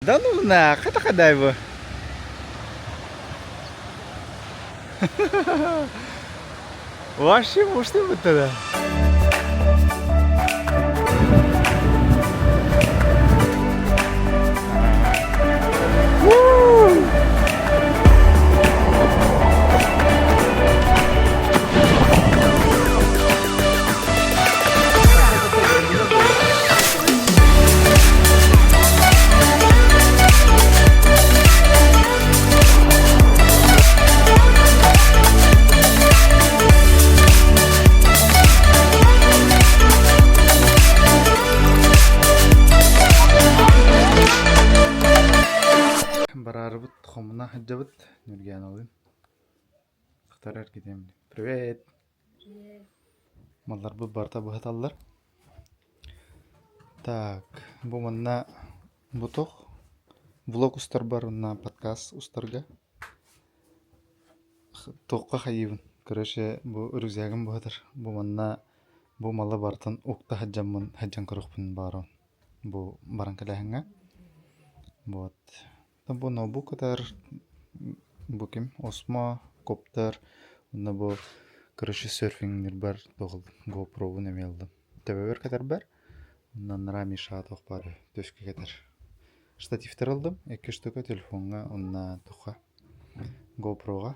Да ну на, ката-кадай бу. Вообще, может, и вот это. Барарбыт, хомна хаджабыт, Нургяновым. Хтарар кетем. Привет. Маллар бу барта бахаталлар. Так, бу манна бутох. Влог устар бар на подкаст устарга. Тоққа хайыбын. Короче, бу рюкзагым бахатар. Бу манна бу мала бартан укта хаджамын, хаджан корохпын барын. Бу баран калахынга. Вот. Там бу ноутбук катар бу ким? Осмо, коптер. Онда бу короче серфингер бар тогыл GoPro немелдим. Тебебер катар бар. Ондан рами шатох бар. Төшкө катар. Штативтер алдым. 2 штука телефонга, онна тоха GoPro'га.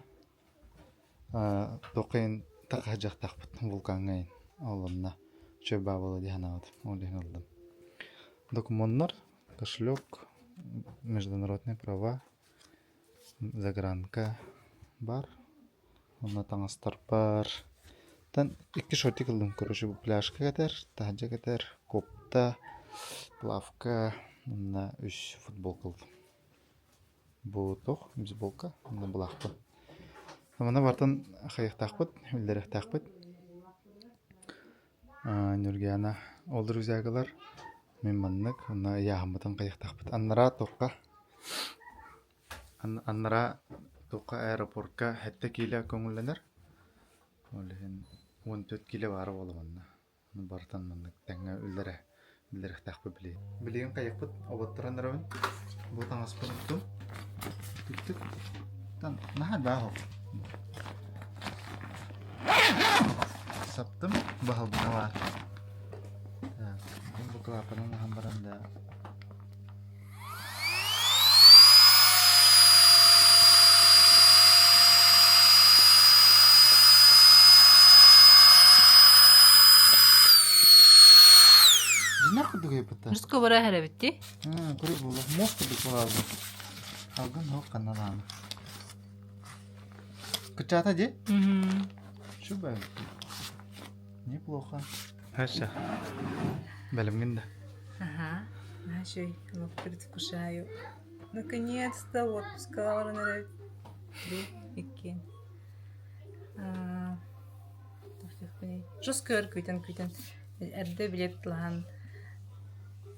Тоқин тақа жақтақпыт вулкангайын. Олымна чөба болы диханават. Олихин алдым. Документар, кошелек, международные права, загранка бар. Онна таңастар бар. Тан 2 шорти кылдым. Короче, бу пляжка катар, тахджа катар, копта, плавка, онна 3 футбол кылдым. Бу тох, бейсболка, онна булақпы. Мана бартан хайықтақпыт, үлдеректақпыт. Нургияна олдыр үзәгілер. Мен маннық, онна яғымытын қайықтақпыт. Аннара тоққа аэропортқа хәтті келі көңілінер. Олеген 14 келі бары болы манна. Бартан маннық тәңі үлдеректақпы білейін. Білейін қайықпыт, обаттыран әрәуін. Бұл таңаспын ұттым. Түктік. Нахад бағыл. Саптым, бағыл бұна бар. Бұл клапаның маған баранда. Жинақ күдігі епітті? Жұртқа бара әрі бітті? Көрі бұл, мост күдік болалды. Алғын хоқ қаннан аны. Кычата де? Şu belki. Неплохо. Хорошо. Белемгенде. Ага. Нашей, вот предвкушаю. Наконец-то отпуска варнер. Икки. Жос көр күйтен. Әрді билет лахан.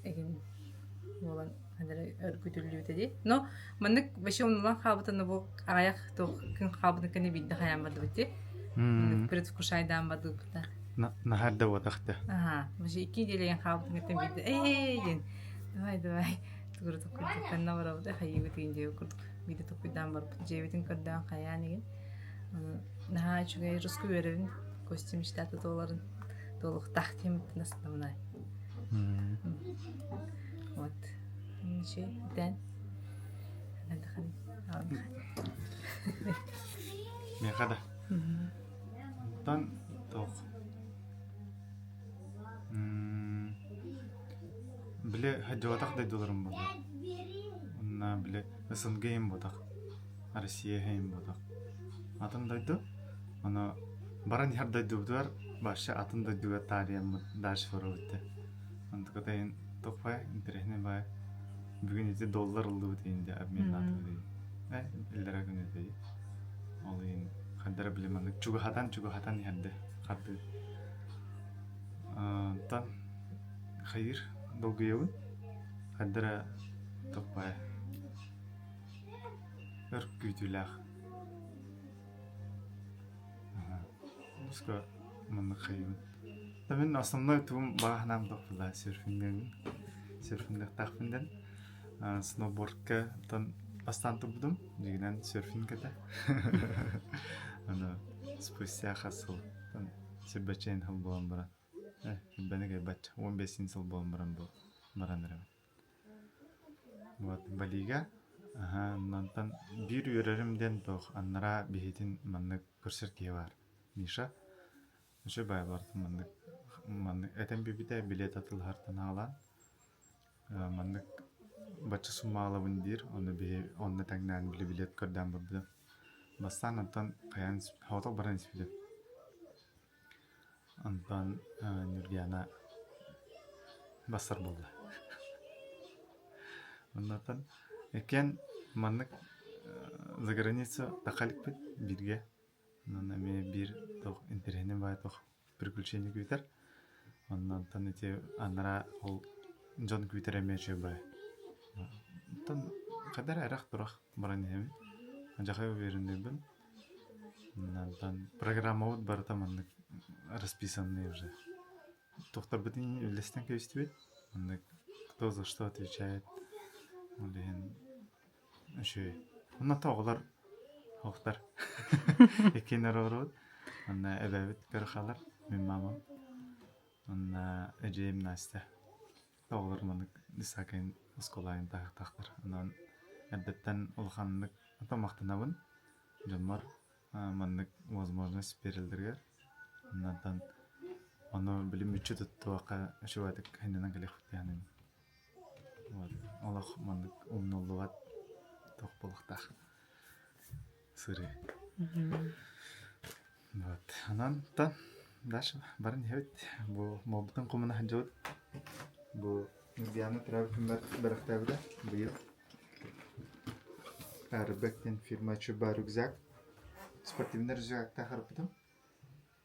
Еген. Болан. Хадары өргүтүлүү dedi. Но мандык беше онлан хабытын бу аяк тох күн хабытын кene бидde хаям барды бити. Предвкушайдан барды буда. Нахарда водахта. Ага, беше 2 делеген хабытын кете бидde. Ген. Давай. Тугур токуйду канна барабыда хайыбы тигинде курдук. Биде токуйдан барып жебитин көрдөн каян еген. Наха чугай руску беребин. Костюм штаты долларын. Толук тахтим настымнай. Вот. Şey, den. Ben de hani. Ne kadar? Tan tok. Bile hadi vatak da dolarım burada. Onunla bile ısıngayım vatak. Rusya'yım vatak. Atın daydı. Ona baran yer daydı var. Başka atın daydı var tarihim ders var orada. Antık da tok var. İnternet var. Bugün ise dollar oldu deyince abmin atı deyince. Ellere günü deyince. Olayın kadar bilemedik. Çünkü hatan yerde. Kadı. Tan hayır dolguyun. Kadar topay. Örgütüler. Başka manlık hayır. Tabii aslında tüm bahanam topla surfingden takvinden. сноубордка тон бастан тубдум дигинен серфингката ана спустя хасыл тон сибачен хал болан бара бенеге бач 15 жыл болан баран бу барандырам вот балига нантан бир үрерімден тох аннара бихетин маннык көрсөрке бар Миша ошо бай барды маннык этен бибите билет атылхартан алан маннык бачы суммалабын дир оны бе онны таңнан билет көрдөн барды бастан антан каян хавтак баран билет антан Нургияна басар болды оннан экен маннык за границу тахалик бит бирге нана ме бир тох интернет бай тох приключение күтер оннан танете анара ол жон күтер эмече бай тан кадар арак турак баран эми жакай беринде бил оннан программа вот барта маннык расписанный уже токтор битин листен кестибет маннык кто за что отвечает Олен ошо онна тоголар хохтар экенер ород онна эбебит көрхалар мен мамам онна эжем Настя тоголар маны дисакен сколайын тактар анан адеттен улханнык атамактанабын жомар маннык возможность берилдиргер андан аны билим үчү туака ошобатык ханынан келехт яны вот Аллах маннык умнулугат тохполуктах сыры вот анан та дальше барын хевит бу мобтун кумуна хажот бу Нургияны травкымдар барактабыда быйыл Арбектен фирма чуба рюкзак спортивный рюкзак тахарпытым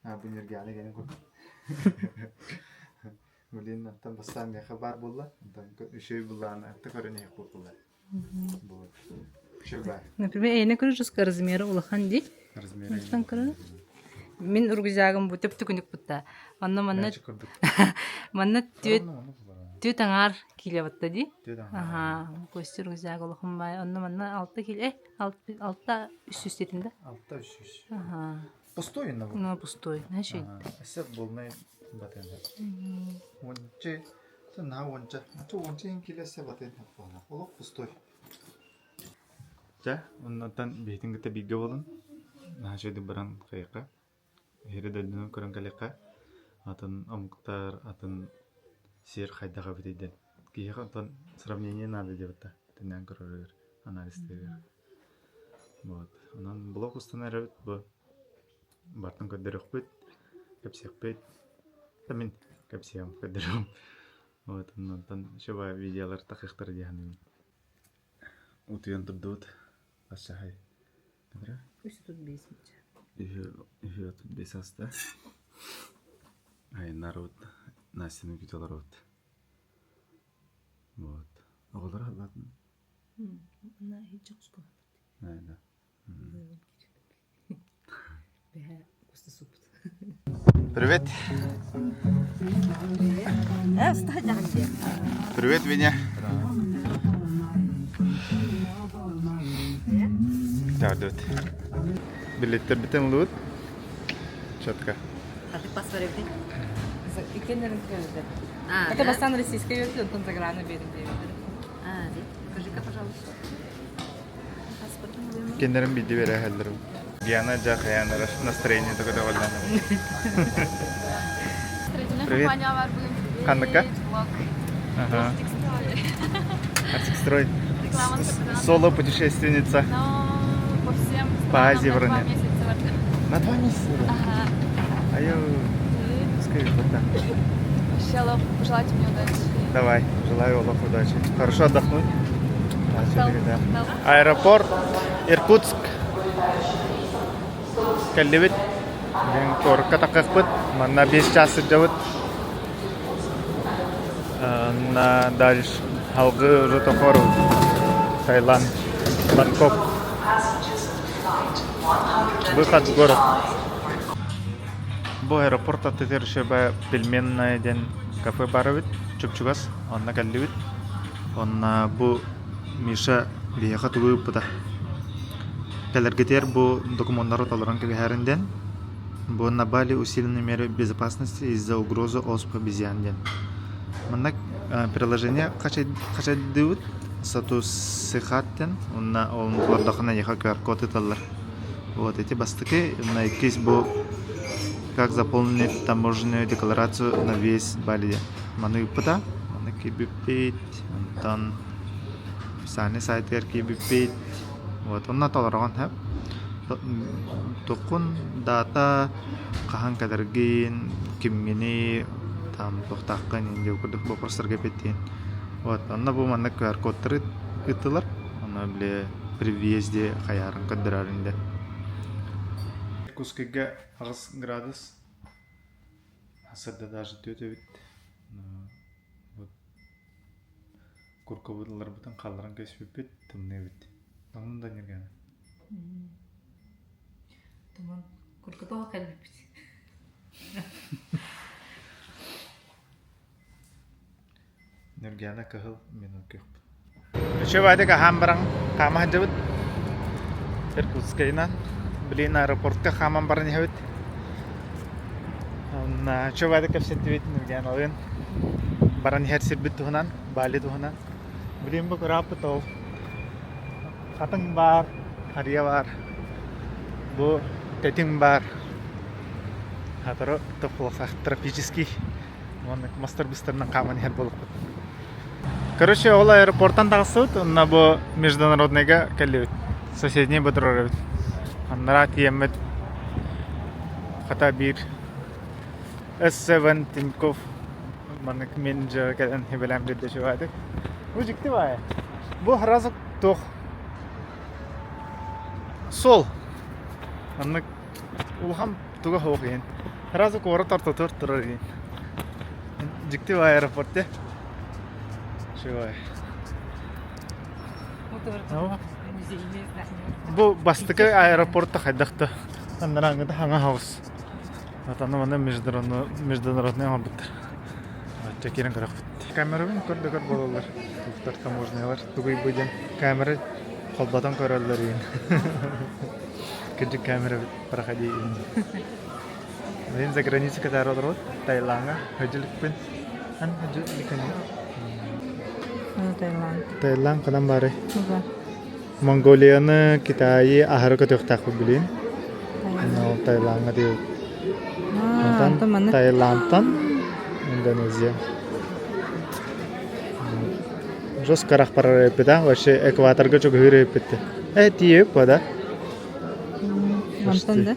бу Нургияны генен көп Блин, там бастан я хабар булла, там еще и была на такой купила. Вот. Чуба. Например, я не кружу с размера улахан ди. Размеры. Там кружу. Мин ургузагам бу теп тукуник бутта. Анна манна түй таңар киле батта ди. Костер ургузаг улахан бай. Анна манна 6 киле, 6 үстүстетинде. 6 үстүс. Пустой на. Ну, пустой. Значит. Эсеп болмай батенде. Онче, на онче. Онче килесе батенде. Олок пустой. Ja, ondan bihitin kita biga bolun. Nah, jadi barang kayaknya. Hiri dan kurang kayaknya. Atun amuktar, atun sir kayda kabitidan. Kayaknya atun сравнение надо делать. Тенang kurang анализ делать. Вот. Ondan blog ustanarabit bu. Бартын көдөрөк бит. Кепсек бит. Тамин кепсем көдөрөм. Вот, ондан шоба видеолар такыктыр дияны. Утуян турдут. Ашахай. Добре? Пусть тут бесит. Еще тут бесаста. Ай, народ. Настяны видеолар вот. Вот. Оголар ладно. На хичокско. Да. Привет. Привет, Веня. Да, дот. Билеттер битен лут. Четко. А ты посмотри. Икенерин кредит. Это бастан российская версия, он за граной берет. Покажи-ка, пожалуйста. Кенерин биди бере халдырым. Гиана жахаяна настроение только довольно. Привет. Ханнака. Ага. Артик-строй. Соло-путешественница. По всем По Азии вроде. 2 месяца. На 2 месяца? Ага. А я... Скажи, вот так. Хотела пожелать мне удачи. Давай, желаю Аллаху удачи. Хорошо отдохнуть. Аэропорт Иркутск. Калливит. Корка такакпыт. Манна 5 часы жабыт. На дальше Алгы уже тохору. Таиланд. Бангкок. Выход в город. Бу аэропортта тетер шеба пельменная ден кафе барыбит. Чупчугас. Онна калливит. Онна бу Миша бияха тугуп бута. Келергетер бу документтары толоран кегеренден. Бу на Бали усиленные меры безопасности из-за угрозы оспы обезьян ден. Мандак приложение качадыут сату сихаттен онна олнутлардахына яха QR-код италлар. Вот эти бастыки на кис бу как заполнить таможенную декларацию на весь Бали. Маны пыта, маны кибипит, тан сани сайтер кибипит. Вот онна толоран хап. Токун дата кахан кадергин кимгини там тохтаккан инде курдук вопростарга петтин. Вот онна бу маны QR-кодтары итылар. Она биле при въезде хаярын кадырарында. Кускеге 10 градус. Асырда даже төтөбүт. Вот курковудлар бутан калдыран кесиппет, тымнебит. Анын да нерген. Tamam. Kurkutu o kalbip. Нергена кахыл мену кеп. Чевайда кахам баран кама хажабыт. Иркутскайнан билин аэропортка хаман баран хавит. На чевайда капсетвит нергена лен. Баран херсибит тухнан, Бали тухнан. Билин бу крапто. Хатан бар, Хария бар. Бу Тетин бар. Хатаро топлоса тропический. Он мастер быстрый каман хер болып. Короче, ол аэропорттан тагысыт, на бу международныйга келет. Соседний бутурарыт. Аннара тиемет. Хата бир S7 Тинькофф. Манек менеджер каден хебелем диде шуадык. Бу жикти бай. Бу разык тох. Сол. Аннак улхам туга хоген. Разык ора тарта турарыгын. Жикти бай аэропортте. Шуай. Бу бастыкы аэропортта хайдакты. Аннараңда ханга хаус. Атаны мана международный орбит. Чекерен карак. Камерамен көрдөгөр бололар. Туктар таможнялар тугай буден. Камера колбадан көрөлөр ин. Кыжы камера проходи. Мен за границей когда родрот Таиланда хөжиликпен. Ан хөжиликпен. Таиланд кадан бары. Монголияны Китайы ахырга төктакы билин. Но Таиландга дей. Таиландтан Индонезия. Жос карах парарепеда, вообще экваторга чок хырепетте. Тие пода. Антон да?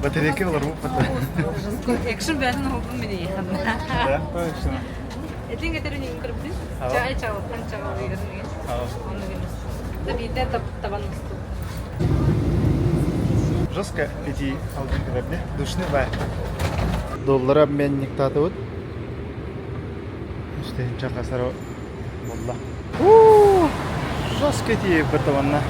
Батарейки олар бу пата. Экшен бәден олдым мен яхан. Да, точно. Этин гетерин инкрипти. Чай чагып, чагып йөргән. Аны генә. Да бите табан мысту. Жестко иди алдын кебе. Душны бар. Доллар обменник татыт. İşte çakasaro болла. Жестко иди бетаванна.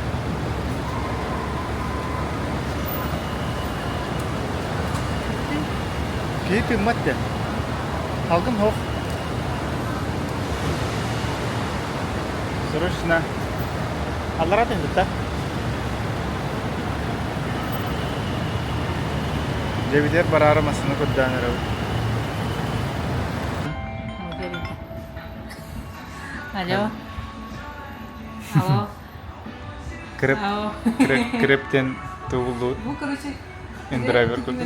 Кейпи матте. Алгын хох. Срочно. Алларатын да. Девидер барармасını кудданырау. Алло. Алло. Крептен туылду. Ну, короче, Драйвер куд.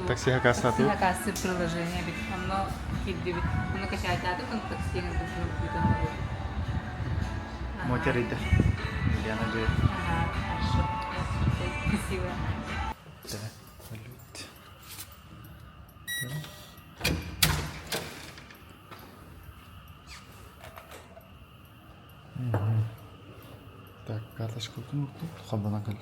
Такси хакасату. Хакасы приложение бит. Оно киддибит. Оно качает дату, он таксиген бит. Мотерида. Я надеюсь. Ага, хорошо. Красиво. Да, салют. Так, карточка тут, хабана кал.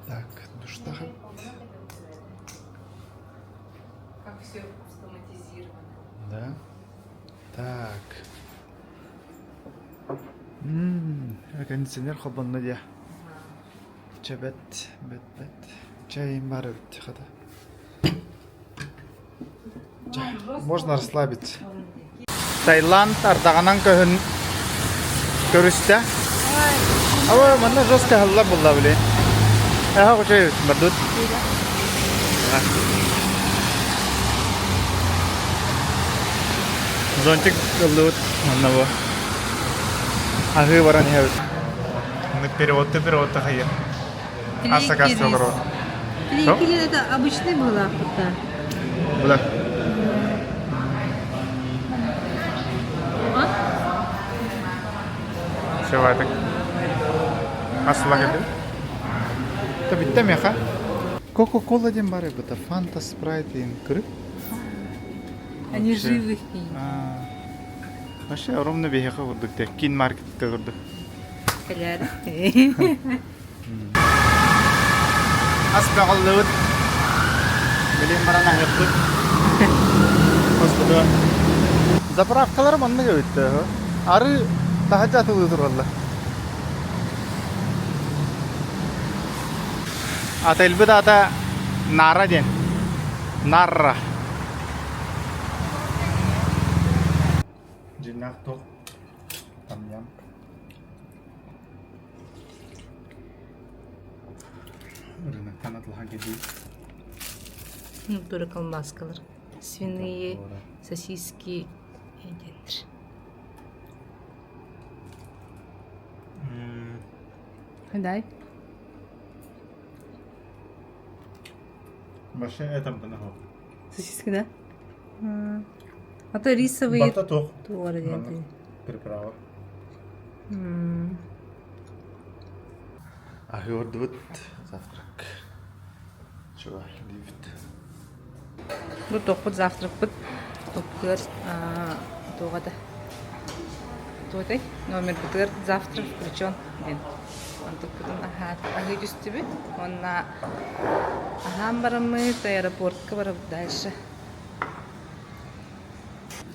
Так, душта. как все автоматизировано. Да? Так. Кондиционер холбанна дия. Чабет, бет. Чайым бар өтті қада. Можно расслабиться. Таиланд ардағанан көхін көрісті. Ава, мана жостка халла болла біле. Аха қочай бардут. Зонтик кылдыт мана бу. Ахы баран хәвит. Мы переводты хайыр. Асакас добро. Трекеры это обычный была фото. Бұлақ. Все ватык. Асыла келді. Та бітті меха. Кока-кола ден бары бұта. Фанта, спрайт дейін күріп. Они живых пьют. Вообще, ровно бейхақа көрдік те. Кин маркетка көрдік. Каляр. Аспа қалдығыт. Білен барана ғырдық. Господа. Заправкалар манны көбітті. Ары тахаджа атылы тұрғалла. Ата елбіт ата Нара ден. Нарра. Жинақ тоқ. Тамям. Рынақтан атылған кедей. Burada kalmaskalar. Свиные, сосиски еденdir. Хандай. Башы этам бана хо. Сосиски, да? А то рисовые. Бата тоқ. Туары еденdir. Приправа. Ахи ордывыт завтрак. Чуа, ливит. Bu toput завтрак bud. Toputlar тугада. Тугай номер бутыр завтрак включен. Антук бутын ахи жүстүбүт. Онна ахам барамы та аэропортка барып дальше.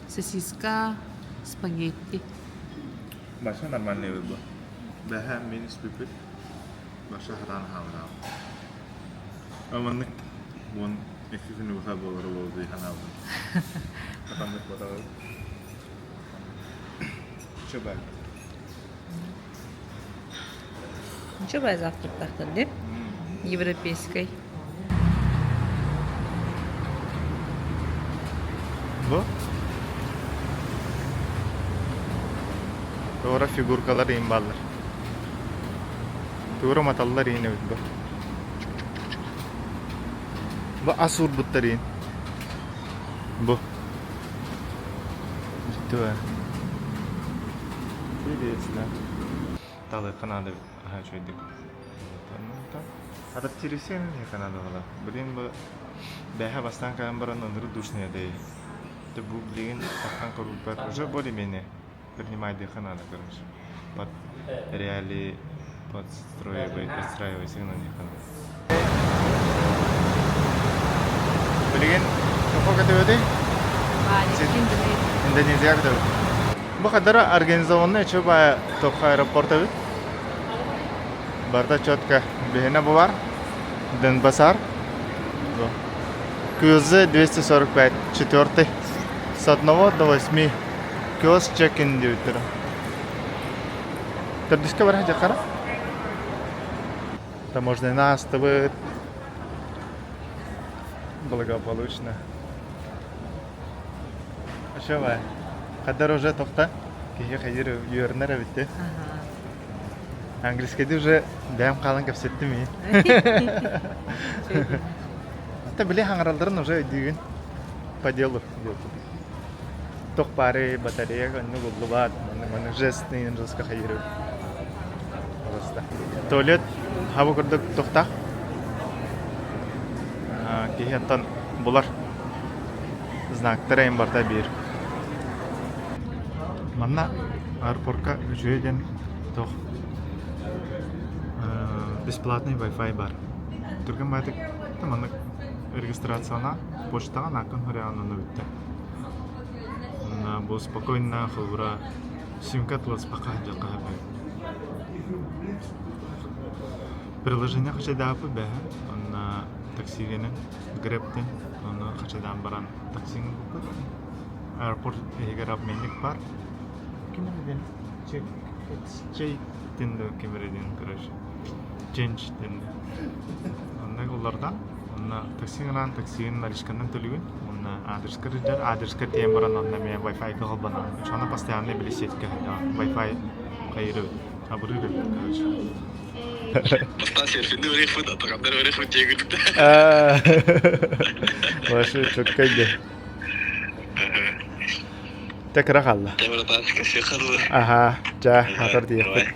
Сосиска, спагетти. Башы нормальный выбор. Бәһә минус пипит. Башы хатан хаврау. Аманнык вон iki günü bu kadar oldu hanavda. Kapandık burada. Çöbel. Ничего, завтрак так-то, да? Европейской. Bu? Doğru figurkalar in ballar. Doğru matallar in evet bu. Bu asur butların. Bu. Ciddi var. Интересно. Талы канады хачойдик. Ада тирисен не канада бала. Блин бу бәһә бастан кан баран андыры душния дей. Ты бу блин такан корупат уже более-менее принимает канада, короче. Под реалии подстраивать на них. Блин, какой это воды? Индонезия где? Bu kadar organizasyonla çöpe Tokyo aeroportu bir. Barda çötka behine bu var. Denpasar. Bu. Köyüzü 245. 4. С 1 до 8. Киоск check-in diyor. Тардишка var hacı kara. Таможня стоит. Благополучно. А что вы? Когда уже тофта, кие хайыр юрнер битте. Английский уже бәм калан кепсетти ми. Та биле хаңаралдарын уже өйдүгүн по делу. Тох паре батарея гонну булбат, мен жест нен жеска хайыр. Просто. Туалет хабы курдук тофта. Кие тан булар. Знактар эм барда бир. Манна аэропортка жүйеден тоқ бесплатный Wi-Fi бар. Түрген байтык, манна регистрацияна почтага накын хоряғанын өтті. Бұл спокойна қылбыра симкат ласпақа жаққа хабай. Приложение қашайдапы бә, онна таксигенің грэптен, оны қашайдан баран таксигін бұқыр. Аэропорт егер обменник бар. Кемерден чек тенді кемерден, короче. Change тенді. Онна олардан, онна таксигін налишкандан төлігін, онна адресқа рыджар, адресқа тем баран, онна мен Wi-Fi қағылбана. Шона постоянный билесетке Wi-Fi қайыры, абыры короче. Остан серфинді өрекпін, атағандар өрекпін тегірікті. Башы чөккәйді. Тәкірі қалды. Темірден кәсе қалды. Аха, жа, атар дейіппік.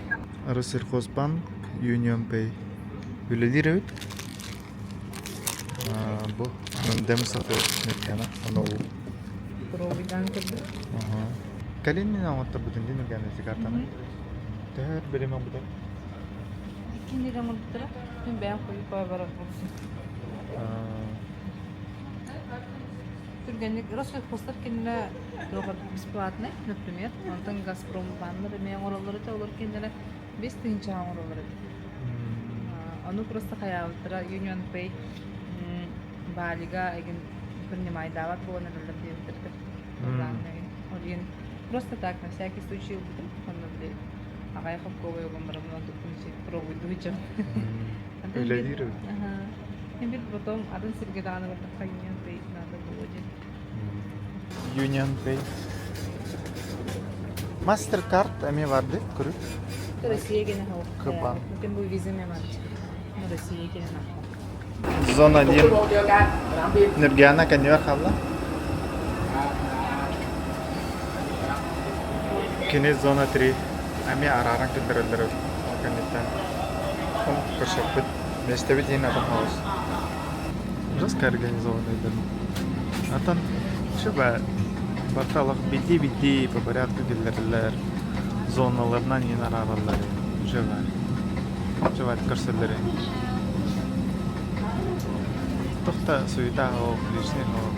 Россельхозбанк, Union Pay. Үлелер өт. Бұл, дәмі саты неркені, оны ол. Пробуйдан кірді. Кәлен мен аңытта бұдын дейін өргенесі картаны. Тәр білемін бұдан. Ikindi рамон тұра, мен бән қойып қой барақ болсын. Түргенлік, Россельхозтар кенілі доғыр бесплатный, например, онтан Газпром баннары, мен оралары да олар кенілі 5 тыйын чағын оралары. Оны просто қаяуытыра Union Pay балиға егін принимай дават болған әрілер дейбітірді. Олген просто так, на всякий случай ұлбытым, оны біле. Ағай қып көбей оған барамын, тұқтың пробуйды өйчім. Öyle değil mi? Hem bir potom adın sirgedağını vardı, Union Pay надо было делать. Union Pay. Mastercard әме vardı, kuru. Россия гене хаук. Кыбан. Мungkin bu vizem emang. Россия гене хаук. Zona 1. Nurgana kan yor xalla. Kini zona 3. Әме араран кендірілдірі. Кәнеттен. Он көршіппіт. Местебет ең адам хаус. Жаска организованный дым. Атан, шыба барталық бети-бети по порядку келдірілер. Зоналарынан ең араралар. Жыва. Жыва көрсілдері. Тоқта суета хоқ, лишний хоқ.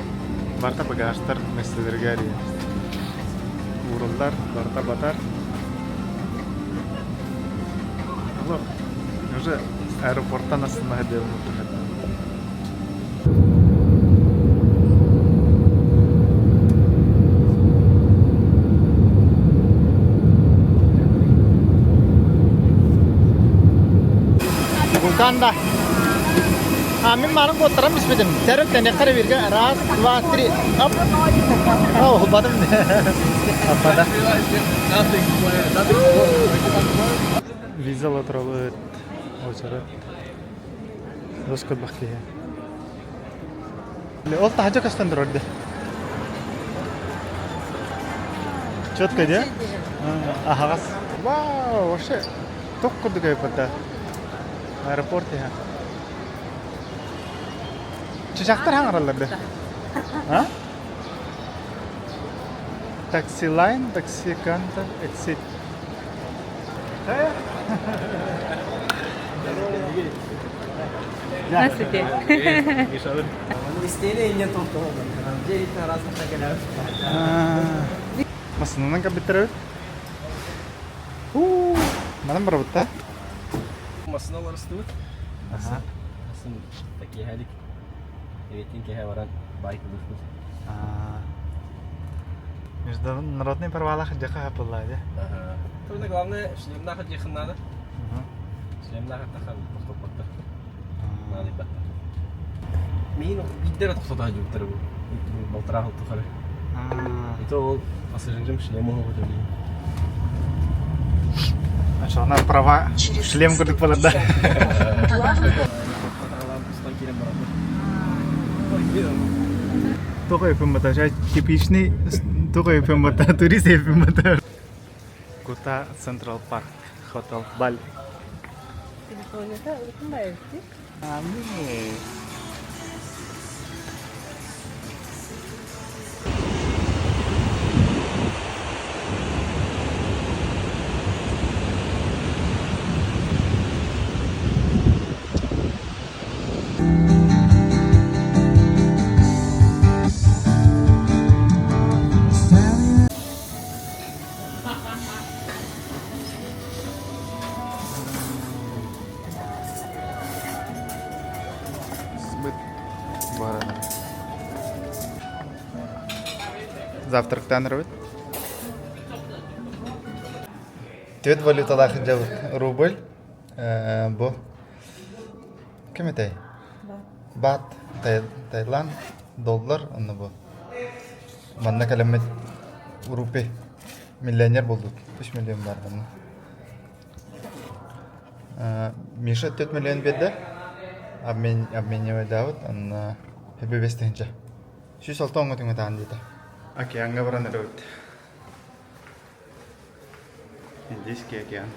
Барта багаштар местелерге ария. Урылдар, барта батар. Уже аэропорттан астына ходил. Vulkanda. Мен марын қоттырам беспедім. Тәріп тәне қары берге. Раз, два, три. Оп. Ау, бадым. Апада. Визалы тұралы очары. Дос көт бақ кейе. Ол тахажа кастан тұрарды. Четко, де? Ағас. Вау, вообще. Тоқ күрді көйпатта. Аэропорт еға. Чышақтар хаңыраларды? Такси лайн, такси кантер, exit. Здравствуйте. Масынынан кабиттер өт? Манан бар бұтта? Масыналар ұстығыт. Асын такие халик. Эветин кеге баран байк ұлышмыз. Международный парвалах жаққа хапылла, де? Тұрда главное, шлемнаға жақын нады. Шлемнаға тақар тоқтап баттар. Нады баттар. Мен биддер тоқтата жүктір бұл. Балтырақ ұлты қары. Это ол пассажиржым шлемы оғы төлейін. Шоғына права шлем көрдік боларда. Тоқой өпін бата, жай типичный тоқой өпін бата, турист өпін бата. Кута Централ Парк, Хотел Бали. Телефонета ұлықын бәйіпті? Амин. Завтрактан рыбыт. Төт валюталах жабыт. Рубль. Бу. Кем етай? Бат. Таиланд. Доллар. Онны бу. Манна калемет. Рупи. Миллионер болдuk. 3 миллион бар бұны. Миша 4 миллион берді. Обменивай Давыд. Онны хебе бестігінші. 6-6 оңғытыңы тағын дейді. Океанға баран рыбыт. Индийский океан.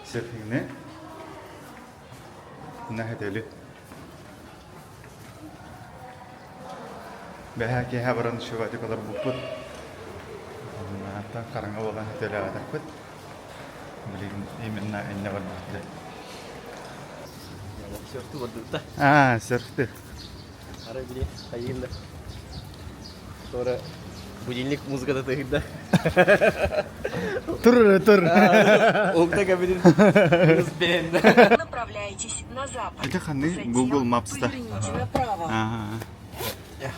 Серфингне. Нахетелі. Бәхә кеһә баран шугаты калар буппут. Ата караңга болган хетеле атакпыт. Билген именно энне бар бу. Серфті бұрдылықта. Серфті. Ары біле, қайығында. Sonra будильник музыкада тығында. Тур. Оңта кабинет. Узбен. Направляйтесь на запад. Это ханы Google Maps-та. Поверните направо.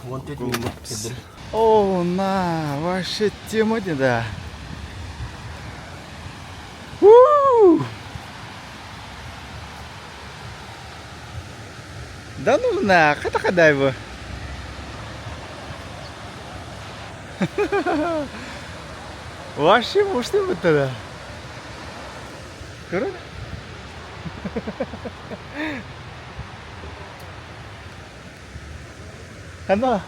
Вон Google Maps. О, на, вообще тема не да. Да ну на, ката-кадай его. Вообще, может, вот тогда. Круто? Ана.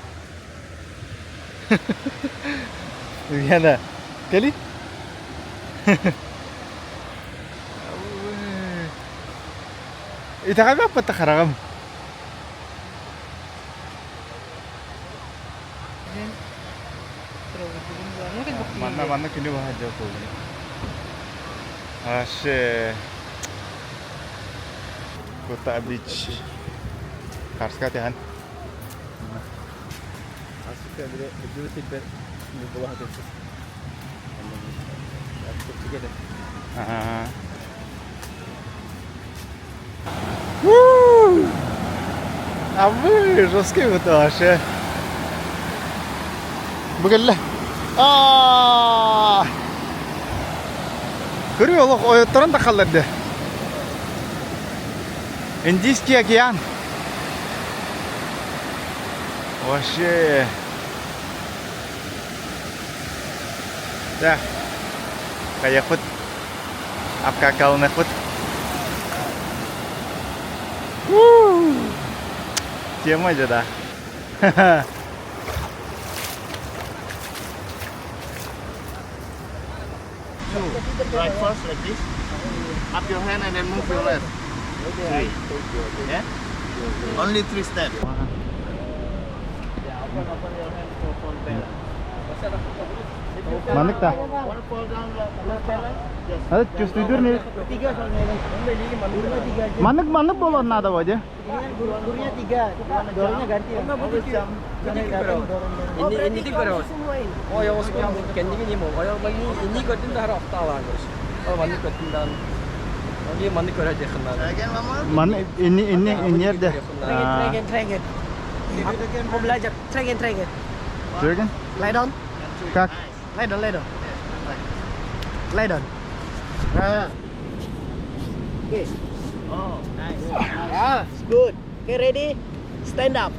Яна. Кали? Ita kami apa tak karam? Mana kini bahagia tu. Ashe. Kota Beach. Karska tihan. Asık bile ödülü tekrar bu bulağa dönsün. Çok çıkıyor. Abi, жесткий вот вообще. Бгелле. Көрү олық ойоттырын да қалдырды. Индийский океан. Вообще. Да. Kayak put. Apkakal put. Тема aja dah. Right first like this. Up your hand and then move your leg. 3. Yeah? Only 3 steps. Manik dah. Want to fall down left balance? Yes. Ada cus tidur nih. Tiga soalnya. Manik bolan nada aja. Durnya 3. Dorongnya ganti ya. Ini di berapa? Oh ya usah yang kending ini mau. Ayam bagi ini kertin dah harap tahu harus. Oh mandi kertin dan. Lagi mandi kerja je kenal. Again, mama. Mana ini ada. Try again. Mau belajar. Try again. Dragon? Lie down. Kak. Lie down. Lie down. Okay. Oh, nice. Yeah, it's good. Okay, ready? Stand up.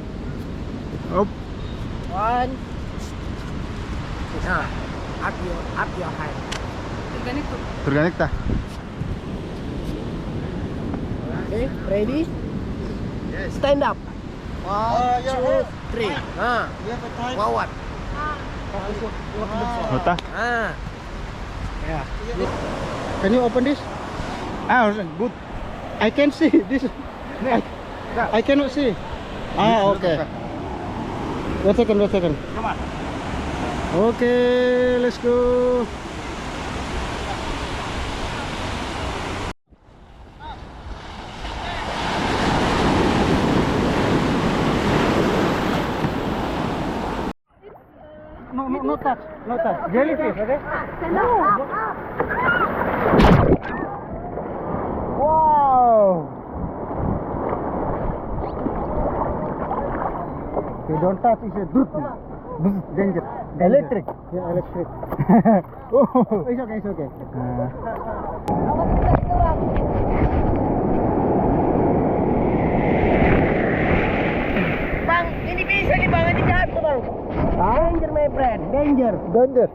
Up. 1. Up your height. Terganik dah. Okay, ready? Yes. Stand up. 1, 2, 3. Forward. Hota. Yeah. Can you open this? Good. I can see this. I cannot see. Okay. One second. Come on. Okay, let's go. No touch. Jellyfish, okay? Wow. You don't touch, it's a danger. Electric. Yeah, electric. Oh, it's okay. Bang, ini bisa nih bang, ini jahat tuh bang. Danger my friend, danger. Danger.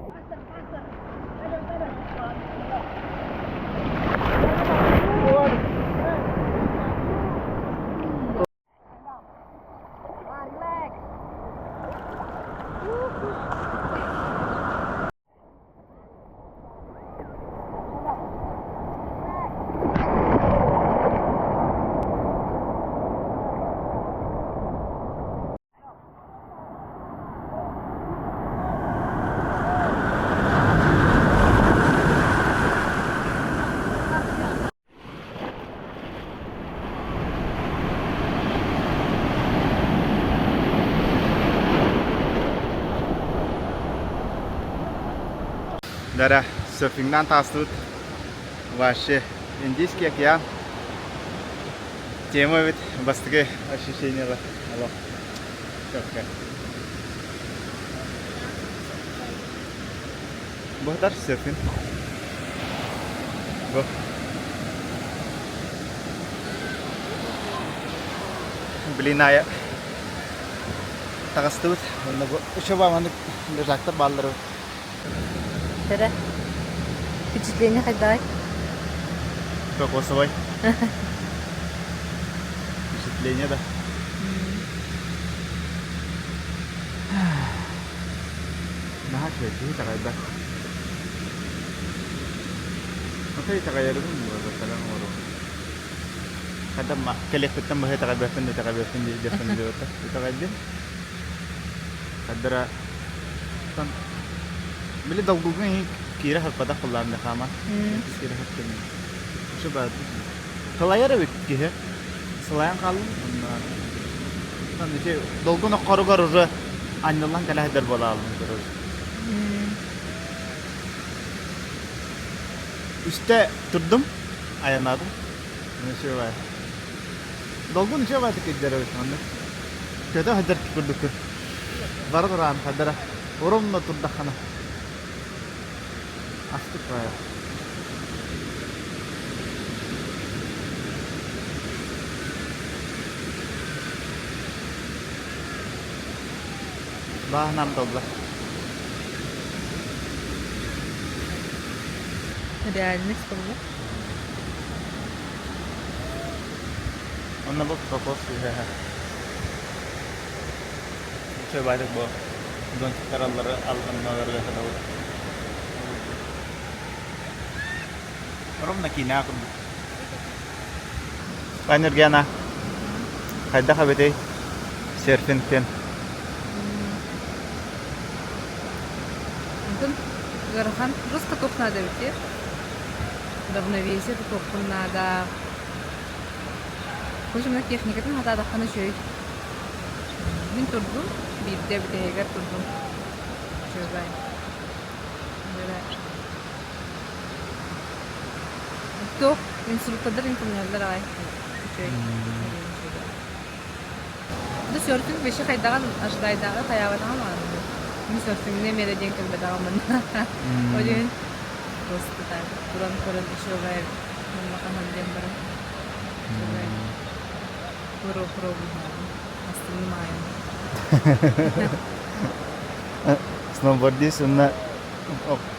Dara surfingdan tasdut ваши индийские океан. Тема ведь бастыгы ощущения ла. Алло. Чётко. Бахтар серфинг. Бо. Блиная. Тагыстыт. Онда бу ушоба маны жактар балдыр. Тара. Впечатление хайдай. Кокосовой. Впечатление, да. Nah, jadi tak ada. Okey, tak ada pun buat salah orang. Kadang mak kelih petam bahaya tak ada pun di depan dia tu. Itu ada. Kadang kan bila dah guna ini kira hak pada pelan dah kama. Kira hak ni. Sebab kalau ya rewet kira selain kalau kan ni dah guna karu je. Anjalan kalah derbola alın terus. İşte durdum, ayanadım. Ne şey var? Dolgun şey vardı ki derevit anne. Kötü hader kurduk. Var duran hadera. Orumla turda kana. Astık var. Bah nam dobla. Реальность была. Onunla bak kokos ya. Şey bayrak bu. Don kararları alınmaları kadar. Orum nakina ako. Paano gana? Kada ka bete? Surfing ten. Мungkin Гархан просто только надо ведь. Равновесие только надо. Хожим на технике, там надо хана чой. Мин турдум, бидде бидега турдум. Чойбай. Бера. То инструктор инкомнялдар ай. Чой. Да серфинг беши хайдаган аждайдагы хаябатаган аны. Мин серфингне мере денкен бедаган. Оҗен просто так. Туран коран ишогай. Макаман дембара. Pro Snowboardis unna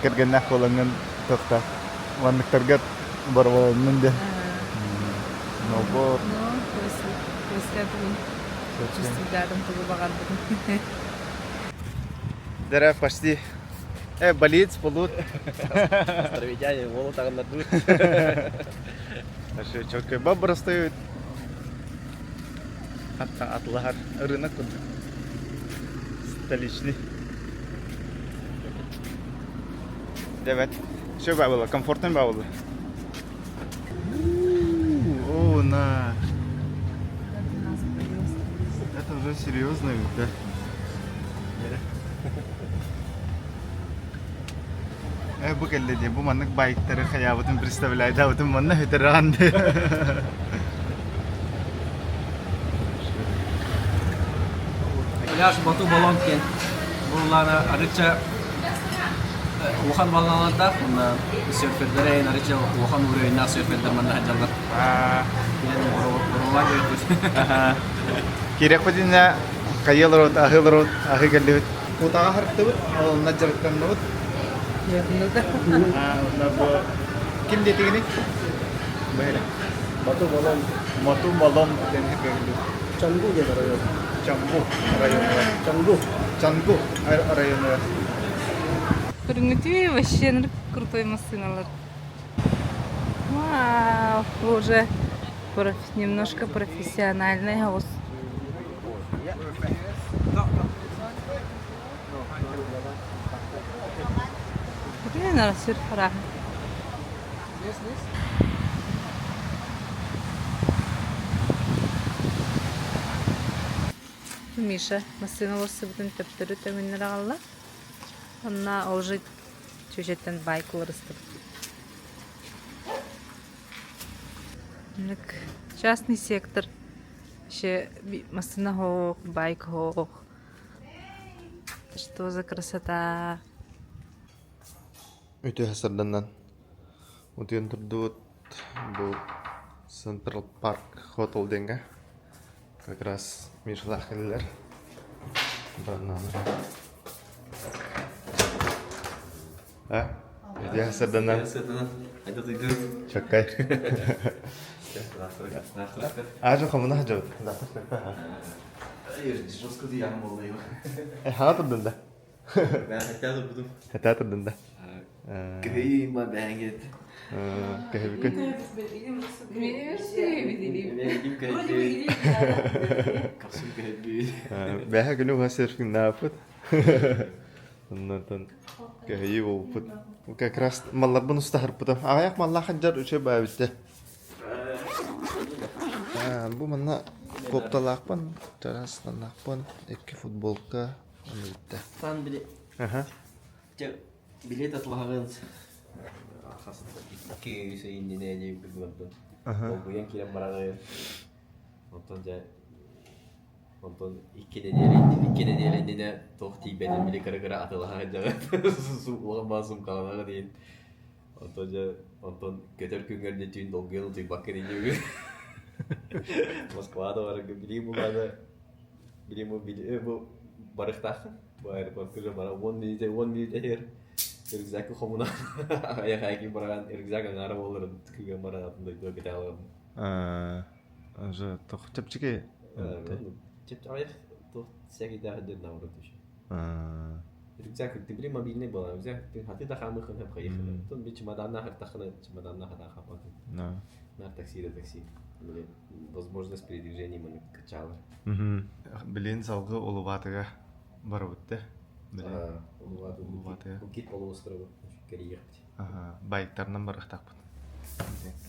kergana kolangan tokta. Wanak target barwanan deh. Snowboard. No, pues ya чувствую рядом туго багар. Дара почти. Болит, полут. Островитяне, волу так надуют. А что, чётко баб растают. Атлахар рынок столичный. Evet. Что было? Комфортно было? О, на. Это уже серьезно, да? Bu kelli bu manlık bayıkları hayatın представляет, да, вот манна ветераны. Пляж Бату Балонкен. Bunlarla arıca Wuhan bağlananda bunlar sörferlere en arıca Wuhan buraya nasıl sörferler manna hacallar. Yani buralar gördük. Кирек подине кайылырот, ахылырот, ахы келдебит. Утага харыктыбыт, ол наджырыктаныбыт. Ким детигини? Бэйре. Мату Малом дене келдебит. Чангу где район. Чамбу району. Чангу району. Көрүнгүтүү вообще крутой машиналар. Вау, уже немножко профессиональный хаос. Блин, рассерфара. Миша, машиналар сыбытын төптөрү төмөннөр алла. Онна уже чөжеттен байкулар ыстып. Частный сектор. Еще машина хох, байк хох. Что за красота? Өте хасарданнан. Утен турдут бу Central Park Hotel денге. Как раз Мишалах келдилер. Бананы. Өте хасарданнан. Айда тыйды. Чакай. Ажы қомына хажабыт. Жестко диян болды. Хана турдун да. Ben hatta durdum. Хата турдун да. Köyüm ben git. Кэхэбикүн. Benim köyüm. Kapsın köyüm. Бэха күнү хасерфин наапыт. Оннан кэхи болпут. Как раз маллар бун устахарпытым. Аяк малла хаджар үчө бабитте. Бу манна копталакпын, жарастандакпын, эки футболка битте. Sen bile Аха. bilet atılağın arkasında iki Hüseyin dinleyeceği bir gördüm. O bu yan kiren barağı. Ondan iki de diğerinde tohti benim bile kara atılağın su olamazım kalanlara değil. Ondan götür günlerde tüm dolgulu tüm bakır ediyor. Moskva'da var bileyim bu barıkta. Bu aeroportda bana 1 minute here. Rükzakı komuna ayak ayakı bırakan rükzakın araba olurum. Tıkıgan bana atında gidiyor git alalım. Уже тох чапчике. Çift ayak to seki daha da наврат düşün. Rükzak ты били мобильный был, rükzak hati da kamı kın hep kayıkını. Tun bir çimadanna har takını çimadanna hada kapatın. На такси. Возможность передвижения мы качала. Билин салгы улубатыга барыбытты. Букет полуострова Корея. Байктарынан барыктакпын.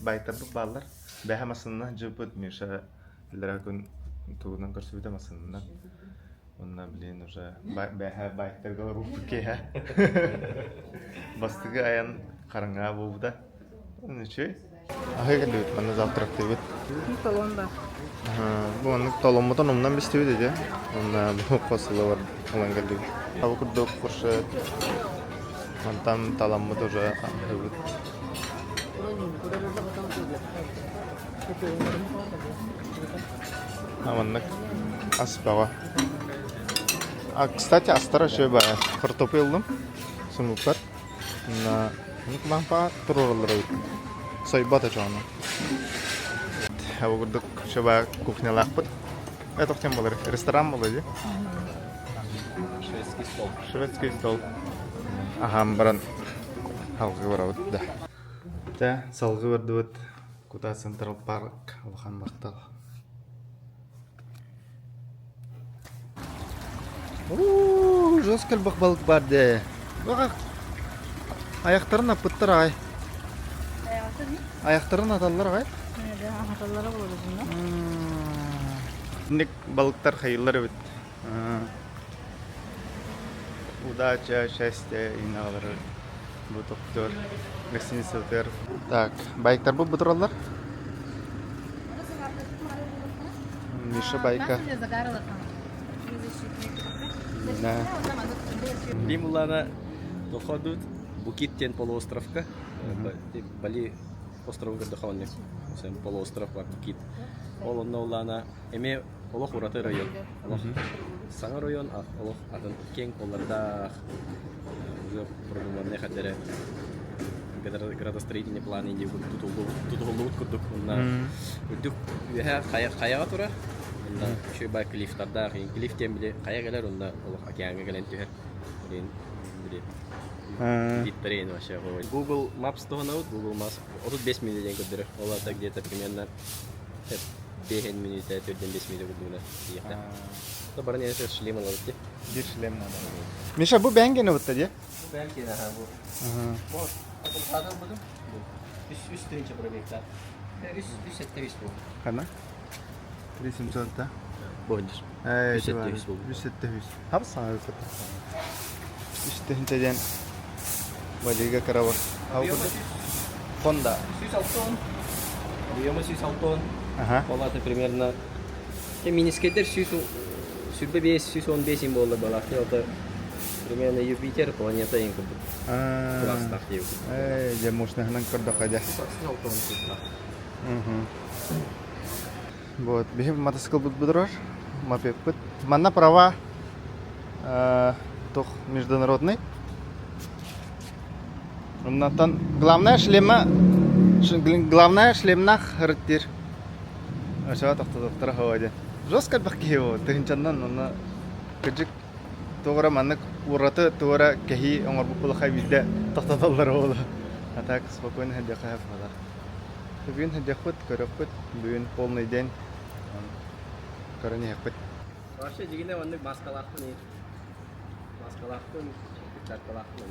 Байктарды баллар бәһәмасынна жыпыт Миша лиракун тугунан көрсөбүтө масынна. Онна билин уже байктарга рупке. Бастыгы аян караңга болбуда. Нече? Ахай келдибит, мана завтрак дебит. Колонда. Bu anlık talonmadan ondan bestevi dedi. Onda bu kosulu var olan geldi. Hava kurduk kurşet. Mantam talanmadı уже. Amanlık aspava. Кстати, астара şey baya. Kartopu yıldım. Sumuklar. Na, manfa tururlar. Saybat açanı. Hava kurduk coba кухнялакпыт. Это в тем был ресторан был, да? Шведский стол. Шведский стол. Ага, баран. Халгы бар вот, да. Да, салгы бар вот. Куда Централ Парк, Лохан Мактал. Жесткал балык бар да. Бак. Аяктарын апыттыр ай. Аяктарын аталар ай. Аталары болот өзүнө. Ник балыктар хайыллар бит. Удача, счастье и навары. Bu doktor, гостиница отер. Так, байктар bu бутуралар. Миша байка. Да. Лимулана доходут Букиттен полуостровка. Бали остров Гордохонник. Полуостров Букит. Ол улана эме олох ураты район. Олох саңа район, олох атын кең оларда продуманный хәтере градостроительный план инде тутулут курдук. Үдүк каяга тура. Онда шөй бай клифтарда, клифтен биле кая келер, онда олох океанга келен түһәр. Виттрин вообще. Google Maps туханаут, Google Maps 35 минут ден көдөрө. Оларда где-то примерно 5 минут, 4-5 минут көдөрө. Ияка. То баран яшер шлем алып ди. Bir шлем надо. Миша, bu бәңгене бутта ди? Бәлки да бу. Вот, это садан буду. Үстүнчө пробегта. Үс бу. Кана? 300 да. Бондиш. Эй, 300 bu. 300. Хап саңа өтөп. 300-ден Валига карава. Honda. 106 тонн. Объема 106 тонн. Ага. Олаты примерно минискетер 115 болды балақты. Это примерно Юпитер планета ең көп. Класстақ дейу. Де мощныхынан көрдік қайда. 106 тонн көтірақ. Вот, бихим мотоцикл будурар. Мопед бут. Манна права тох международный. Оннан главная шлемнах хырттир. Аша тоқтар хаваде. Жестко бахкио, тынчаннан онна кыжык тогра маннык ураты тогра кехи оңор бупулахай бидде тоқтаталар ола. А так спокойно ходяха хавалар. Бүгін ходяхот, көрөкпөт, бүгін полный день. Көрөне хаппыт. Вообще дегенде онды маскалақпын ей. Маскалақпын, чаркалақпын.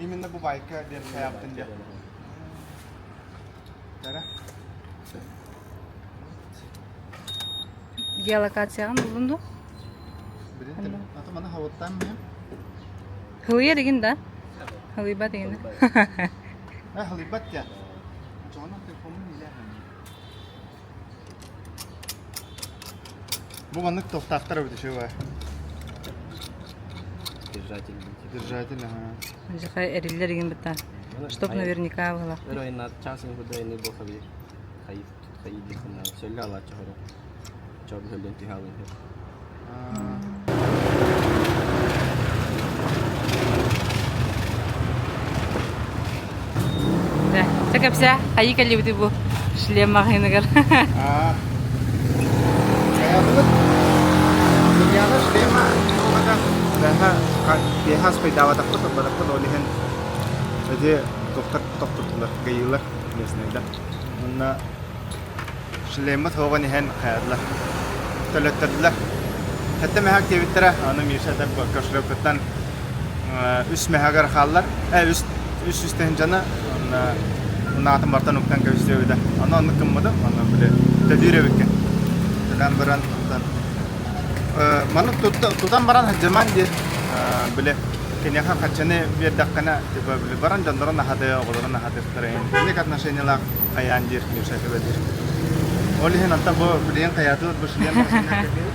Именно bu байка ден хаяптын де. Кара? Геолокацияған bulundu. Бірін аты мана хаваттан мен. Хылыя деген да? Хылыйба деген. Хылыбат я. Жона телефонун иле. Bu маннык тоқтақтар өтіші ба. Держатель, ага. Жахай эриллер деген бітта. Чтоб наверняка была. Pero en la chance me puede venir boca bien. Ahí dicen nada. Se le ala choro. Choro el dente jalo. Да. Сакапса, хайи кали бити бу. Шлем махинагар. Kayak betul. Dunyana шлема. Daha behas paydawa takut takut olihin. Jadi toktutlar gayılar nesneydi. Ona шлема тоған иһен хайрлар. Төлөттөрлөр. Хәтта мәхәк дебиттера аны мишәдә көчлөктән үс мәхәгәр халлар. Үстен жана натын бартан уктан көстөйдә. Аны кыммыды? Аны биле тәдиребекке. Тәдән баран тан. Маны тутан баран хаҗман ди. Биле кенеха хачаны бердәккәнә дип биле баран җаннарына хады, оларына хады тәрәен. Ник отношениялар аян дир мишәдә дир. Oleh nanti bawa belian kayak tuh bersedia masih nak kecil,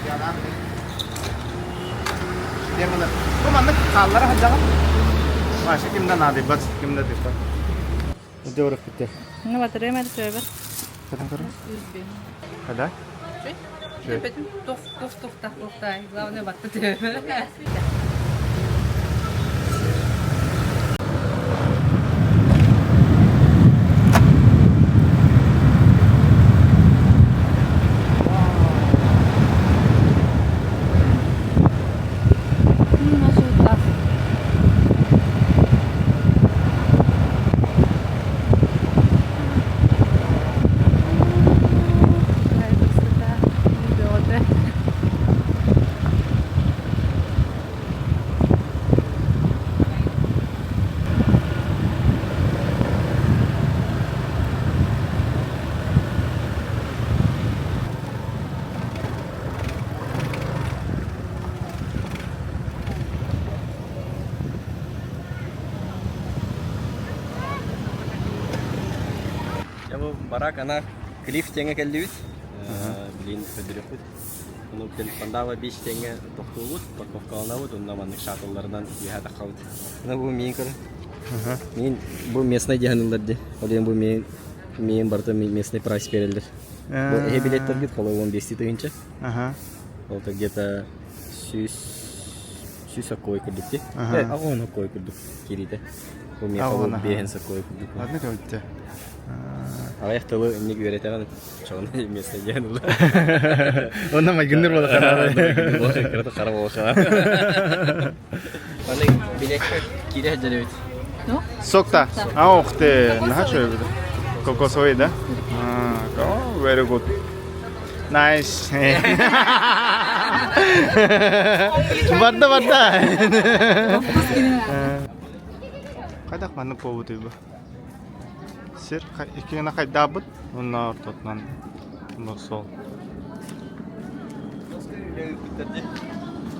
jalan. Dia mana? Kau mana kalah aja kan? Masih kimna nade, bas kimna depan. Itu orang kita. Ну вот, время это все. Kadang. Ada? Туф. Главное, батту. Ya bu barak anak klif tenge geldi bit. блин көдүрөпүт. Onu pandava 5 tenge toktulur, parkovkalanavut, ondan manlık şatollardan bir hata kaldı. Buna bu min kırı. Min bu местный dihanıllardı. Olan bu min barda местный прайс verildir. Bu biletler git kola 15 тыгынча. Это где-то 100 сакой курдук. Агон кой курдук кириде. Bu min kola беген сакой курдук. Ладно, кавитте. Аяқтылы не göretegen çoğunu местный dihanıllar. Onda mı gündür bola karar? Kırdı kara bola. Bana bilet kiri hacer Sokta. Ух ты, наха что это? Кокосовый, да? Very good. Nice. Барда. Кайдак маны повод үйбі? Сер, екені қайда бұд? Онна ортотынан сол.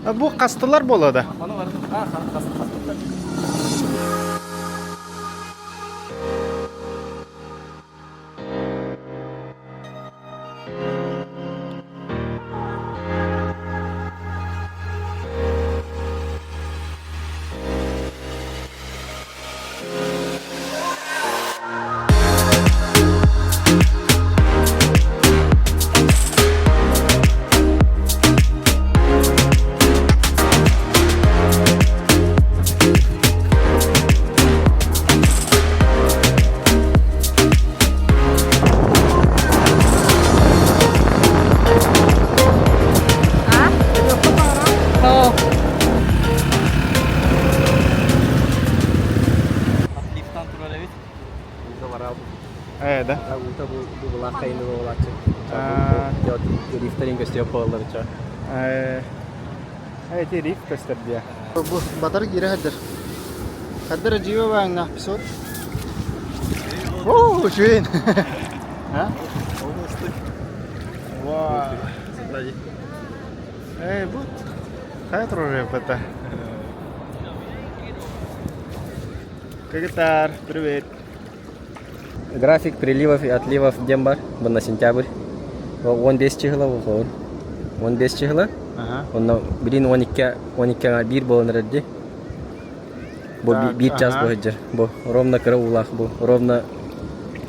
Бұл қастылар болады? Да? Bu lakayını olacak. Ya lifterin gösteriyor paraları ça. Evet, rif gösterdi ya. Bu batar geri hadir. Hadir acıyor bang nah episode. Oh, schön. Ha? Wow. Bu. Kayak terus apa? Кагитар, привет. График приливов и отливов Дембар на сентябрь. Он 10 числа выходит. Он 10 числа. Он блин 12 bir болон ради. Бу bir час будет. Бу ровно караулах бу ровно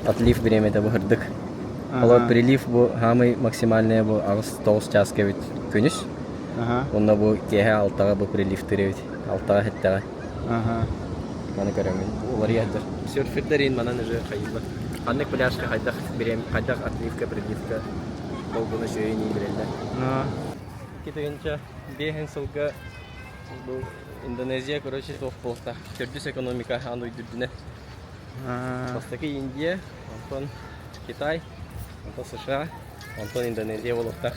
отлив время это выходит. А прилив бу самый максимальный бу 9 час кевит күнүс. Он бу кеге 6 бу прилив теревит. 6 хеттага. Mana göremeyin. Onlar yadır. Sörferlerin bana ne kadar hayırlı. Anlık plaşka haydak birem haydak atlifka predifka. Olduğunu söyleyin bilirler. Kita gençler bir henselga bu Endonezya короче toplulukta. Kürdüs ekonomika anı uydurduğuna. Baştaki India, ondan Kitay, ondan США, ondan Endonezya olukta.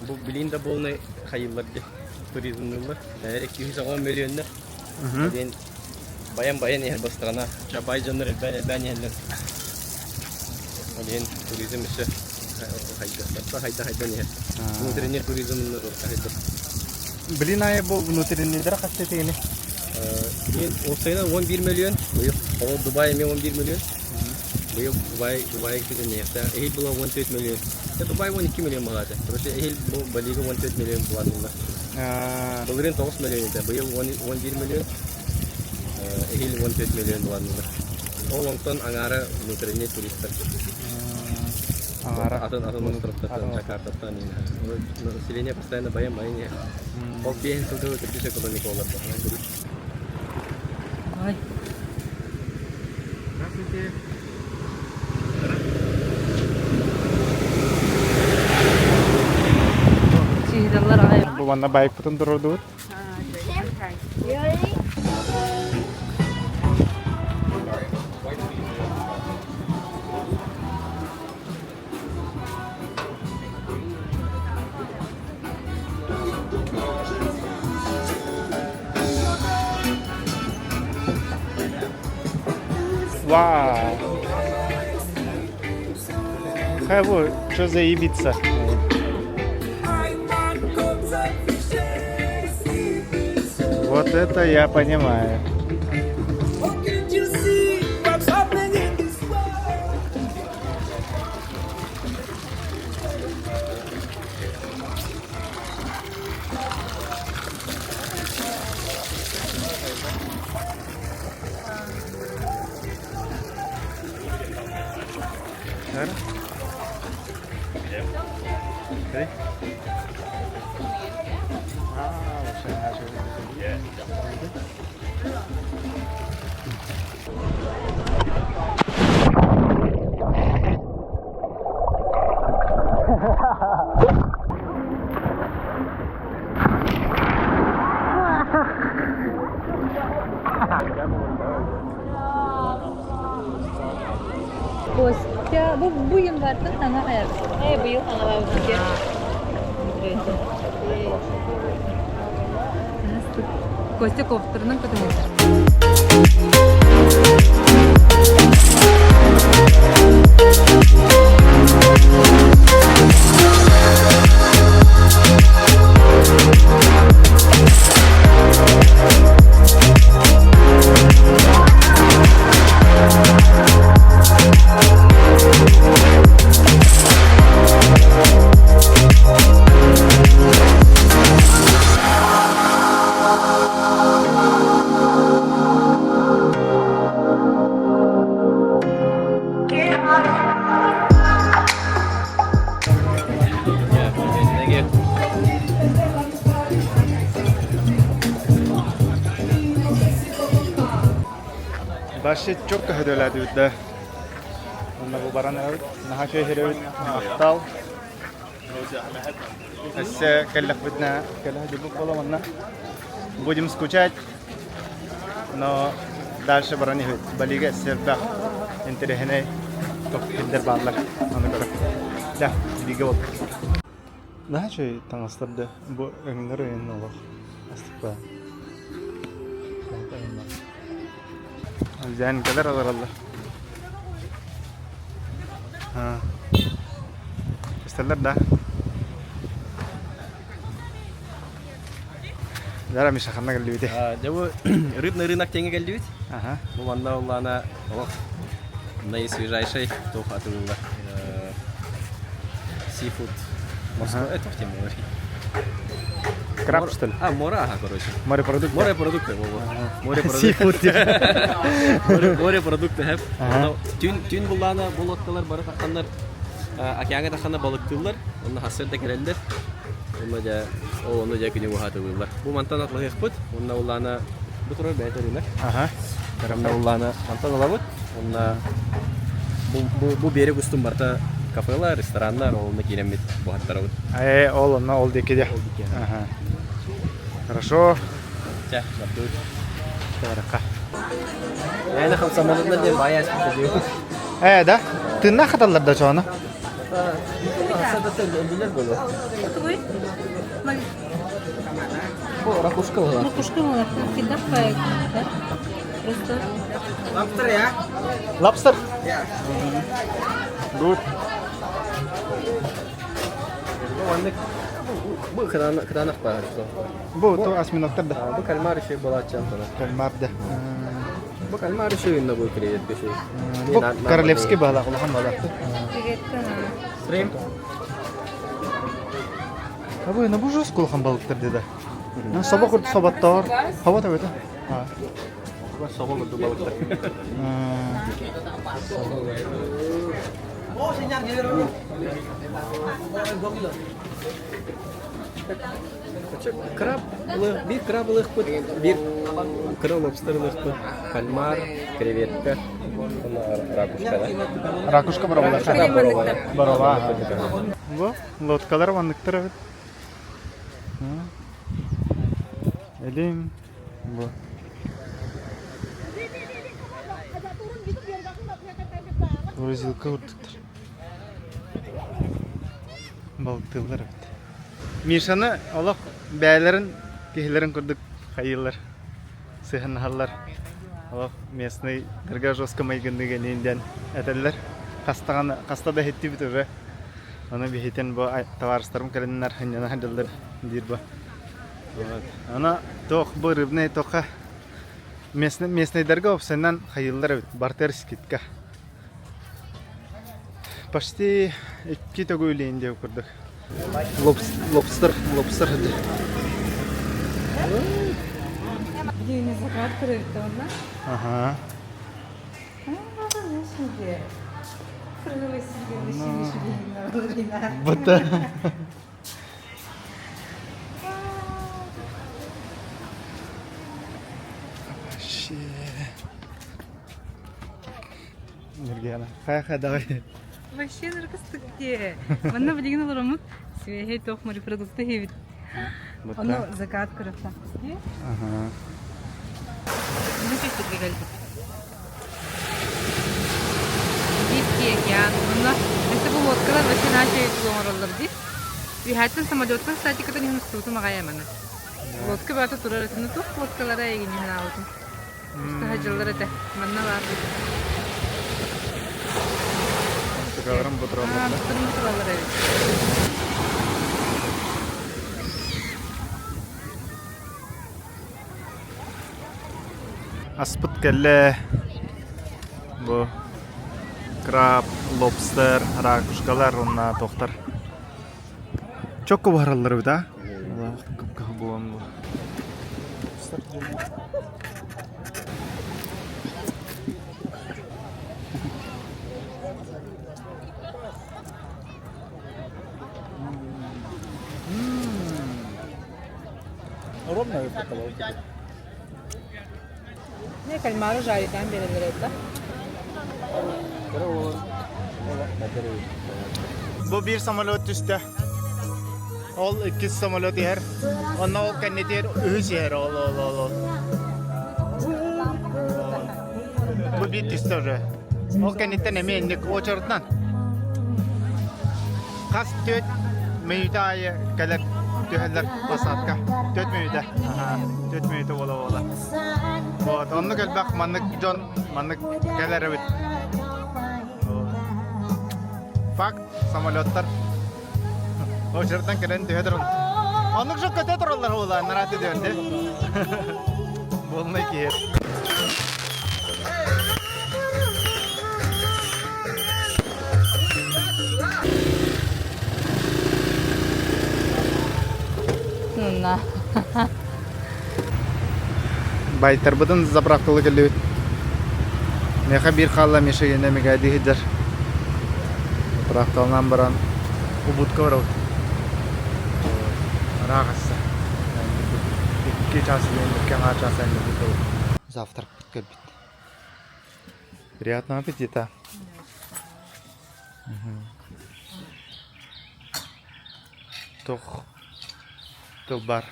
Bu bilinde bolne hayırlardı. Turizmler. Yani 210 milyonlar. Bayan yer bu strana. Çabaycanlar ben yerler. Один туризм еще хайда не. Внутренний туризм хайда. Блин, а я был внутренний дорога статейный. Олсайна 11 миллион. Ол Дубай имел 11 миллион. Был Дубай где не. Эхил было 13 миллион. Дубай 12 миллион малата. Короче, эхил был Балига 13 миллион планбыло. Долларын 9 миллион это. Был 11 миллион. Эхил 13 миллион планбыло. Ол онтон аңара внутренний туристтер. Атын островтан Джакартадан население постоянно баян. Ол бейін сылды түркіш экономика олар. Ой. Здравствуйте. Çiğdallar ayı. Bu bana baik putun dururdu. Вау! Хаву, что за Ибица? Вот это я понимаю. Ready? Kostya, bu yıl vardı sana hayal. Bu yıl sana var ki. Kostya kopturunun kadını. Başı çok köhödöledi üdde. Onda bu baran evet. Naha şey herevit. Ahtal. Esse kellek بدنا kellek дебук боломанна. Будем скучать. Но дальше барани хит. Балига серда. Интерехне. Ток хиндер банлар. Аны кара. Да, биге бол. Наха şey таңастырды. Bu öңнөр өйүн олох. Астыкпа. Зән кадәр алар алла. Истәләр да. Дара миша ханна geldi бите. Жабы рыбный рынок теңе келди бит. Ага. Бу манда улана наисвежайший топ атылды. Seafood. Морской это в тему. Краб что ли? Мора, короче. Морепродукты. Морепродукты. Морепродукты. Морепродукты hep. Tün bulana bolotkalar barı takanlar океанга таканда балыктылар. Онда хасыр да келелдер. Onu da күнү бухатылар. Бу мантан атлык бут. Онда улана бу туры бәйтәриләр. Ага. Онда улана мантан алабыт. Онда бу берег устун барта кафелар, рестораннар, олны киремит бухаттар бут. Ол декеде. Ага. Хорошо. Ча, баптыр. Тарака. Яна 5 минутта деп баяш диyor. Да. Тынна хаталларда чоны. Öldüler böyle. Твой? Bu rakuşka var. Кушка мала. Кидап кай. Просто. Lobster. Good. Bu kıranak var. Bu to осьминогтар да. Bu kalmar şey bulatacağım sana. Кальмар да. Bu kalmar şey ünlü bu kriyet bir şey. Bu королевский бала кулахан бала. Приветка. Shrimp. Абы на бужус кулахан балыктар деди. Собак урт собаттар. Хава да бета. Bu sabah oldu balıklar. Krab, bir krablık bu, bir kral lobsterlık bu, kalmar, krevetka, rakuşka da. Ракушка барабала. Бараба. Bu лодкалар вандыктар бит. Элим bu. Розилка урдуктар. Балыктылар бит. Мишаны алак бәйләрен, киһләрен күрдек, хайыллар. Сыһынһаллар. Алак местный торгажоска майгындыгы нендән әтәлләр. Кастада хетти бит уже. Аны бихитен бу товарыстарым кәленнәр хәннән хәдәлләр дирба. Вот. Ана тох бу рыбный тоха. Местный дәргә опсеннан хайыллар бит. Бартерскитка. Почти 2 төгүлен дип күрдек. Лобстер. День закат открыт, да? Ага. Знаешь, где? Быта. Вообще. Мергена. Хай-хай, давай. Вообще наркостык где? Манна билигин олоромут. Свехей тох морепродукты хевит. Оны закат кырыпта. Ага. Ну чечтирге келди. Дитки океан. Онна эсэ бу лодкалар вообще начали тугороллар ди. Вихаттын самолеттын статикатын институту магайаманы. Лодка бата турар этин тух лодкалара эгин ханаутун. Стахажыллар эте. Манна бар. Говорим бутерброд. Бутерброд. Аспыт келе. Бу краб, лобстер, ракушкалар онна тоқтар. Çok көп баралар да? Allah көп болам бу. Ровно это. Ne kalmaru jariden berilir etler. Bu bir samolot üstü. Ol iki samolot yer. Onunla o kendi yer üç yer ol. Bu bir üstü. O kendi tane mendik o çorttan. Kas tüt meytayı kadar tüheller basatka. Tüt meyta. Tüt meyta ola. Вот, он нугал бак маннык жон маннык келер бит. Факт самолеттар. О жерден келен дедер. Аннык жок кете туралар ола нарат дегенде. Болмай кер. Нуна. Байтарбыдан забрактылы келет. Меха бир халла мешегенде мегади хидер. Забрактылдан баран убутка барау. Рагаса. Икки часымен өткен ачасан буту. Завтрак келбит. Приятного аппетита. Тох бар.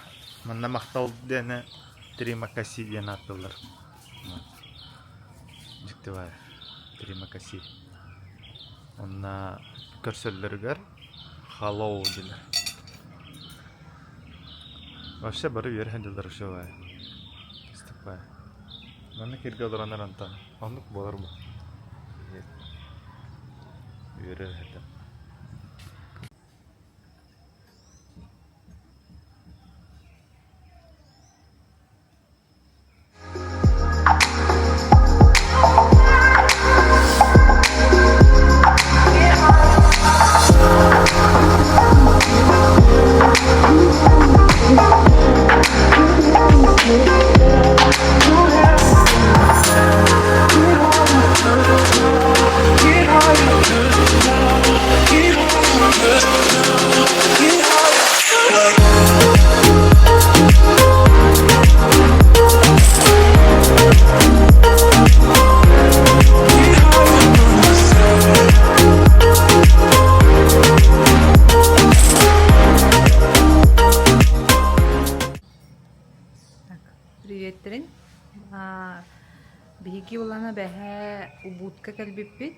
Мында мактал дене Тримакаси диен аттылар. Жіктівай. Тримакаси. Онна көрсөллергер халоу дилер. Вообще бары верхен дилер шовай. Кыстықпай. Маны керге оларанар антан. Онлық болар бұл. Верер хәді. Приветтерин. Биги улана бэхэ убутка кэлбиппит.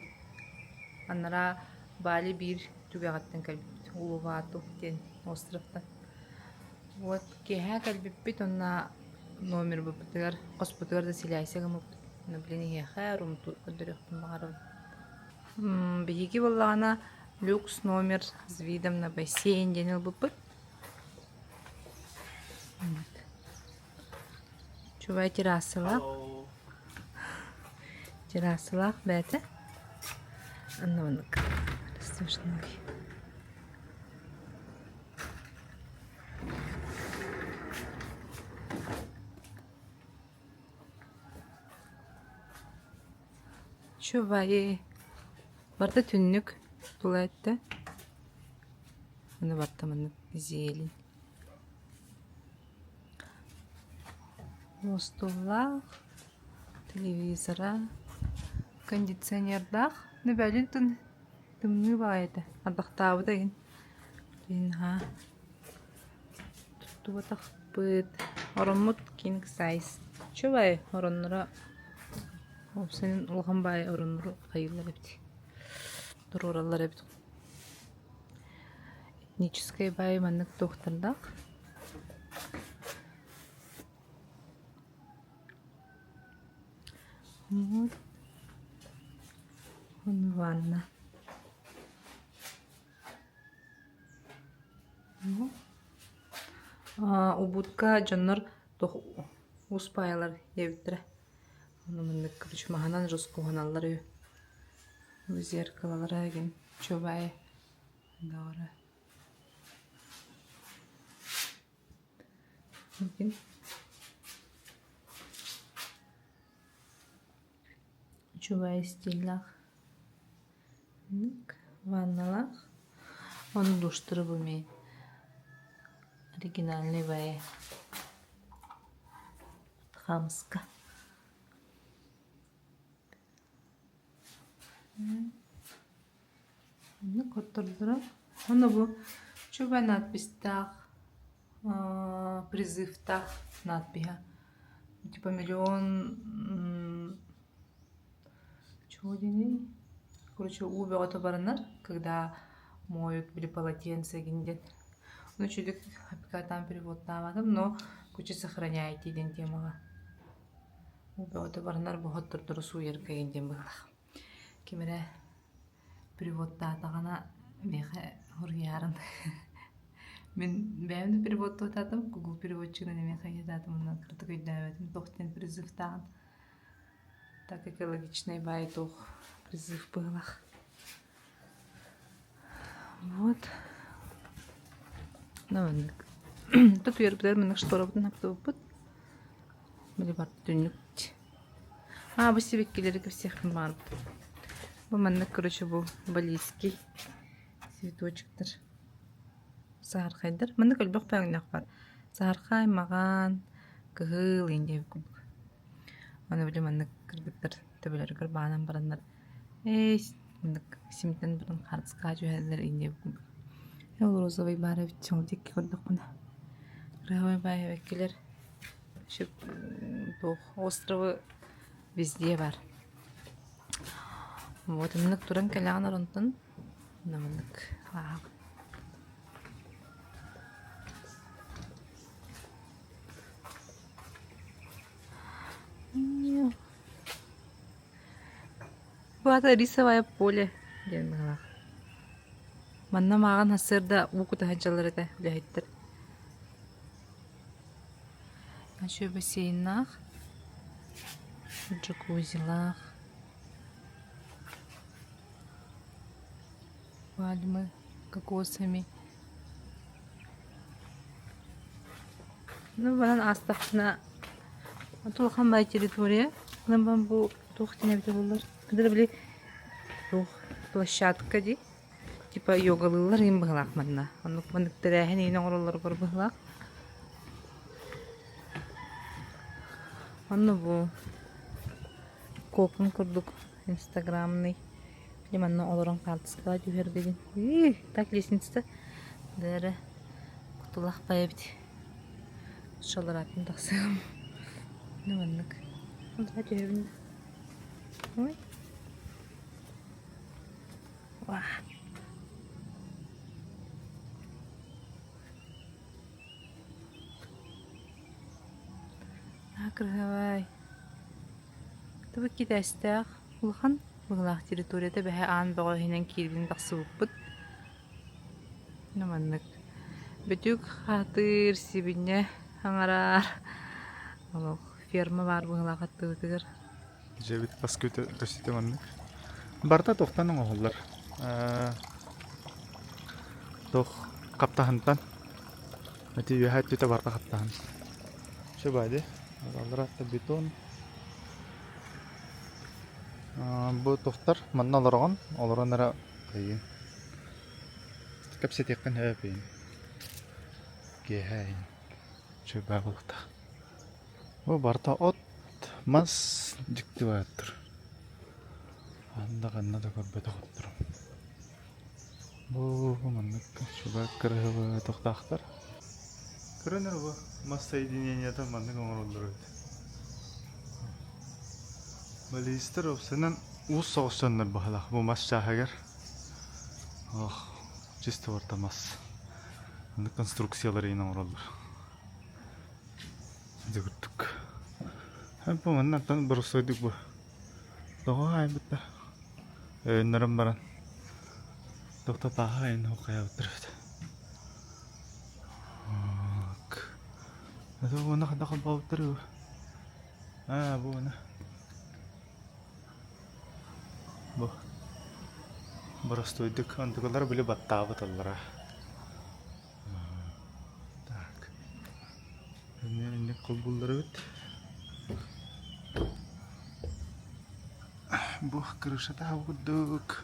Аннара Бали бир түбэгаттан кэлбиппит. Улуваату ден островтан. Вот кэхэ кэлбиппит онна номер быптыгар коспутыгар да силайсага мыппит. Наблини хэхэ румту көдөрөктүн багарып. Биги улана люкс номер с видом на бассейн денил быппит. Чувай террасылак. Террасылак бәті. Аннаваннык. Страшный. Чувай. Барта түннүк тулайтта. Аны барта маны зелень. Стуллах, телевизора, кондиционердах. Небәлин тымны байда. Ардактабы деген. Ха. Туттубатах быт. Оромут king size. Чубай ороннора. Сенин улган бай ороннора кайылар бит. Туруралар бит. Этническая бай маннык доктордак. Вот. Ванна. Убутка жаннар успайлар ебиттире. Мындык күрүч маханан жоскоганалар үй. Зеркалалар еген чобай. Дора. Мungkin чубай стиллах. Ванналах. Он душтыры буми. Оригинальный бай. Хамска. Коттурдура. Оны бу чубай надпистах. Призыв-тах надпиха. Типа миллион... Чего денег? Короче, убегают баранар, когда моют или полотенце гиндет. Ну, чудик, там перевод там, но куча сохраняете день темага. Убегают баранар, богат турдуру суерка гиндем было. Кемере перевод татагана меха хурьяран. Мен бәйімді перевод тұтатым, Google переводчығына неме қайдатым, мұнан қыртық өйдәуетім, тоқтен призыв тағын. Так экологичный бай тух призыв пылах. Вот. Ну, тут вербдер менек шторобдын аптоопут. Били бар түнүк. Бу себеккелерге всех бар. Бу менек, короче, бу балийский цветочектер. Сархайдыр. Менек өлбөк пәңнәк бар. Сархай маған кыгыл инде күп. Аны билем менек кыргыттар төбөлөргөр баанан барандар. Менек симтен бирин хартска жөһәлләр инде күп. Ол розовый бар бит чоңдик көрдүк муна. Розовый бай векилер. Şu bu островы везде бар. Вот менек туран каляган оронтон. Менек. Вот рисовое поле. Манна маған хасырда уку тахаджалары да билеттер. Ачу бассейнах, джакузилах, пальмы, кокосами. Ну, банан астахна. Атулхан бай территория. Нам бамбу тухтине битулар. Кадыр били тух площадка ди. Типа йогалылар им быглак манна. Аны мындык терәһен ине ороллар бар быглак. Аны бу копын курдук инстаграмный. Лиманна олорон картыска жүгердеген. Так лестница. Дәрі кутулах байбит. Шаларатын тақсығым. Ныманнык. Онда жүгербін. Ой. Ва. Акрывай. Табы кидәстәк. Улхан бұғылақ территорияда бәхе аан бұғы хинен келбін тақсы бұқпыт. Ныманнык. Бөтік қатыр себіне аңарар. Ферма бар бұғылақ атты өтігір. Жебит баскы көсеті маннык. Барта тоқтаның оғылар. Тоқ қаптағынтан. Өте үйәт өте барта қаптағын. Şu baydı. Alır hatta beton. Бу тохтар манна олоргон, олоронара кайын. Капсетеккен хэпин. Гехай. Чөбә булта. Бу барта от мас диктиватор. Анда ганна да көрбөтө коттур. Бу маннык чөбә кырыгы тохтактар. Көрөнөр бу мас соединениеда маннык оңоролдур. Балистер опсынан ус соғыстаннар бахалақ. Бу мас шахагар. Ох, чисто орта мас. Аны конструкциялары ина оңоролдур. Жүгірттік. Бу маннан тан бір ұсойдық бу. Доға айын бітті. Өйінлерім баран. Доқта таға айын оқая өттіреді. Это вон нахуй бауттыры. Бу вон. Бу. Барастойдык. Антыгалар биле баттабы таллара. Так. Эне кол булдары бит. Бу крышата будук.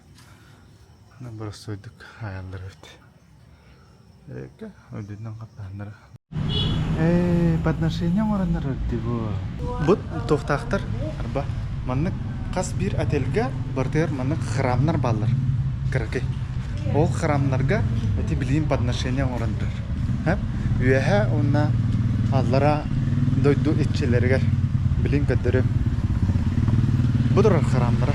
На барастойдык аялдар бит. Эка, өйдүнөн каптандар. Подношение орандар бу. Бут тохтактар арба. Маннык кас бир отельга бартер маннык храмнар баллар. Кыркы. Ол храмнарга эти билим подношение орандар. Үеһә онна аллара дойду итчелерге билим кадыры. Будур храмнара.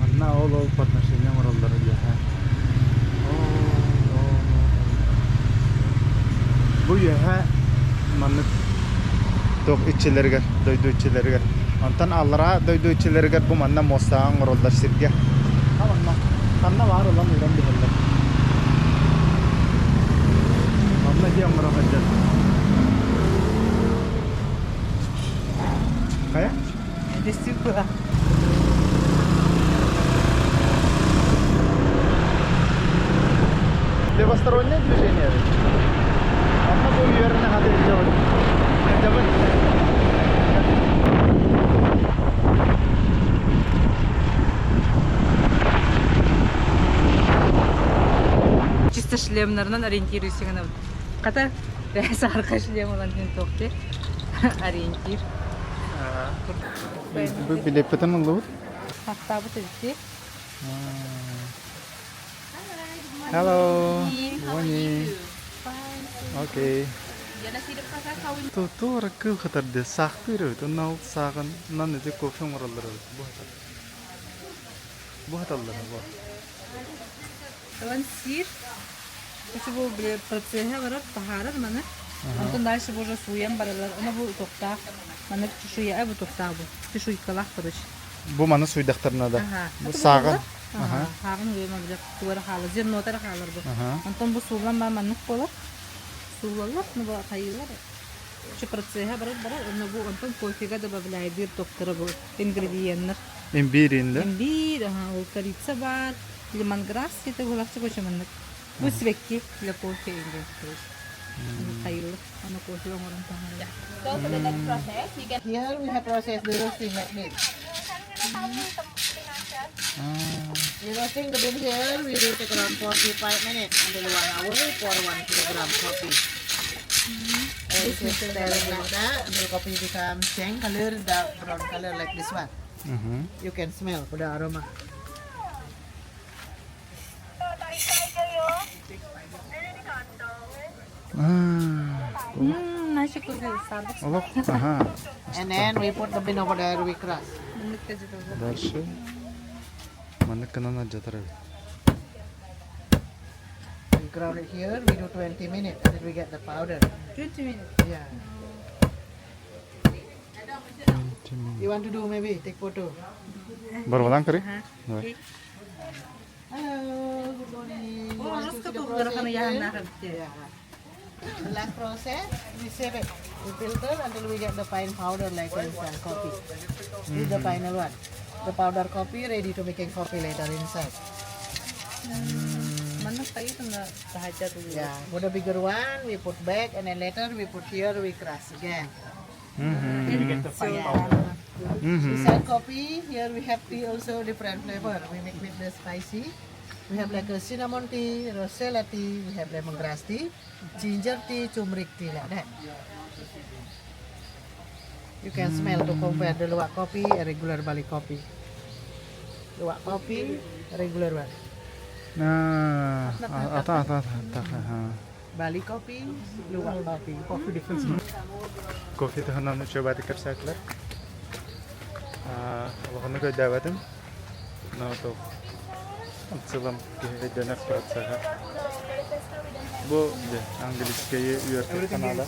Манна ол подношение орандар үеһә. Bu yaha manık tok iççilerger, doydu iççilerger. Ondan allara doydu iççilerger bu manna mostağın rollar sirge. Tamam kanna var olan uğran biherler. Manna diye amra haccar. Kaya? Destek bu. Левостороннее движение. Amma bu yerine hadi gidiyor. Devam. Чисто шлемнарынан ориентируйся гана. Ката бәсе арка шлем olan мен токте. Ориентир. Bu bilepeten olur. Hatta bu tezki. Hello. Morning. Okay. Tuh rakı kadar de sahtırıyor. Tu nal sakın nan ne kofi morallar. Bu hatalar bu. Kalan sir. Şu bu bir процессе var taharar mana. Ondan дальше bu уже suyan baralar. Ona bu tokta. Mana şu ya bu tokta bu. Şu yıkalak karış. Bu mana suydaktarına da. Bu sağın. Sağın uyuma bir tuvar halı. Zir notar halılar bu. Ondan bu sulan ben mana kolar. Sulanlar mı bu kayılar? Şu процессе var. Ona bu ondan kofiga da bablayı bir toktara bu. Ingredientler. İmbirinde. İmbir, o корица var. Lemongrass itu gulaksa ko siya manak. Bu svekki la kofi ingredients. Kayılar. Ano kofi ang orang tangan. So for the next process, you get Here we have processed the roasting like this. The roasting the bean here we will take around 45 minutes until 1 hour for 1 kilogram coffee. And it's stirring like that until coffee becomes change color, dark brown color like this one. You can smell for the aroma. Nasıl kofi sardık. Allah. Aha. And then we put the bean over there, we crush. Manak ka dito. Дальше. Mana kanana jatara. We ground it here, we do 20 minutes until we get the powder. 20 minutes. Yeah. You want to do maybe take photo? Barbadan kare? Hello, good morning. You Oh, want to just see the kapag process ka na yan here? nakabit. Yeah. The last process, we save it. We filter until we get the fine powder like instant coffee. This is the final one. The powder coffee ready to making coffee later inside. Mana kayo na sahaja tuh. Yeah, for the bigger one, we put back, and then later we put here, we crush again. Beside coffee, here we have tea also different flavor. We make with the spicy. We have like a cinnamon tea, rosella tea, we have lemongrass tea, ginger tea, turmeric tea like that. You can smell to compare the luwak coffee and regular Bali coffee. Luwak coffee, regular one. Nah, ata. Bali coffee, luwak coffee. Coffee difference. Coffee तो हम coba dikar saklar. Waktu itu dapatin, nah tuh, selam kayak dana perasa. Bu, deh, Inggris kayak UR Kanada,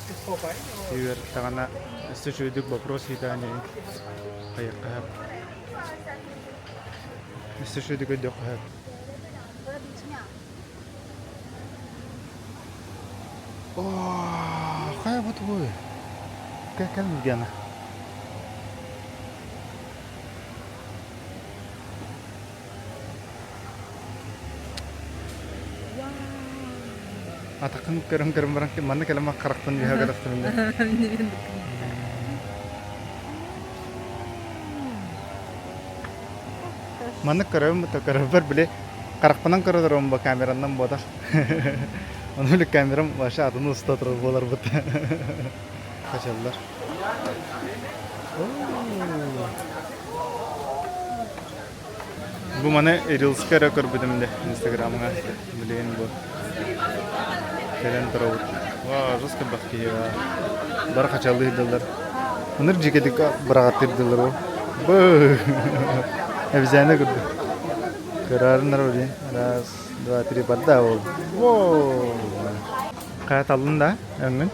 UR Kanada, sesuatu bapros kita nih, kayak kahap, sesuatu kayak kahap. Wah, kayak apa tuh gue? Kayak kan gimana? Atakan kerang barang mana kalau mak karakter dia karakter ini. Mana kerang atau kerang berbeda karakternya kerang teromba kamera enam bodoh. Onu kamera masih ada nusta terus bolar betul. Kaçallar. Bu mana reels kara korbidim de Instagram'a bileyin bu. Kelen terus. Wah, terus kebak ya. Barak kaçallı hidallar. Onlar jikedik beragat hidallar o. Bu. Hepsine gördü. Kararın nerede? Ras, dua, tiga, empat tahun. Wow. Kayak talun dah, yang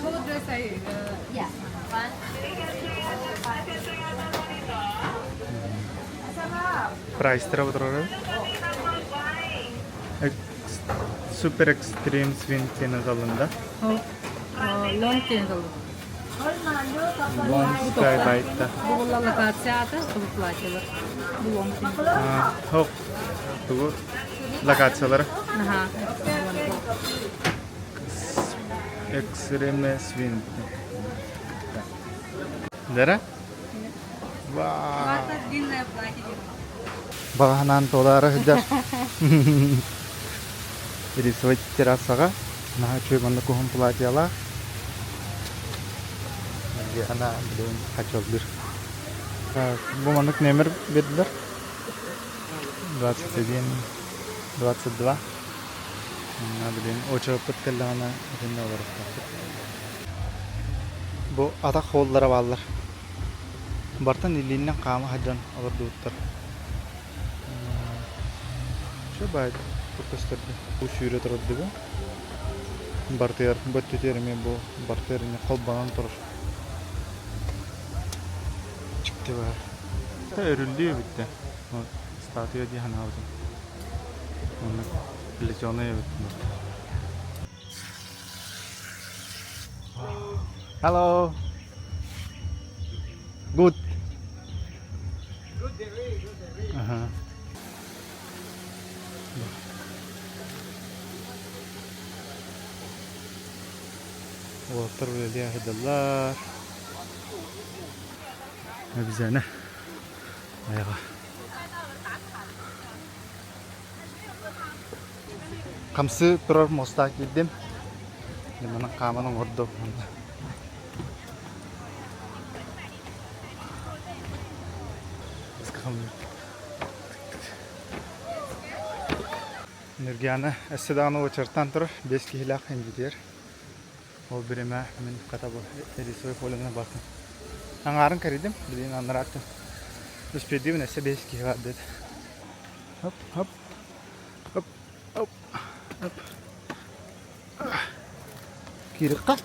Full dress I Yeah. price terapa terus? Super extreme swing channel talun dah. long chain kalau. Long sky bite dah. Bu lokasi ada, bu plaçalar. Bu long chain. Hok. Tuh, lakat salar. Nah, Extreme swing. Dara? Wah. длинная платье. Bahanan tolara hjar. Jadi switch terasa nah cuy mana kuhum pelajala. Jadi anak belum kacau bir. Bu mana nemer bedler. 22. Nah, bilin o çöpüt kellana dinle olarak. Bu atak hollara bağlar. Bartan ilinden kama hacan alır duttar. Şu baydı. Kurtastırdı. Bu şüyre turdu bu. Bartayar, battı mi bu. Bartayarını kolbanan turur. Çıktı var. Ta örüldü bitti. Statüye diye hani aldım. Onu Legiona ya bitti. Hello. Good. Aha. Water dia hadalar. Nabizana. Ayağa. Kamsı turar mosta gittim. Dimana kamanın orada. Nirgana Essedano uçartan tur 5 kilo injidir. O birime min katabu edisoy foluna bakın. Angarın karidim, bilin anlattım. Biz pediyorum neyse 5 kilo dedi. Hop hop hop hop hop. Kirka.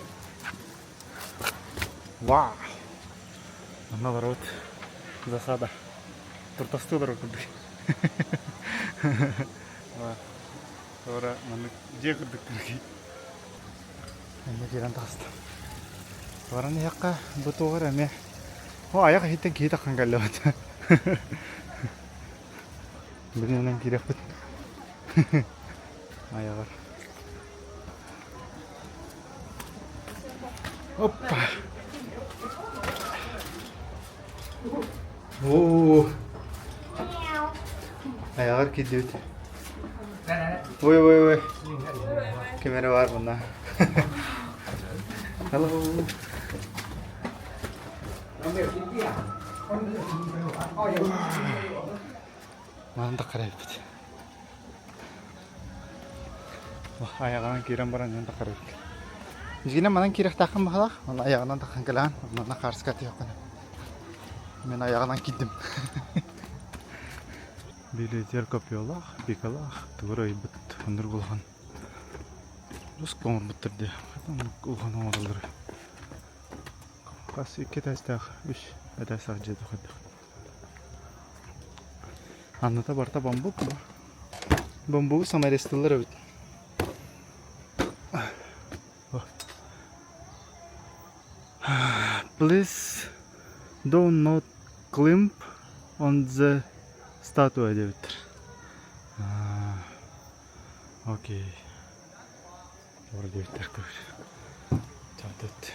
Wow. Another road. Засада. Туртасту дорогу. Ora mana dia kuduk lagi. Ini jalan tas. Orang ni yakka betul orang ni. Oh ayah kita kan kalau. Benar nang kira put. Ayağır. Hoppa. Oo. Ayağır gidiyor. Oy. Kamera var bunda. Hello. Mana da qarayıp. Wah, ayağından kiren baran da qarayıp. Jigine manan kirek takım bahalak. Ona ayağından takın kalan. Ona karşı katı yok. Men ayağından gittim. Biletler kapıyorlar, bikalak. Tuğrayı bit, hındır bulhan. Rus komur bitirdi. Ulhan oğulları. Kas iki testah, üç edasah cedu kadık. Anlata barta bambuk bu. Bambuğu samarestiler evet. Please do not climb on the statue editor. Okay. Doğru editor koy. Çatıt.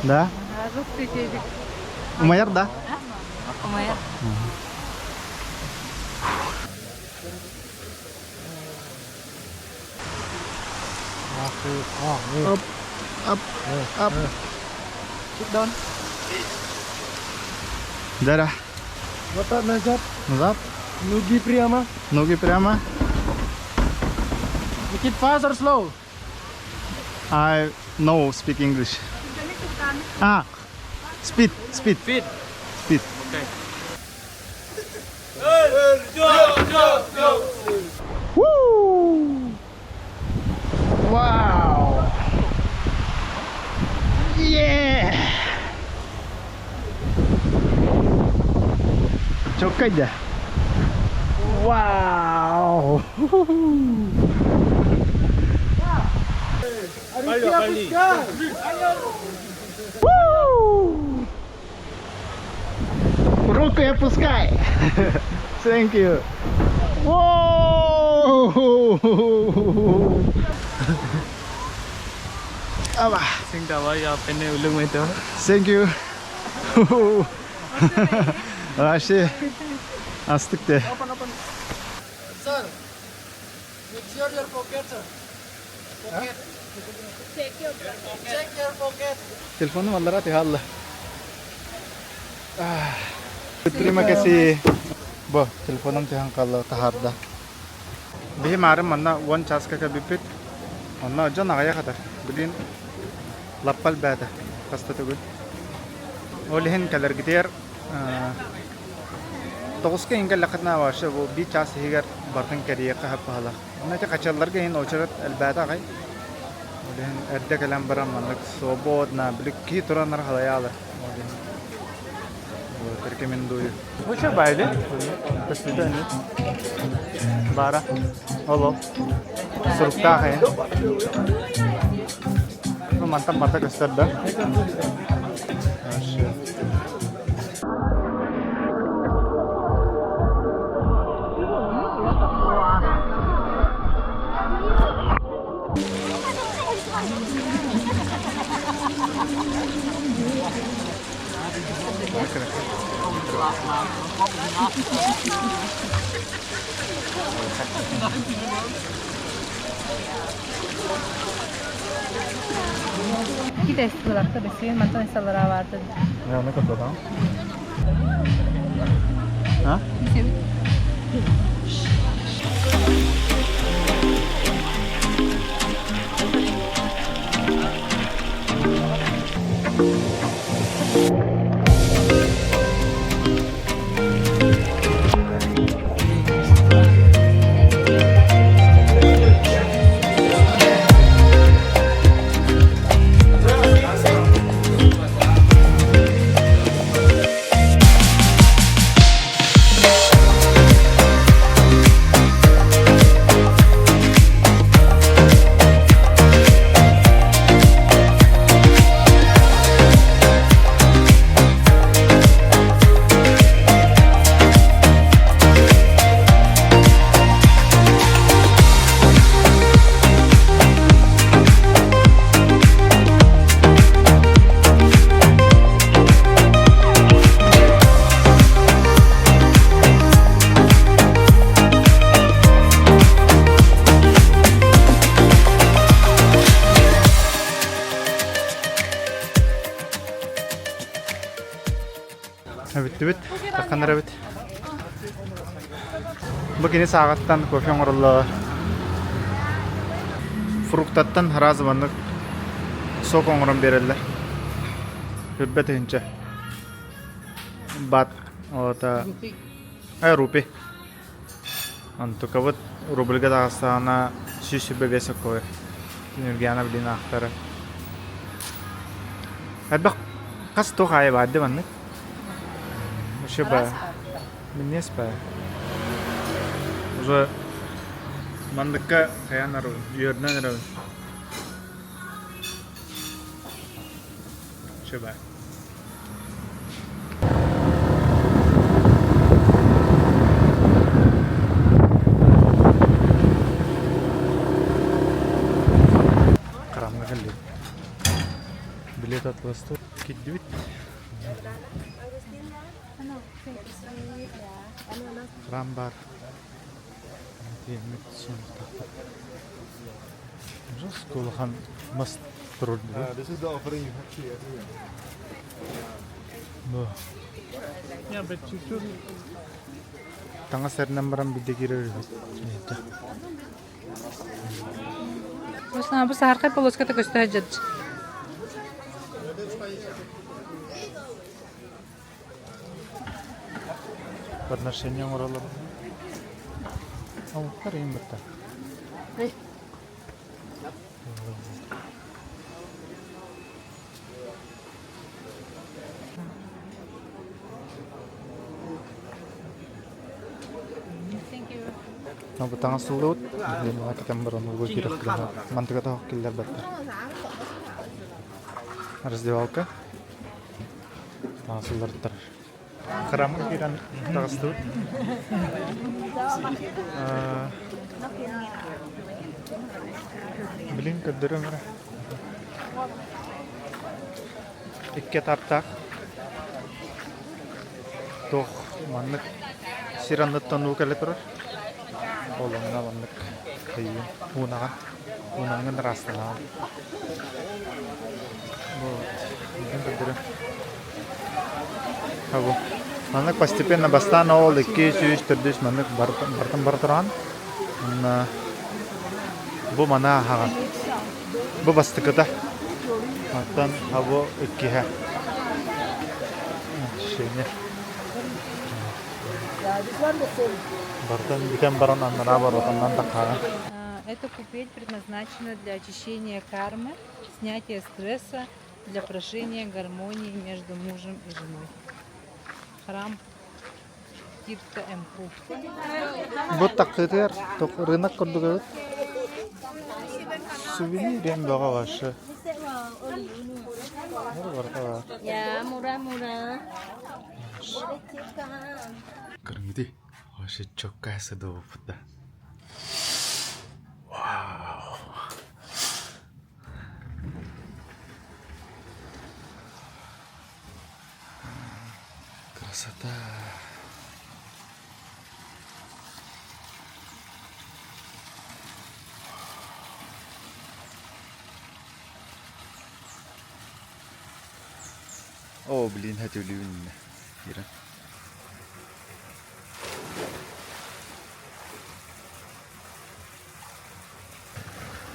Да? Umayar da? Umayar. Up. Sit down. Dara. What up, Najat? Nazap. Nugi Priyama. Nogi Prama. Make it fast or slow? I no speak English. Speed. Speed. Speed. Okay. Woo! Wow! Yeah! Çok kaydı. Wow! Woo! Руку я пускай. Thank you. Whoa! Aba. Xin chào anh, bên này lưng mấy tớ. Thank you. Aşı. Astık de. Sir, make sure your pocket, sir. Pocket. Check your pocket. Telefonum Allah rati halla. Terima kasih. Bo, telefonum tihan kalau taharda. Bihi maram manna one chas ka bipit. Onna aja nagaya kadar. Bilin lappal bada. Kasta tugul. Olihin kalar gider. Toguska inga lakatna washa wo bi chas higar bartan kariya ka hapala. Onna ta kachallar ga hin ocharat albada gai. Olihin adda kalam baram mannak sobod na blikki turan nar halayala. Olihin Рекомендую. Ну что, байли? До свидания. Бара. Алло. Суртах है. Ну мантам мата кастар да. Kita sekolah tu besi, mantan sekolah awal tu. Ya, मैं कर बताऊं. हाँ? Kanara bit. Bugün saatten kofi oңороллоо. Fruktаттан harazı banlık sok oңорон bererler. Hübbet hince. Bat oda rupi. Antu kabut rubelga dağıstağına süsü bebesi koy. Nürgana bilin ahtara. Hadi bak kas toh ayı vardı banlık. Şuba. Minnes pa. Уже мандыкка каянар үйөрүнөн эребиз. Шуба. Карамга келди. Билет атласты киддибит. Крам бар. Yemek için taktık. Just kulahan must turun. This is the offering you have to everywhere. Bu. Я бы чуть-чуть. Tanga sernembaran bir de girer. Осына бу саркай полоската көстөжөт. В отношении урала. О, харим бата. Ну, бутан сулут. Димна кетем баран угу кирек килер. Мантыгата хок килер бата. Раздевалка. Суллар. Храмга киран тагыстыр. Блин, кадырым. Икке тартак. Тох маннык сиранныттан укале турар. Олоңна маннык кайын унага. Унаңын растына. Вот. Блин, кадырым. Хабу. Маннык постепенно бастана ол 2-3-4 маннык бартан. Бу мана хаган. Бу бастыкыда. Аттан хабу 2-ха. Шене. Бартан битен баран аннара бар отаннан да хаган. Эта купель предназначена для очищения кармы, снятия стресса, для прошения гармонии между мужем и женой. Храм Тирта Эмпу. Бу такытыр, ток рынок көрдүгөт. Сувенир эм бага башы. Ya, murah-murah. Кырмыды. Вообще чокка садо фута. Вау. Красота. О, блин, хотел ливень. Ира.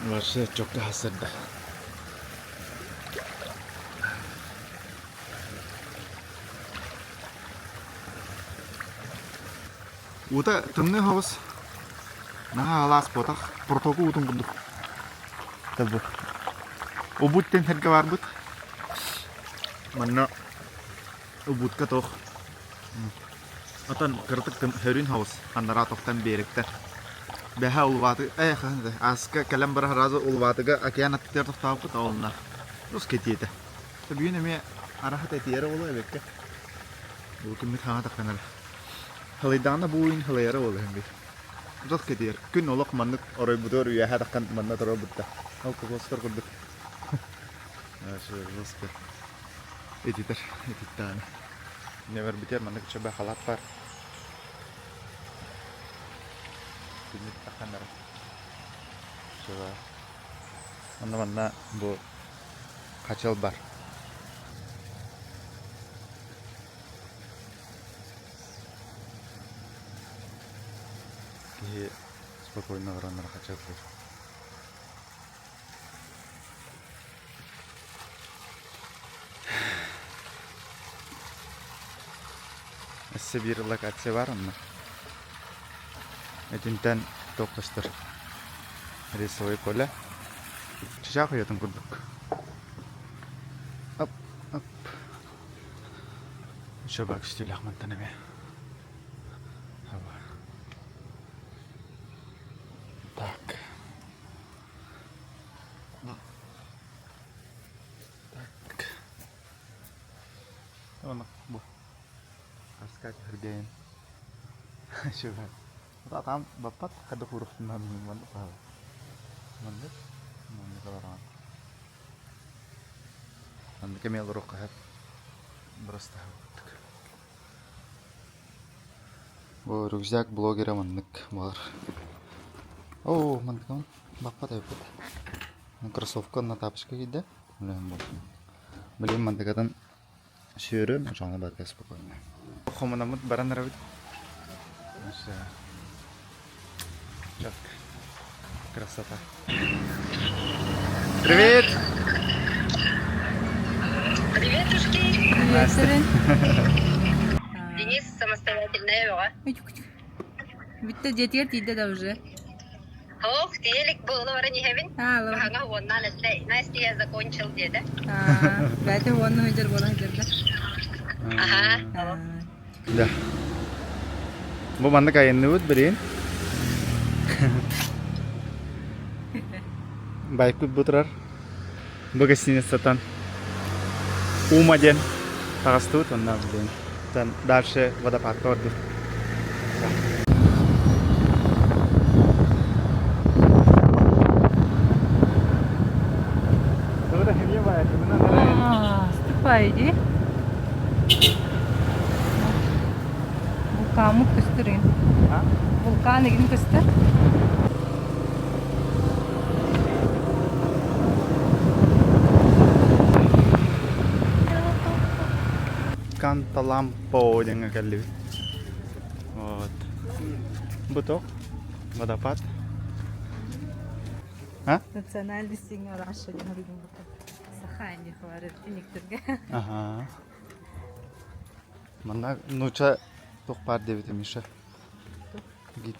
Вообще чокка хасада. Ута тымны хавас. На алас потах протоку утун бундук. Табу. Убуттен херге барбыт. Манна убутка тох. Атан кыртык тым хөрүн хавас. Аннара токтан беректе. Беха улваты. Ханды. Аска калам бар разы улватыга океан аттер токтап кыт олна. Рус кетиете. Табыйны ме арахат этиере боло эбекке. Бу кимит хана таканар. Халидана буин халайра боло хэмби. Рус кетиер. Күн олок маннык орой будор уя хатакан манна торо бутта. Ал когостор курдук. Ашы руске. Этитер, этиттан. Невер битер маннык чаба халат бар. Кимит таканар. Чаба. Манна бу качал бар. и спокойно граннар хачат. Эссе бир локация бар анда. Этинтен токкастыр. Рисовый поле. Чачак уятын курдук. Оп, оп. Еще бак стиль ахматтанаме. Так. Так. Вон бу. Раскать хрден. Шуга. Вот там бапат када хурuf нами ман па. Мандет. Мандет orang. Мандет кемел рукахат. Просто. Бу рюкзак блогера мандык бар. О, мандык бапат айпат. Кроссовка на тапочка киде. Блин, мандыгатан сүйөрөн жаңа бат спокойно. Хоманамыт барандар бит. Чак. Красота. Привет. Приветушки. Привет. Денис самостоятельная yoga. Bitti jetiyar tidde da уже. Ох, телек было не хевин. Алло. Ага, вот Настя я закончил деда. Бәте онны хөҗер була хөҗердә. Ага. Да. Бу мандык айынны бит билин. Байкут бутырар. Бу гостиницатан Умаден тагыстут онда билин. Там дальше водопад көрдүк. Ступайди. Вулкан көстөрүн. Вулкан эгин көстөр. Канталампо dengan kali. Вот. Буток. Водопад. Национальный сингл Раша дигән бу. Сахани хварып тиниктергә. Ага. Мана нуча токпар дебит Миша. Гит.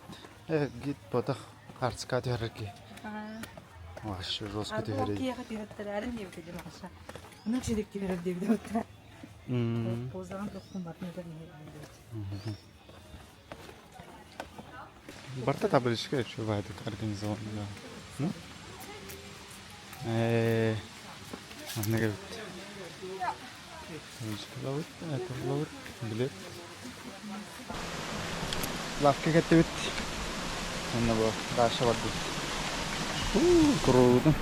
Гит потах харцка төрки. Ваш жестко төрки. Окей, хотел тәрәлен дип диде Раша. Уның шидек тирәп дип диде. Позан токкун батны да. Барта табличка что бывает организован. Ну? Аннага бит. Лавр, это лавр, билет. Лавка кетти бит. Анна бу Раша барды. Круто.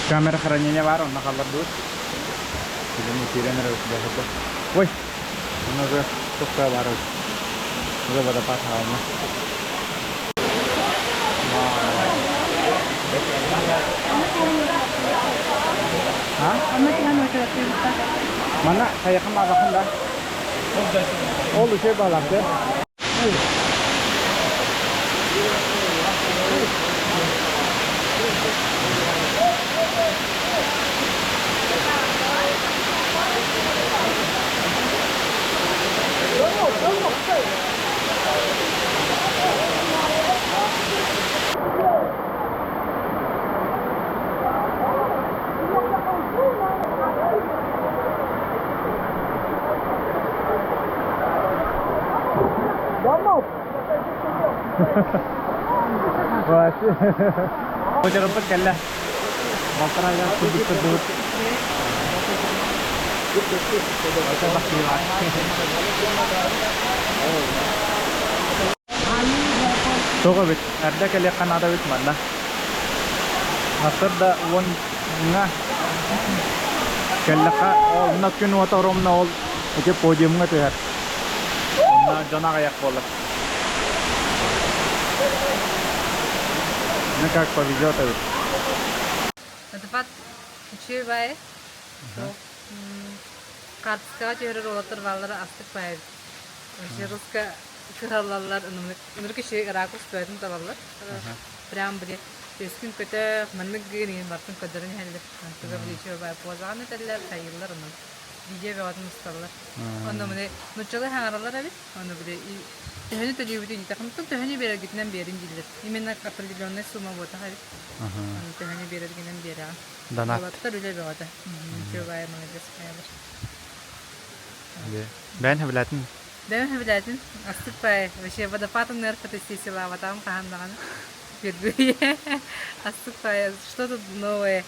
Камера хранения бар, он нахалар дур. Фильм тирен рас. Ой. Он уже только бар. Уже водопад хаална. Mana saya kemana dah? Oh, lu siapa balap deh? Wah, bocor rumput kalah. Motor aja kudut-kudut. Tuh bit, ada kalian kan ada bit mana? Motor dah one ngah. Kalian kan, oh nak kini motor rom na all, aja podium nggak tuh ya? Na jana kayak kolak. Ну как повезет это? Водопад учуй бай. Картскага жері ролатыр балары астық бай. Жирыска кыраллар, ыныркы şey ракурс бәдін талалар. Прям біле. Тескін көті маннык гырын бартын көдірін хәлдер. Антыға біле чөй бай позағаны тәлілер, тайылар ының. Видео бәватын ұсталар. Онда мүне нұтчалы хаңаралар әбет. Онда біле төхіні төлі өбітін тақымтын төхіні берер гитінен берін дейдер. Именно определенный сумма бота хәбет. Төхіні берер гитінен берер. Донат. Олаттар үле бәвата. Чөй бай молодец қаялар. Бән хәбіләтін. Бәм хәбіләтін. Астық бай. Вообще водопадын нэр фотосессияла аватам қағандаған. Впервые. Астық бай. Что тут новое?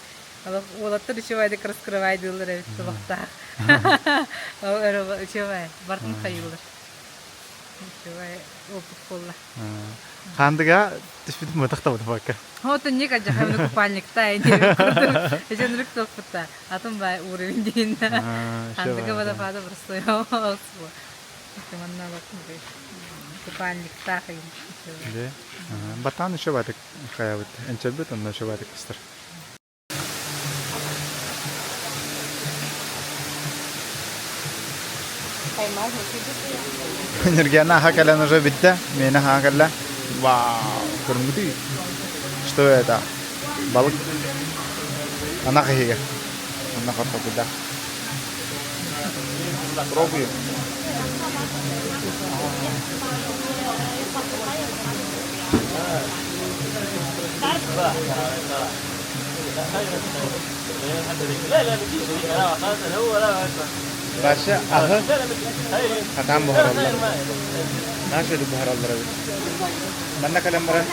Олаттар үшевайдек раскрывайды ұлыр әбет тұбақтақ. Үшевай. Бартын қайылыр. Үшевай. Опыт қолла. Қандыға түшпетін мұтықта бұды бақы. Вот он не как жахамный купальник, тай, не еще на рюкзак фото, а там бай уровень день. Андыга водопада просто его. Это манна лапнугай. Купальник тахай. Батан еще бәдік қаябыд. Энчебет, он еще бәдік ұстыр. Энергияна хакалан уже битті. Мені хакалла. Вау, көрмүдү. Что это? Балык. Ана кайга. Ана картопуда. Пробуем. Başa ahı. Hatam buharallar. Nasıl buharallar abi? Mana kalam baran.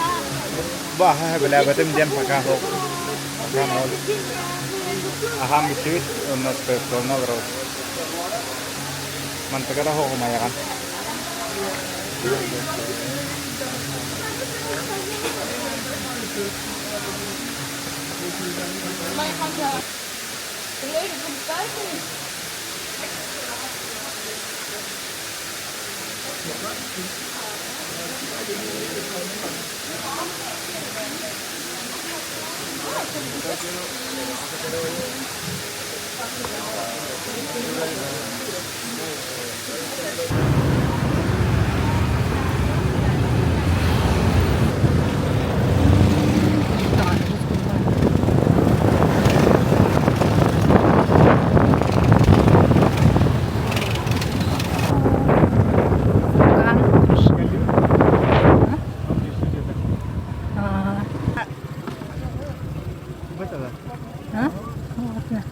Wah, bela batem jam pakah ho. Pakah mau. Aham itu unas persona bro. Mantakara ho kumaya kan.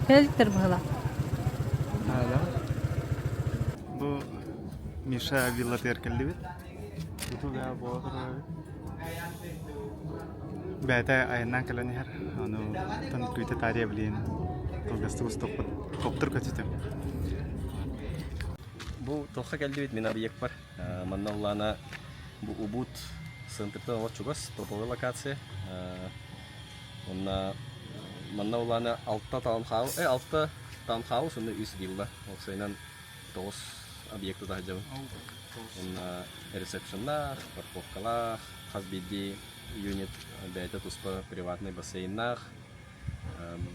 Filter bağla. Bu Миша вилла теркелди бит. Бутуга боотур. Бәтә айнан каланы хәр. Аны тан күтә тария билен. Тогастыгыз топпат. Коптыр көтүтем. Бу толха келди бит, мен объект бар. Манна улана бу Убуд центртан вот чугас, топовая локация. Онна манна улана алты таунхаус, онда үс вилла. Оксайнан 9 объекты да жабы. Онна ресепшннар, парковкалар, хазбиди юнит, бәйті туспа приватный бассейннар,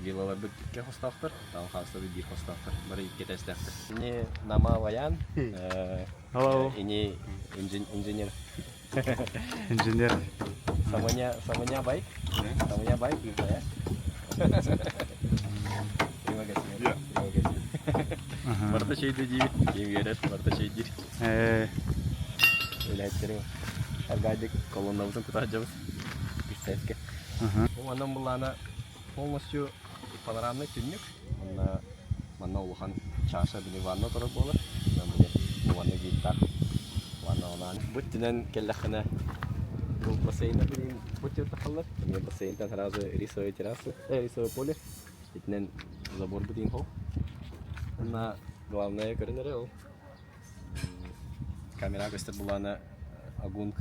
виллалар бір ке хостақтыр, таунхаустар бір хостақтыр, бір кетестектір. Ini nama Wayan. Halo. Ini engineer. Инженер. Semuanya baik. Semuanya baik gitu ya. Terima kasih. Ya. Terima kasih. Marta şey dedi. Kim gelir? Marta şey dedi. Öyle terima. Hargaydık kolonlarımızın kurtaracağımız. Представьте. Onun bulana полностью панорамный тюнник. Mana улахан чаша били ванна турып болар. Намыне ванна гитар. Ванна онан. Буттинен келлахына. Бул бассейнда билин бутер тахаллар. Мен бассейндан сразу рисовая терраса, рисовое поле. Итнен забор бутин хол. На главная көрүнөрү ол. Камера көстөр булана агунг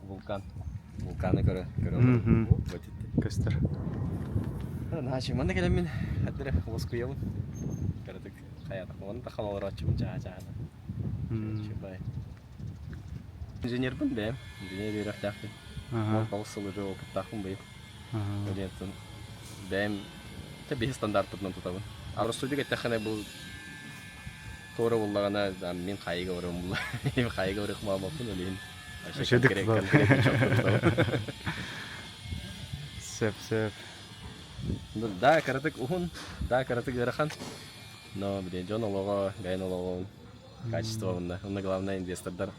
вулкан. Вулканы көрө. Көстөр. Начи манда келем мен хаддер воскуям. Кардык хаята. Оны да халалар ачым жаа-жаана. Чубай. Инженер бун бе. Инженер берек жакты. Ол колсул уже опыт тахым бе. Олеттен бем те бе стандарттан тутабын. Авросудик этехне бул Тора буллагана мен хайга ором булла. Мен хайга орох мамапын олин. Шедик бар. Сөп. Да, каратык ухун, да, каратык верахан. Но, блин, Джон олого, гайн олого, качество онда. Онда главное инвестордар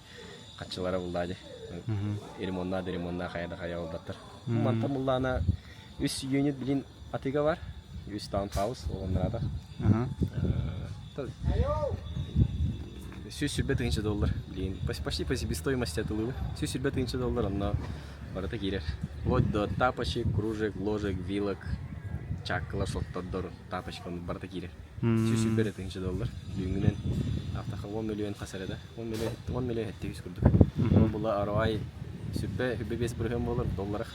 качылары булдади. Ремонна хайда хая олдаттар. Манта буллана үс юнит блин атыга бар. Үс таунхаус олондарада. $100 блин. Почти по себестоимости отылы. $100 но барата кирер. Вплоть до тапочек, кружек, ложек, вилок, чакла, шоттоддор, тапочкон барата кирер. $100 Бүгүнен автаха 10 миллион касарада. 10 миллион хеттегис курдук. Була ROI сүббе бес бирген болор долларах.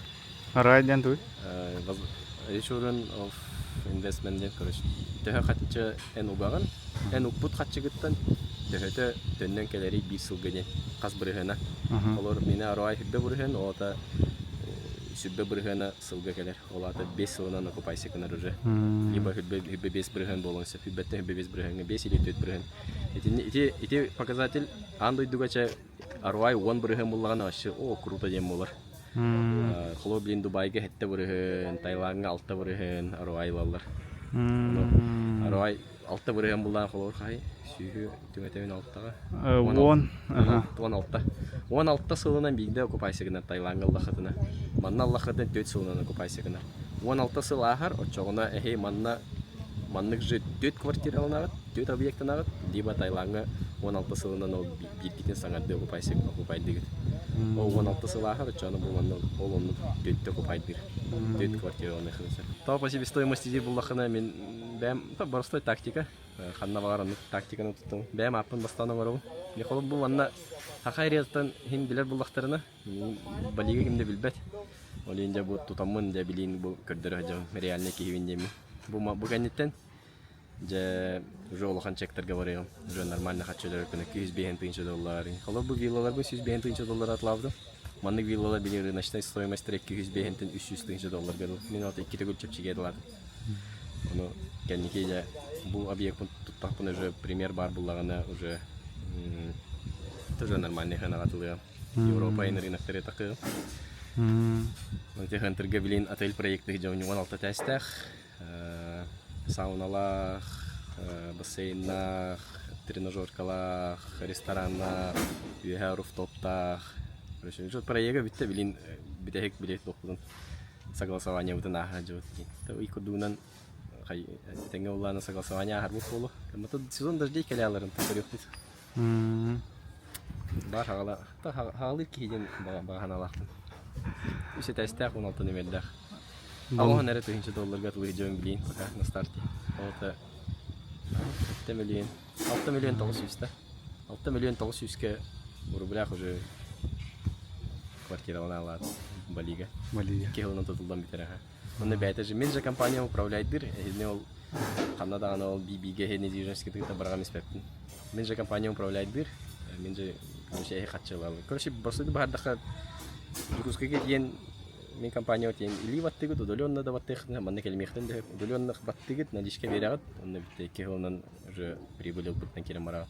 Арайдан туй. Return of investment деп короче. Төһө катчы эн угаган, эн укпут катчыгыттан төһөтө төннөн келери 1 жыл гене кас биргена. Олар мене ROI хүббе бирген, ота сүббе биргена сылга келер. Олата 5 жылынан окупайсы кынар уже. Либо хүббе 5 бирген болонса, хүббетте хүббе 5 бирген, 5 или 4 бирген. Эти показатель андой дугача ROI 10 бирген буллаган ашы, о круто дем болар. Холо блин Дубайга хетте бирген, Таиландга алта бирген ROI лалар. ROI алта бирген булган холор хай, сүйгө түгөтөбүн алтага. 16 сылынан бигде окупайсы гына Таиландга аллахатына. Манна аллахатына 4 сылынан окупайсы гына. 16 сыл ахар очогуна маннык же 4 квартираланагат, 4 объекттанагат, либо Таиландга 16 сылынан ол биргитен саңарды окупайды. Ол 16 сыл ахар очогуна бул манна ол онну 4 окупайды. 4 квартираланы хынса. Та по себестоимости ди буллахына мен бәм барыстой тактика. Ханна багараны тактиканы туттум. Бәм апын бастаны барабы. Мен холып бул манна хакайрияттан хин билер буллахтарына балига кимде билбет. Ол инде бу тутамын да билин бу көрдөрө жа реальный кийиндеми. Бу ганнеттен же уже олохан чектерге барыгым. Уже нормально хачылар күнө $200,000. Холып бу виллалар бу $100,000 атлавды. Маннык виллалар билин рыночной стоимость $200,000 берди. Мен аты 2 төгүл чепчиге дилар. Оно кенникеже бу объект туттапын уже пример бар буллагана уже тоже нормальный ханагатылы. Европа рынокторы такы. Техантерге билин отель проекты жа 16 тестах. Сауналар, бассейнlar, тренажеркалар, ресторанlar, үйе руфтоптар. Короче, жот проекты битте билин битек билет токудун. Согласование бутун аха жот. Та икудунан хай теңе улланы согласование ахар болу. Мата сезон дождей келяларын тарихтит. Бар хагала, та хагалы кийден баганалактын. Үсе тестах 16 немелдах. Аллах нәре $200 тулы жөн билин пока на старте. Вот 6 миллион 900 та. 6 миллион 900 в рублях уже квартира алат Балига. Кехлынан тотулдан битераха. Онда бәйте же мен же компания управляйдыр. Эне ол Канада аны ол BBG недвижимость китте барган испептин. Мен же компания управляйдыр. Мен же вообще хатчылар. Короче, басыды бардыка Жукускеге диен мен компания өтен или ваттыгы удалённо да ваттыгы манна келмехтен де удалённо ваттыгы наличке берагат онда битте кехлынан уже прибыль опытан керем барат.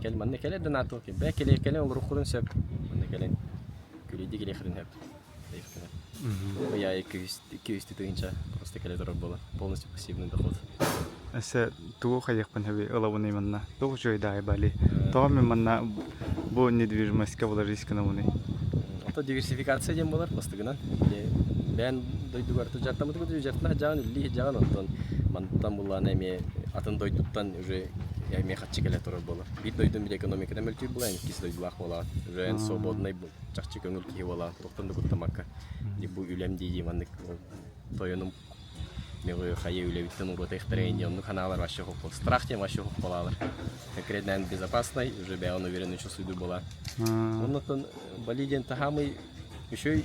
Кел манна келе да нато ке бе келе ол рухурун сөп манна келен күлиди келе хрен хеп. Я 200 тыгынча просто келе дорог было полностью пассивный доход. Эсе тугу хаяқпын хәби ылауны манна. Тугу жойдай бали. Тоғам манна бу недвижимостька вложить на уны. Это диверсификация дем болар постыгынан. Бен дойдугартı жартамыды көтү жартына жаган үлли жаган оттон мантан булланы эме атын дойдуттан уже эме хатчы келе турар болар. Бит дойдун бир экономикада мөлтү булайын, кис дойдулак болот. Уже эн свободный чакчы көңүл кий болот. Токтонду куттамакка. Бу үлем дейди мандык тоюнум мега хае үлебиттен урот эктерейин жонну каналар вообще хоп. Страх тем вообще хоп болалар. Конкретно безопасный, уже бе он уверен чувствую була. Оннотон Балиден тахамый еще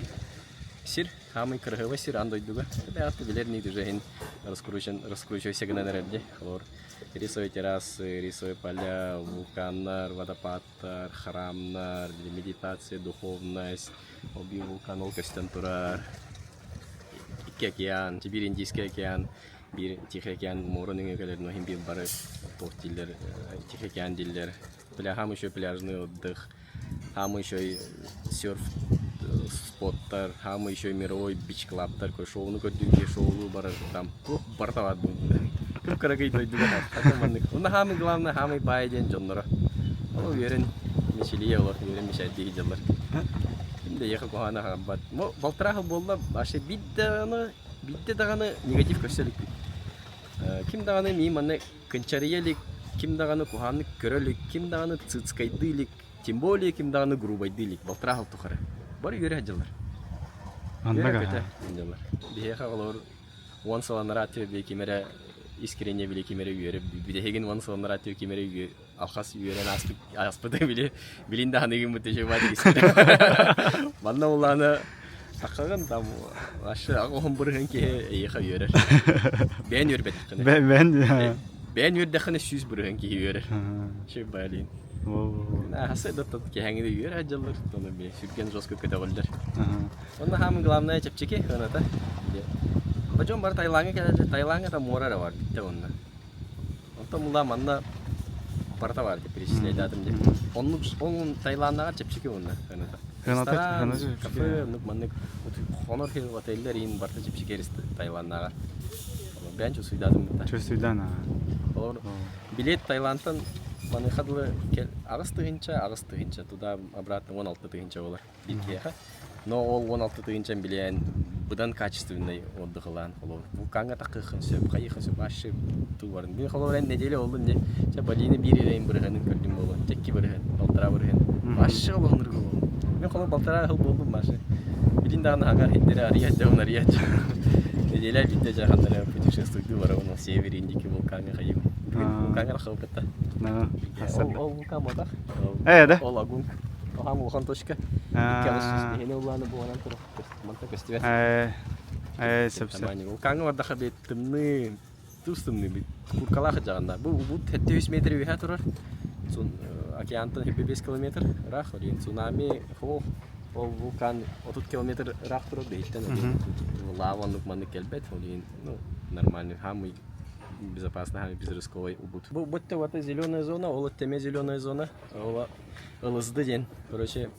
сир, хамый кыргыва сир андойдуга. Да атты билерни уже раскручивай сегна нерде. Хлор. Рисовые террасы, рисовые поля, вулканар, водопадтар, храмнар, медитация, духовность, оби вулкан, олкостен турар. Океан, Сибирь, Индийский океан. bir Tihekyan Moron'un ülkelerinde hem bir barı tohtiller Tihekyan diller. Bile hamı şu pляжный отдых, hamı şu surf spotlar, hamı şu мировой beach club'lar, şovunu gördüğü şovlu barı tam bu barı da var bu. Kırk karagayı doydu da. Onda hamı главное hamı bayden canlara. O yerin meşeliye olur, yerin meşeldiği canlar. Şimdi yakın kohana hambat. Mo baltırahı bolla aşı bidde dağını negatif gösterlik. Kim dağını miyim anne kınçarıyelik, kim dağını kuhanlık körölük, kim dağını çıtskaydılik, kim bolye kim dağını grubaydılik. Baltırahı tukarı. Bari yöre hacılar. Анда Kötü га. hacılar. Biheha olur. One salanlar atıyor bir kimere İskirenya bile kimere üyere. Bir de hegin one salanlar atıyor kimere üye. Alkas üyere aspıda bile. Bilin de hanegin müteşe var iskirenya. Bana olana Akagan tam aşı ağım bırhın ki eyha üyere. Ben yür betkine. Ben Ben yür dekine süz bırhın ki üyere. Şey balin. Oo. Hası da tat ki hangi üyere hacılar. Onu bir sürgen josko kötü oldular. Onda hamı glamnaya çepçeki ona da. Bacım bar Tayland'a geldi. Tayland'a da mora var bitti onda. Onda mulla manna parta vardı birisiyle dadım diye. Onun Tayland'a çepçeki onda. Restoran, kafe, manne honor hill oteller in barta çepçeki erist Tayland'a. Ben çok suydadım bitti. Çöstüden ha. Olur. Bilet Tayland'dan manne kadlı Ağustos tığınca tuda обратно 16 tığınca olur. Bilgiye. No ol 16 tığınca bilen budan качественный отдых olan olur. Bu kanga takıkın söp, kayıkın söp, aşı tuvarın. Bir olur en nedeli oldun diye. İşte balini bir yere bırakın gördüm olur. Çekki bırakın, baltara bırakın. Aşı olunur bu. Ben kalau baltara hıl buldum aşı. Bilin dağına hangar hitleri arayacak, devon arayacak. Nedeler bitti cahanlara putешествуют var onun severindeki vulkanı kayım. Vulkanı rakı bitti. Na. Hasar. O vulkan moda. Evet. O lagun. O ham vulkan toşka. Kalış işte olanı bu olan taraf. Mantık festival. Sepse. Tamam. Vulkanı var daha betimni. Tustımni bir kurkala hacağında. Bu 700 metre bir hatırlar. Son океандан 5 kilometre rah oraya. Tsunami o vulkan 30 kilometre rah durur değilten. Лаванlık manlık elbet. Oraya нормально хамы безопасно хамы без рисковой убут. Вот это зеленая зона, ола теме зеленая зона, ола ылызды ден. Короче,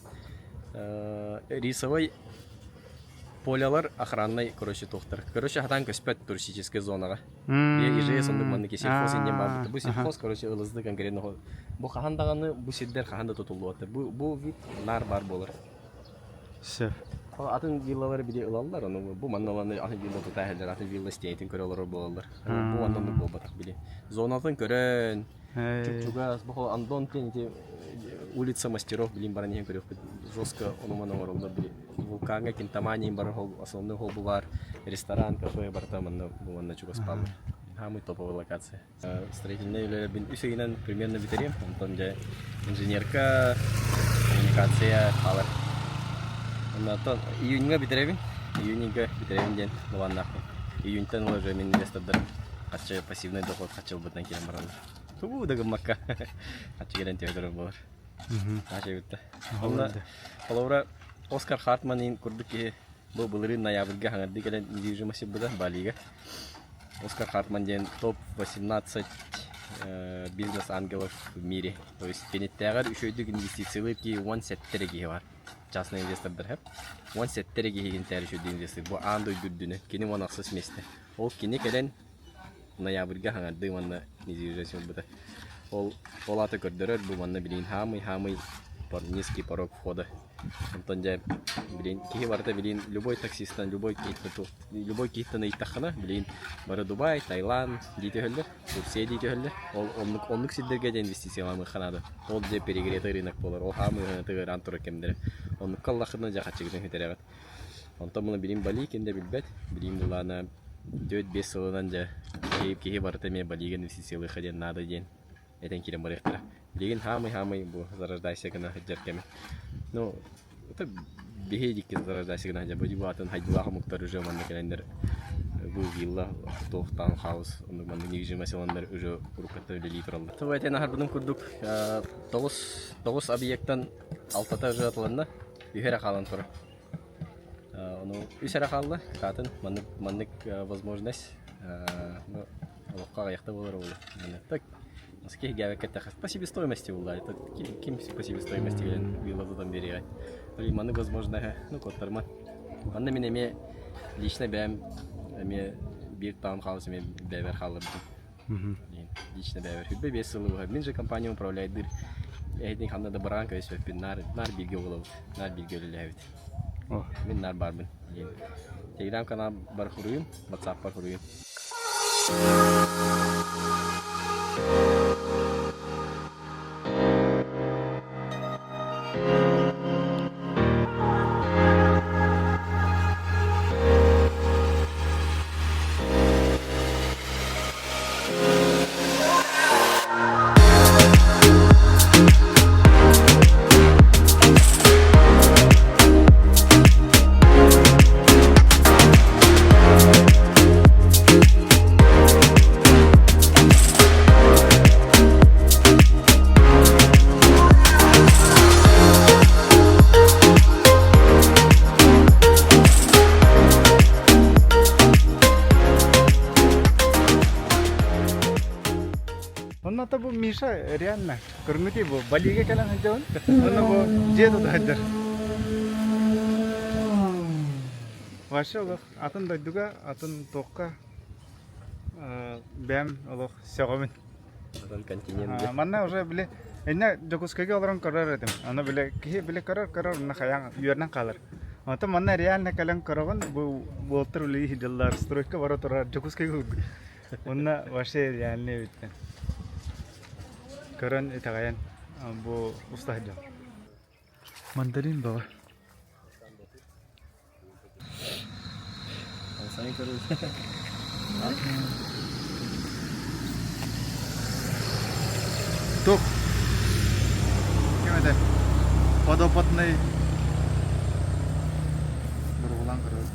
рисовой поляlar охранной, короче, тохтар. Короче, хатан көспет туристическая зонаға. Еже сондық манныке сельхоз инден бабыты. Бұл сельхоз, короче, ылызды конкретно. Бұл қахандағаны, бұл седдер қаханда тотулу аты. Бұл вид нар бар болар. Сеп. Атын виллалары биде ылалар, бұл манналаны атын вилла тұтайылдар, атын вилла стейтін көрелері болалар. Бұл андонлық бол батақ біле. Зонатын көрін, чук-чугас, бұл андон тенде улица мастеров білін баран еген көрек. Жестко онуманы орылдар біле. Вулканға кентаманин бар, основный холбы бар, ресторан, кафе бар там, бұл анда чугас палыр. Хамы топовая локация. Строительные үйлері бін үсегінен примерно битерем, антон жа инженерка, коммуникация алар. Ondan iyyunga bitirelim. İyyunga bitirelim diyen dolanaklı. İyyuntan уже мен инвестордар kaçı pasivный доход kaçı olmadan kiran baranlar. Bu da gımmakka. Kaçı gelen teodoro var. Kaçı bitti. Onda Palavra Оскар Хартманин kurduk ki bu bulurun ноябрьга hangardı gelen недвижимости burada Bali'ga. Оскар Хартман diyen top 18 бизнес-ангелов в мире. То есть кенеттегар үшөйдүк инвестициялар ки 1 сеттереги бар. Частный инвестордар хеп. 1 сеттереги хеген тәришөйдү инвестор. Бу андой дүрдүнө. Кени монаксыз месте. Ол кени келен ноябрьга хангарды манна недвижимость буда. Ол аты көрдөрөр бу манна билин хамый низкий порог входа. Антон же билин кихи барда билин любой таксисттан любой кейттен ыйтахана билин бары Дубай, Таиланд дейти хөллөр, Турция дейти хөллөр. Ол онлук сиддерге де инвестицияламы ханады. Ол же перегретый рынок болар. Ол хамы тыгыр антура кемдер. Онлук каллахына жахачыгын хетерегат. Онтон муну билин Бали кенде билбет. Билин булана 4-5 сылынан же кихи барда ме Балиге инвестициялы хаден надо ден. Этен кирен барыктыра. Билин хамый бу зарождайся гына хеджеркеме. Ну, это бегедик зарождайся гына хеджер. Буди батын хайдуаха муктар уже манна келендер. Бу вилла, тоф таунхаус, ондук манна недвижимость аландар уже уруккатта лилитр алды. Ту этен ахарбыдын курдук 9 объекттан 6-та уже атыланда үйхере калан тура. Onu üsere kaldı. Katın manlık возможность Ну, олоққа аяқта болар ол. Так, носки гәве кәттәхә по себестоимости улай. Так, ким по себестоимости гелен вилладыдан бери. Маны возможно, ну коттарма. Анна мен эме лично бәм эме бир таам халысы мен бәбер халып. Лично бәбер. Хүббе 5 сылы. Мен же компания управляет дыр. Эйдин ханда да баранка өсөп нар билге болот. Нар билге өлөбүт. Мен нар барбын. Telegram kanal бар хуруйм, WhatsApp бар хуруйм. Онната бу Миша реально көрмөти бу балиге келен хажон. Онна бу жеду да хаджар. Ваша олох атын дойдуга атын тоққа бәм олох сёгомин. Атын континент. Манна уже биле эне жокускеге олорон карар этим. Аны биле ки биле карар на хаян юернан калар. Ата манна реально келен караган бу болтыр ули хидаллар стройка бара тора жокускеге. Онна ваша реально биткен. Көрөн итагаян бу уста хаджан. Мандарин бaba. Сами көрөбүз. Тук. Кемеде? Подопытный. Бургулан көрөбүз.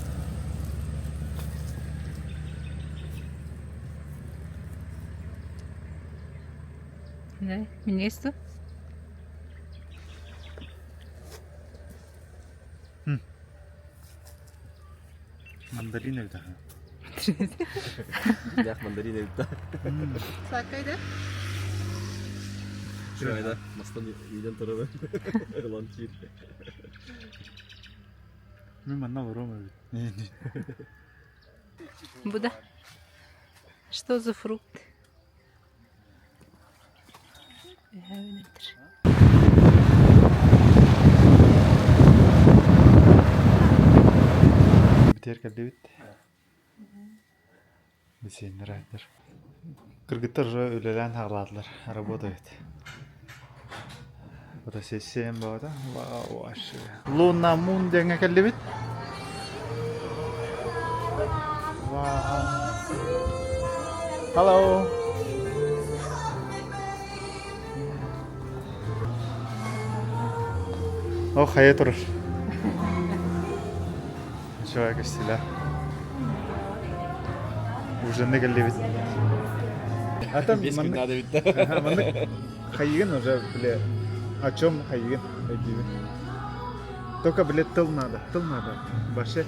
Да, министр. Мандарин элде. Бях мандарин элде. Сакайда? Шурайда, мастан үйден тұрады. Лан чир. Мен манна воромы. Не. Буда. Что за фрукт? Битер келди бит. Бисен райдер. Кыргыттар же өлелән хагладылар. Работает. Фотосессия бар да. Вау, аш. Луна мун деңе келди бит. Вау. Hello. О, хая турur. Şöyle göstereyim. Уже не geldi bit. Hatta Надо бит. mandık hayıgın уже bile о чем hayıgın gibi. Только bile tıl надо. Başı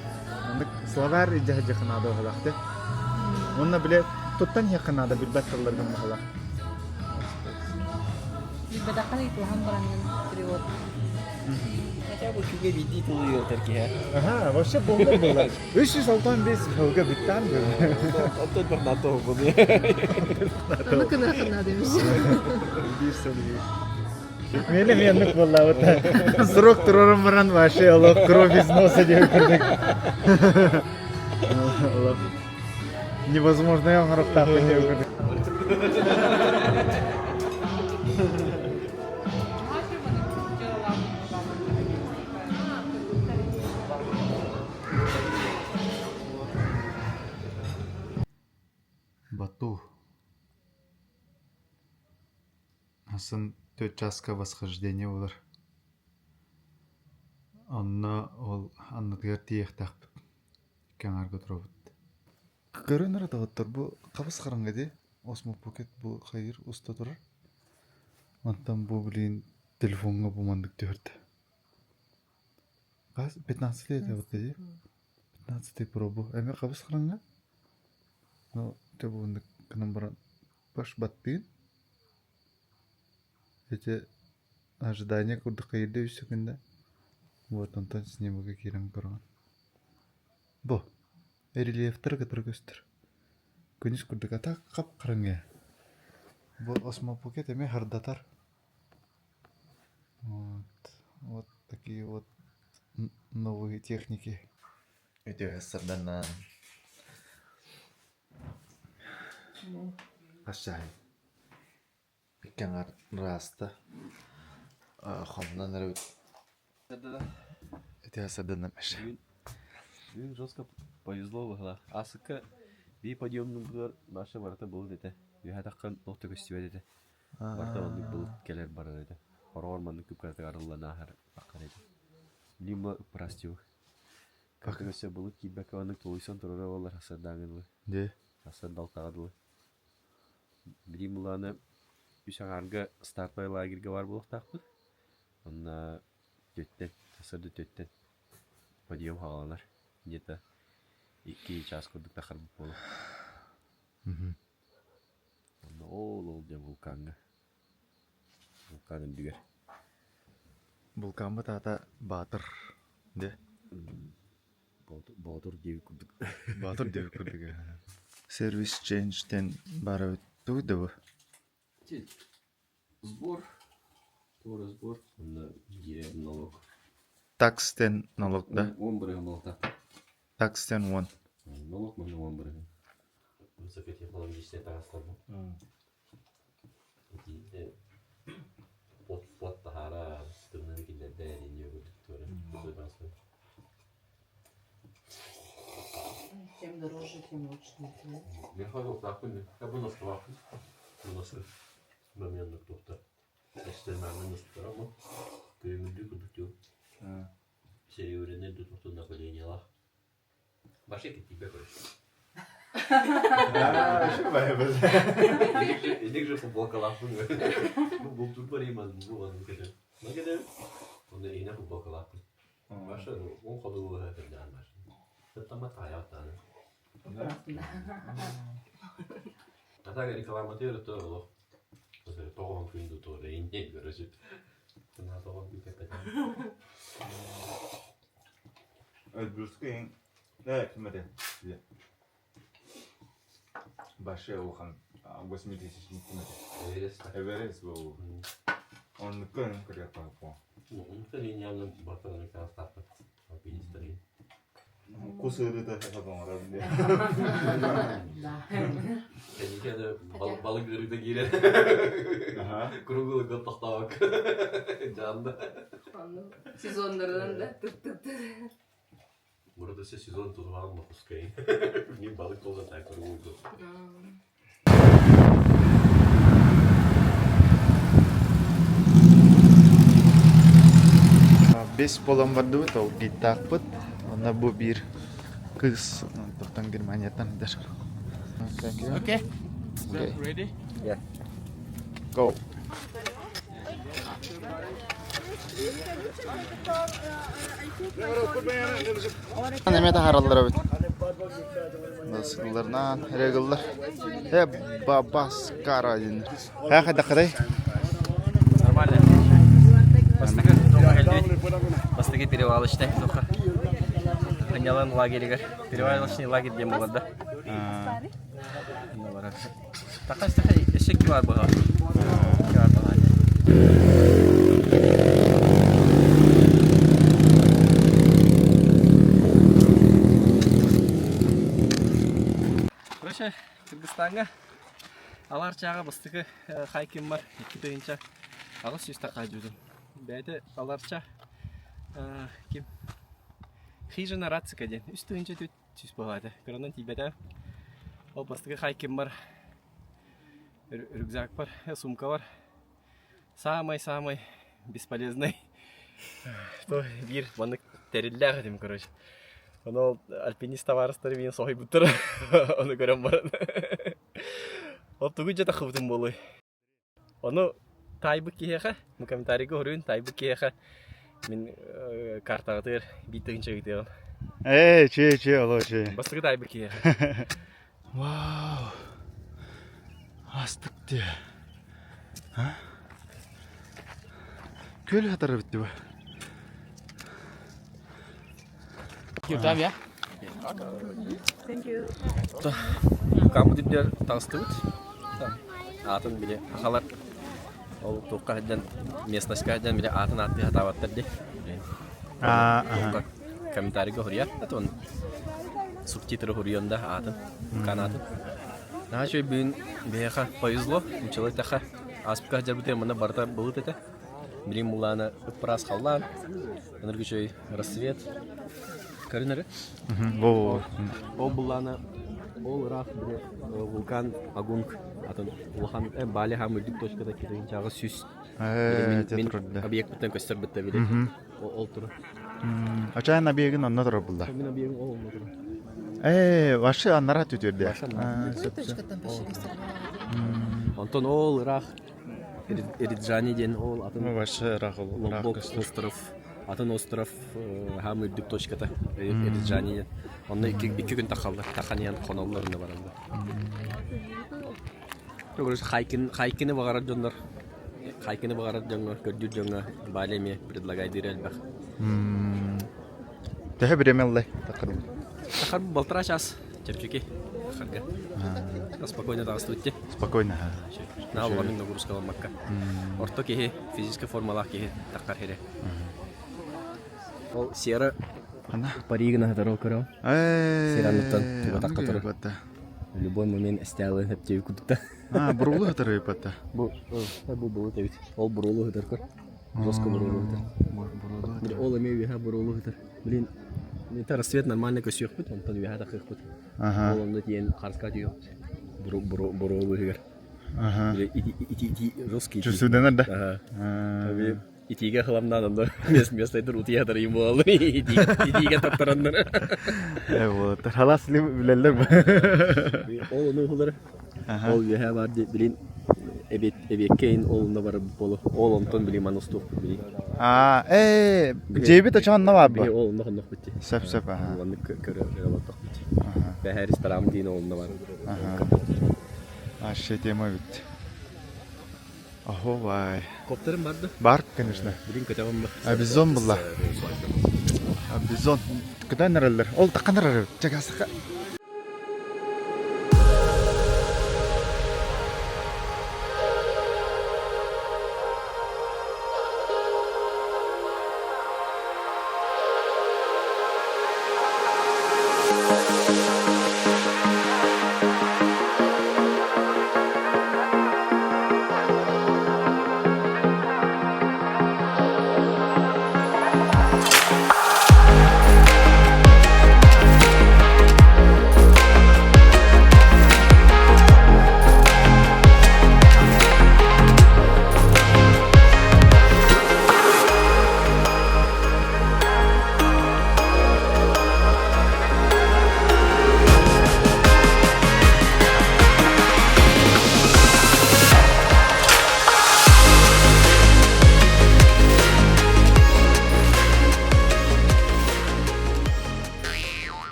mandık словарь icahcı надо olacaktı. Onunla bile tuttan yakın надо bilbet tıllardan mahalar. Badakal itu hambarangan period. Хотя бы чуге биди тулуyor Türkiye. Aha, вообще bomba bunlar. 365 hılga bittan mı? Оттон бір НАТО bunu. Onu kına demiş. Bir soruyu. Benim yanlık vallahi o da. Срок тұрарым баран вообще Allah кровь из носа diye kırdık. Allah. Невозможно я ғарықтан diye kırdık. Бату. Асын 4 жасқа восхождение олар. Анна ол аннадгар тиехтақ кеңарга тұрабыт. Көрінір атағыттар бұл қабыс қараңға де осмо покет бұл қайыр ұста тұрар. Антан бұл білейін телефонға бұл мандық төрді. 15 лет абытты де? 15 Pro бұл. Әмір қабыс қараңға? Ну, ты будешь к нам брать паш баттын. Эти ожидания куда кайда все кында. Вот он там снимок кирен корон. Бо, рельефтер көстөр. Күнүс куда ката кап караңга. Бо осмо пакет эме хардатар. Вот такие вот новые техники. Эти сардан Ашай. Икән раста. Хомнан рәү. Эти сардан мәш. Бүгін жестко повезло бұғыла. Асыққа бей подъемның бұғыр наша барата бұл деді. Үйә таққан тоқты көстіуе деді. Барта онды бұл келер барар еді. Хорорманның көп кәрті арылла нахар ақар еді. Лима ұпырастеу. Кәрті көсе бұлы кейбәкі оның толыйсан тұрары олар асырдаңын. Де? Асырдал тағадылы. Білім ұланы үшаңарға стартбай лагерге бар болып тақпыз. Онна төттен, асырды төттен. Подъем хағаланар. Где-то 2 час көрдік тақар бұп болу. Онна ол де вулканға. Вулканын дүгер. Вулкан ба тата батыр. Де? Батыр деу көрдік. Батыр деп көрдік. Сервис чейнжтен бара өттуді бұ? Сбор. Тоже сбор. Онна деревен налог. Такстен налог, да? 10 бірігін налогта. Такстен 1. Налог мұны 10 бірігін. Высокотехнологичный тағастар бұл. Кейде плат тахара стырнаны келерді әрене өтіп көрі. Чем дороже, тем лучше. Мен хазыл тақпын, бұл насты вақын. Бұл насты моментік тоқты. Әштермәмін насты ама көйімілді күдіктеу. Сереуірінерді тоқты наколениялар. Башы кетті бе көріш. Şu bayabız. Индек же футболка лапын. Бұл турбар еман бұл анын кетер. Ne kadar? Onda yine futbol kalktı. Başka on kadar olur hep yani başka. Hatta mata hayattan. Hatta gari kalamatıyor da o. Mesela tohum kuyundu to reyne görücü. Sana tohum bir kepet. Öldürürsün. Evet, kimde? Başka o kan. 80 Everest. Everest bu. Onun kan kerja apa? Mungkin ini yang bertemu dengan startup. Tapi istri. Kusuru da yapalım arabinde. Kendi de balık görüp de girer. Kurugulu gıttak tavuk. Canlı. Sezonlardan da tık tık tık. Burada sezon tuzu var mı kuskayı? Bir balık olsa da kurugulu. Бес болам барды бит ол гитакпыт. Ona bu bir kız toktan Germanya'dan der. Okay. Okay. Ready? Yeah. Go. Neme de harallara bit. Nasıllardan regallar. Hep babas karayın. Ha hadi kadar. Нормально. Бастыгы перевалочный тоха. Анялан лагерьгер. Перевалочный лагерь дем болда. Такай эшек бар бага. Короче, Кыргызстанга алар чага бастыгы хайким бар. 2 тыгынча. Агыс үстө кайдым. Бәйді аларча кем хижина рацика ден үстігінше төт түс болады. Коронан тибеті ол бастығы хайкем бар, рюкзак бар, сумка бар. Самый бесполезный. То бір баны тәрілләғ едім, короче. Оны альпинист товарыстары мен соғай бұттыр. Оны көрем барын. Ол түгі жата қыбдым болы. Оны тайбы киеха, мы комментарийге көрүн, тайбы киеха. Мен картагытыр, биттигинче гитеген. Че, оло че. Бастыгы тайбы киеха. Вау. Астык те. А? Көл хатары бітті ба. Камы диплер тастыбыт. Атын биле ахалар. Ол тоққа хаджан местностьқа хаджан биле атын атты хатаваттар де. Комментарийге хурия. Атон субтитры хурионда атын канатын. Наша бин беха повезло. Человек таха аспка хаджар бутер мана барта булут это. Билим мулана прас халлан. Энергичой рассвет. Каринары. О. Ол булана ол рах биле вулкан агунг атын улхан бали хамырдык точкада кеткен чагы сүз. Мен объект битен көстөр битте биле. Ол тур. Ачайын объегін онна тұры бұлда. Мен объект ол тур. Вашы аннара түтерді. Антон ол рах Эриджани ден ол атын Вашы рақыл. Лобок остров. Атын остров хамырдык точкада Эриджани ден. Онны 2 күн тақалды. Тақаниян қоналарында барында. Тогрос хайкины багарат жондар. Хайкины багарат жондар көрдүр жонга балеме предлагай дирел бак. Тэхэ биремеллай тақырым. Тахар балтра час чепчики. Харга. Спокойно тагыстыйт. Спокойно. На улгамын нагрузка макка. Орто кихи физическая формала кихи таккар хере. Ол сера Ана. паригна дароо көрөм. Сирануттан туга таккатыр. Любой момент стялы хептеби кудукта. Бурулу хатары епатта. Бу бу тебит. Ол бурулу хатар көр. Жестко бурулу хатар. Бир ол эме ха бурулу хатар. Блин, это рассвет нормально көсөк бит, онтон виха да кык бит. Ол онда тиен карска жөө. Бурулу хатар. Ити жесткий. Чувствудан да. Таби итиге хламнан онда место это рути хатар им бол. Итиге таптарандан. Вот. Халас ли билелер. Ол ону хулар. Ол виха бар билин эбеккейн олунда бар болу. Ол онтон билим анустук билин. Жебит ачан на баба. Ол онда хонок битти. Сеп. Оны көрө болдук битти. Бехерис тарам дин олунда бар. Аше тема бит. Ахо вай. Коптерим барды. Бар, конечно. Билин көтөгөн Бизон булла. Бизон. Кыдай нерелер? Ол такандар. Чагасыка.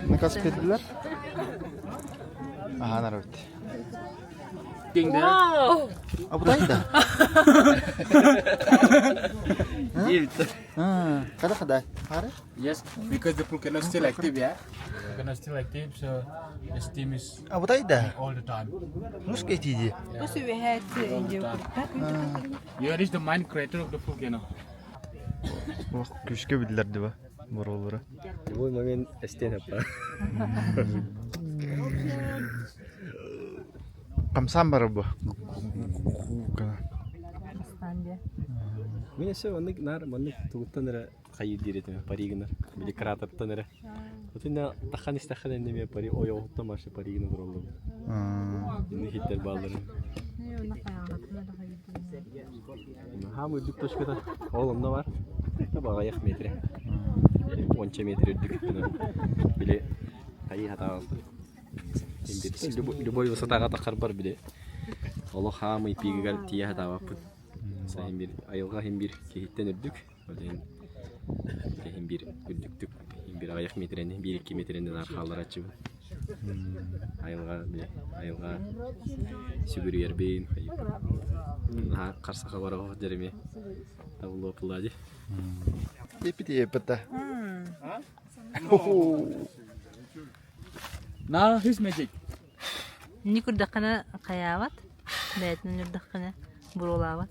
Ne kas ettiler? Aha naravit. Wow! Bu da ida. Kada. Hari? Yes, because the pool cannot still active, yeah? Cannot still active, so the steam is Bu da ida. all the time. Nus ketiydi. Nasıl bir hayat ince Here is the main crater of the volcano. Bak küçük bildirdi bu. Buraları. Любой момент стен апа. Kamsan var bu. Мен еще оннык нар моннык тугуттаныра хайы диретеме паригинер. Били крататтаныра. Отына тахан истахан эндеме пари оёгутта машы паригинер болду. Эми хиттер балдары. Хамы дүк точкада олымда бар. Бага як метре. 10 метр дүк. Били хайы хата. Любой высотага такар бар биле. Оло хамы пигигер тия табаппын. Сайын бир айылга хим бир кехиттен үрдүк. Олен хим бир үрдүктүк. Хим бир аяк метрени 1-2 метренден аркалар ачыбын. Айылга сүгүрүер бейин. Карсака барага жереме. Табылып пулади. Епите. Now his magic. Ни курдаккана каябат. Бәйтин үрдаккана бурулабат.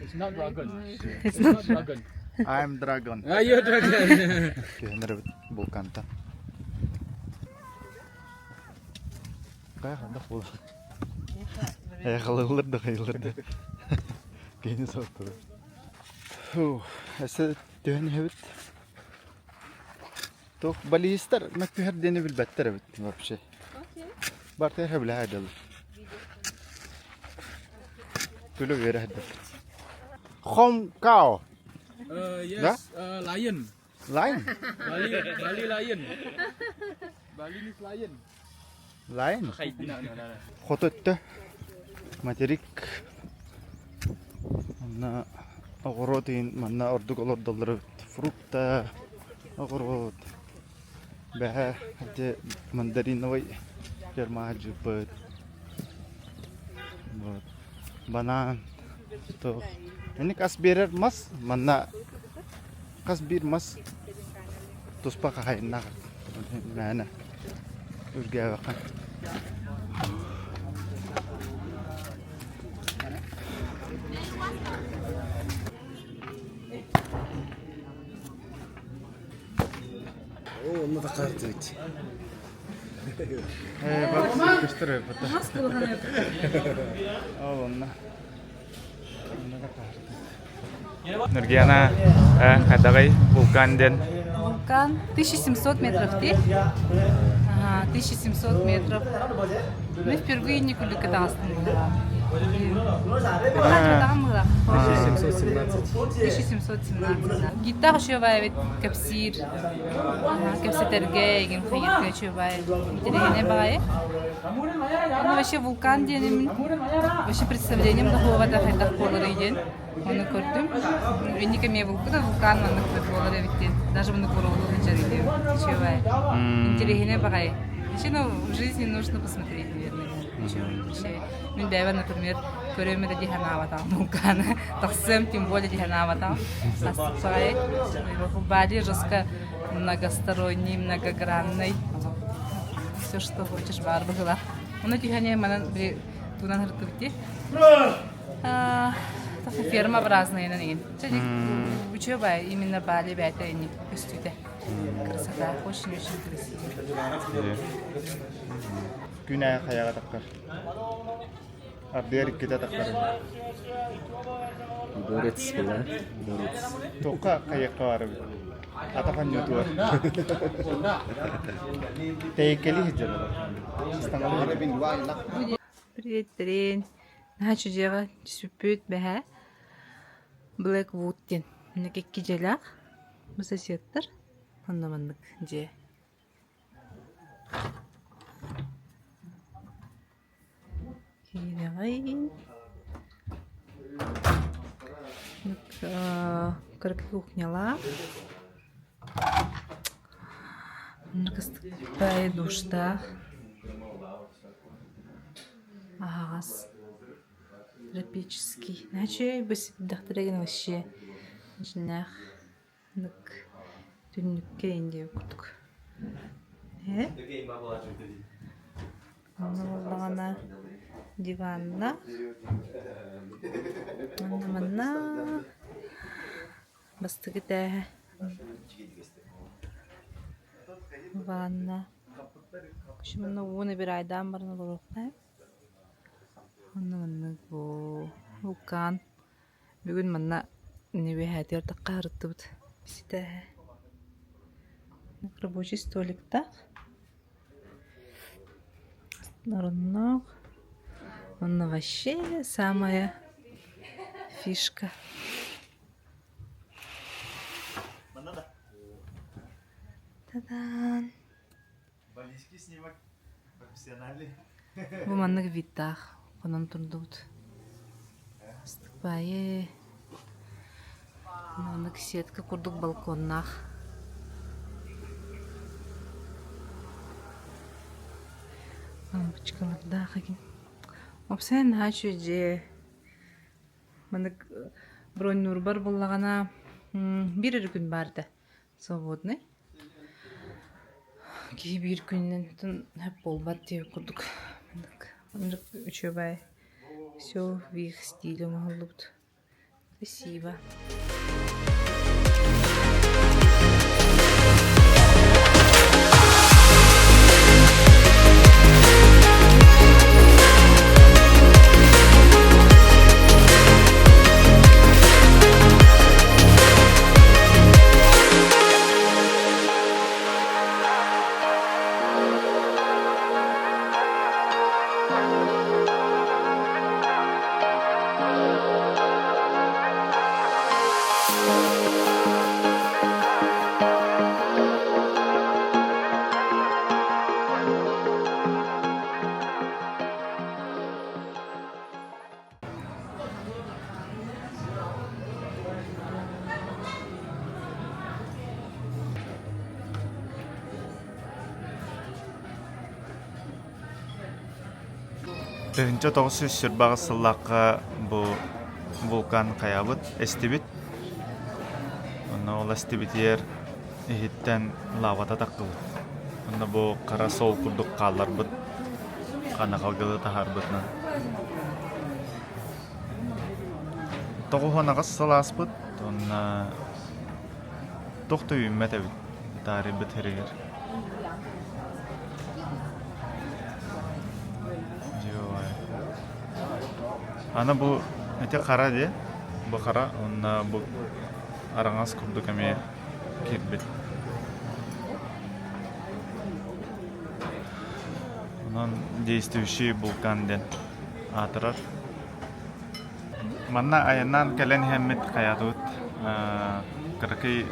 It's not dragon. It's not dragon. I'm dragon. Ah, you're dragon. Kenara bulkanta. Kaya bul. Kayılırdı. Gene soktu. Ese dön evet. Tok balister مكتوب هرديني بالبتر ما بشي. بارتيها بالعادل. كله غير هدف. خم كاو. Yes. Lion. Lion. Bali lion. Bali is lion. Lion. No. خطوته ماتريك أنا أغراضين منا أردق على الدولار فروتا أغراض بها هذا مندرين نوي غير ما هجبت بنان تو ini kasbirer mas mana kasbir mas terus pakai nak mana urga kan О, тақартыйт. bak gösteriyor burada. Allah. Нургияна хадагай вулканден. Вулкан 1700 метров, ты? Ага, 1700 метров. Мы впервые не куда катался. 1717. Гитар шевает капсир. Капситергей, гимфигит шевает. Интересно бывает. Ну вообще вулкан день, вообще представлением такого да колоры день. Он көрдүм. Уникаме вулкан он колоры видит. Даже он колоры хачарили. Шевает. Интересно бывает. Еще в жизни нужно посмотреть, наверное. Мен дайва, например, көрөмө да диханавата вулкан. Таксем тем более диханавата. Асцай. Бали жестко многосторонний, многогранный. Все, что хочешь, барбагла. Он дихание мана тунан хартути. Ферма разная на ней. Учеба именно Бали бэта не пустите. Красота, очень-очень красиво. Günah kaya takar. Abdiyar kita takar. Борец была. Борец. Toka kaya kar. Atakan yutur. Tekeli hijab. Привет, Трин. Хочу делать супер бэха. Блэквудтен. На какие дела? Бассетер. Он на манок где? Кирай. Как кухняла. Накастая душта. Агас. Тропический. Наче бы дахтыреген вообще. Жнах. Нак. Түннүккө инде куттук. Ана диванна. Манна. Бастыгыта. Ванна. Кушмана уны бир айдан барына болокта. Онны бу вулкан. Бүгүн манна небе хатер таккарыттыбыт. Сите. Рабочий столик, так? Народно. Он вообще самая фишка. Та-дан. Бу маннык виттах, онон турдут. Стыкпайы. Маннык сетка курдук балконнах. Лампочкаларда хагин. Опсен хачу же. Маннык бронь нурбар боллагана бир күн барды. Свободный. Ки бир күннен хеп болбат деп курдук. Маннык үчө бай. Все в их стиле могут. Спасибо. Тегинче 900 сыллаққа бу вулкан каябыт, эстибит. Онна ол эстибитер ихиттен лавата таққыл. Онна бу қара сол курдук қалар быт, қана қалгылы тахар бытнан. Тоғуғанағыз салас быт, онна тоқты үйіммет әбіт, тари быт херегер. Ана бу эте кара де, бу кара, онна бу араңас курдук эме кирбит. Онан действующий вулкан ден атырар. Манна айынан келен хэммит каядут, кыркый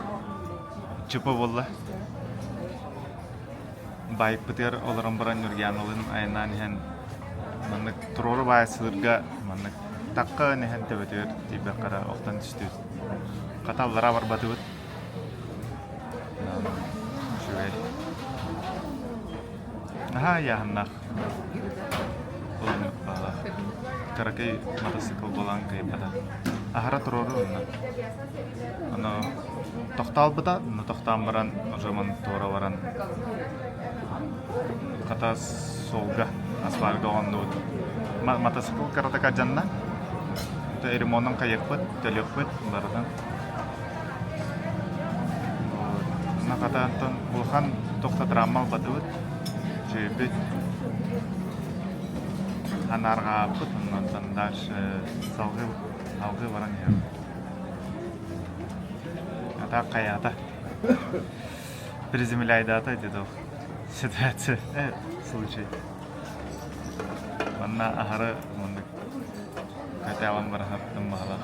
чупа болла. Байк битер оларан баран юрган олын айынан хэн маннык турору байсылырга маннык такка нехен тебетер тибе кара октан түстү. Каталлара бар батыбыт. Шугай. Аха яхнах. Олны бала. Каракай мотоцикл болан кай бата. Ахара турору онна. Аны токтал бата, но токтан баран ожаман тора баран. Ката солга асфальга оннут. Мотоцикл каратака жанна. Тэ ремонтын кайыкпыт, төлөкпыт бардан. Накатантан булхан токтатырамал батыбыт. Жебит. Анарга пыт, ондан дальше салгы, алгы баран я. Ата каята. Приземляйда ата дедов. Ситуация, случай. Манна ахары мундык. Каталан барахаттым бала.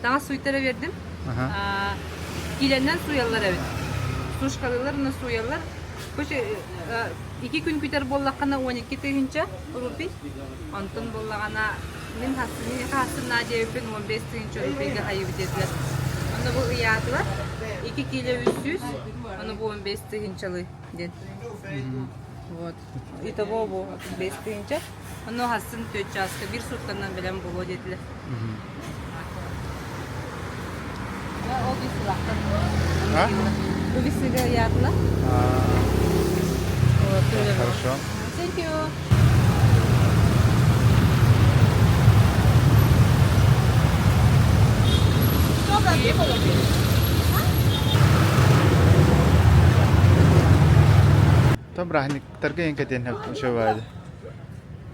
Daha suytara verdim. İlenden suyallar evet. Suşkalılarına suyallar. Koşu 2 gün küter bollakana 12 tığınca rupi. Ondan bollakana min hasına cevapin 15 tığınca rupiga hayır dediler. Onda bu iyadılar. 2 kilo 300. Onu bu 15 tığıncalı dedi. Вот. Итого bu 15 tığınca. Onu hasın töçaska bir sutkandan bilen bulu dediler. O bir sulaktan. А? Bu bir sigara yaptılar. Хорошо. Thank you. Там брахник торгай инкатен хап шовайды.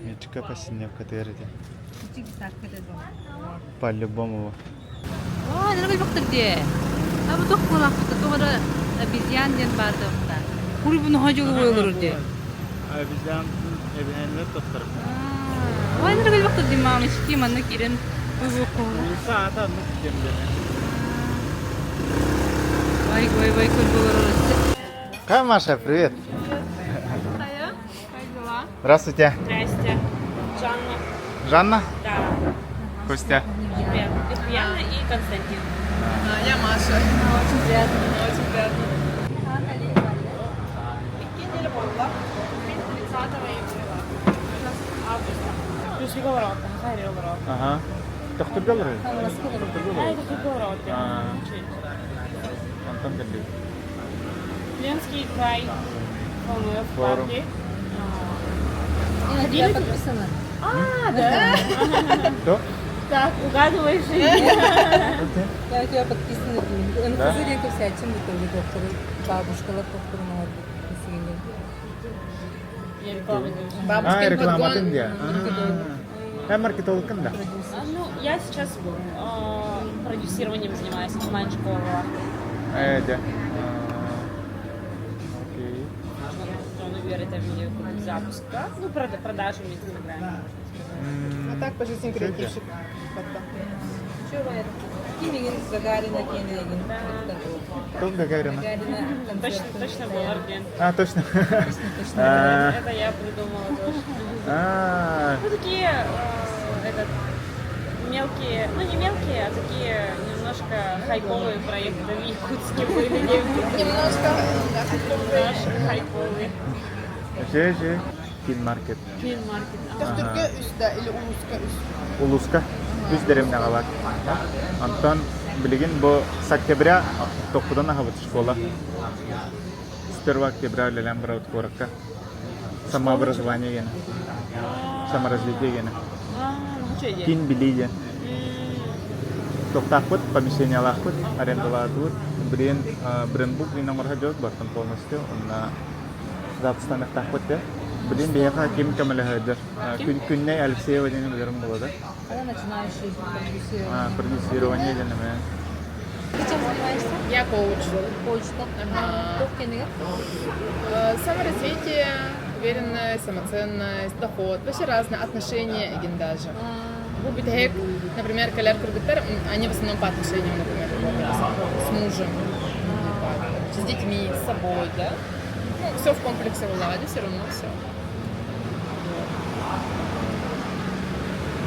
Ничка пасинеп катерди. По-любому. Aa, nereye baktır diye. Ha bu çok kulak tuttu. Sonra bizyan den vardı orada. Kuru bunu hacılı olur diye. Bizden ebenler toptarım. Aa, nereye baktır diye mama şiki manna kiren bu konu. Saat anlık demde. Vay vay vay kurbu. Камаша, привет. Здравствуйте. Здрасте. Жанна. Жанна? Да. Костя. Яна и Константин. Я Маша. Очень приятно. Очень приятно. Плюс говорок, Харри говорок. Ага. Доктор Галры? Это как говорок. Антон Галли. Ленский край. В Форум. парке. Я подписана. Да. Кто? Так, угадываешь. Я у тебя подписана. Да? Кызыренко всячим бутылки докторы. Бабушкалар доктору надо. Я рекламу делаю. А, реклама dia. Kan marketolog kan dah? Ну, я сейчас продюсированием занимаюсь, онлайн-школа. Да. Окей. Он уверен, это видео запуска. Ну, продажами в Инстаграме. А так по жизни креативщик. Чего это? Кинеген Гагарина Кенеген. Кто Гагарина? Точно был Орден. А, точно. Это я придумала тоже. Ну, такие мелкие, ну не мелкие, а такие немножко хайповые проекты в Якутске были. Немножко хайповые. Şey, Finmarket. Финмаркет. Türkiye üstte или Uluska üst. Uluska. Biz derimde kalak. Антон bilgin bu октября тоқудан ахабыт школа. 1 октября лелем брат коракка. Самообразование гена. Саморазвитие гена. Ну что идея? Кин билиге. Тоқтақпыт, помещение лақпыт, арендалатур. Брен брендбук и номер хадет бартан полностью. На запстанах тақпыт я. Блин, бияха ким камалахадер. Күнне Алексеева деген билерим болады. Она начинающий продюсирование. Продюсирование гена. Ты чем занимаешься? Я коуч. Почта. Кто Кенеген? Саморазвитие, уверенность, самоценность, доход, вообще разные отношения и даже. Будет хек, например, коллег они в основном по отношениям, например, с мужем, с детьми, с собой, да. Ну, все в комплексе в ладе, все равно все.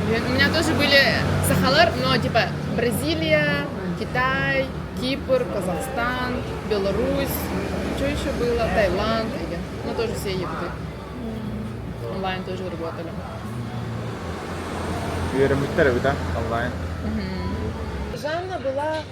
У меня тоже были сахалар, но типа Бразилия, Китай, Кипр, Казахстан, Беларусь, что еще было, Таиланд, мы тоже все ехали. Онлайн тоже работали. Öğrenmişler bir de online. Жанна была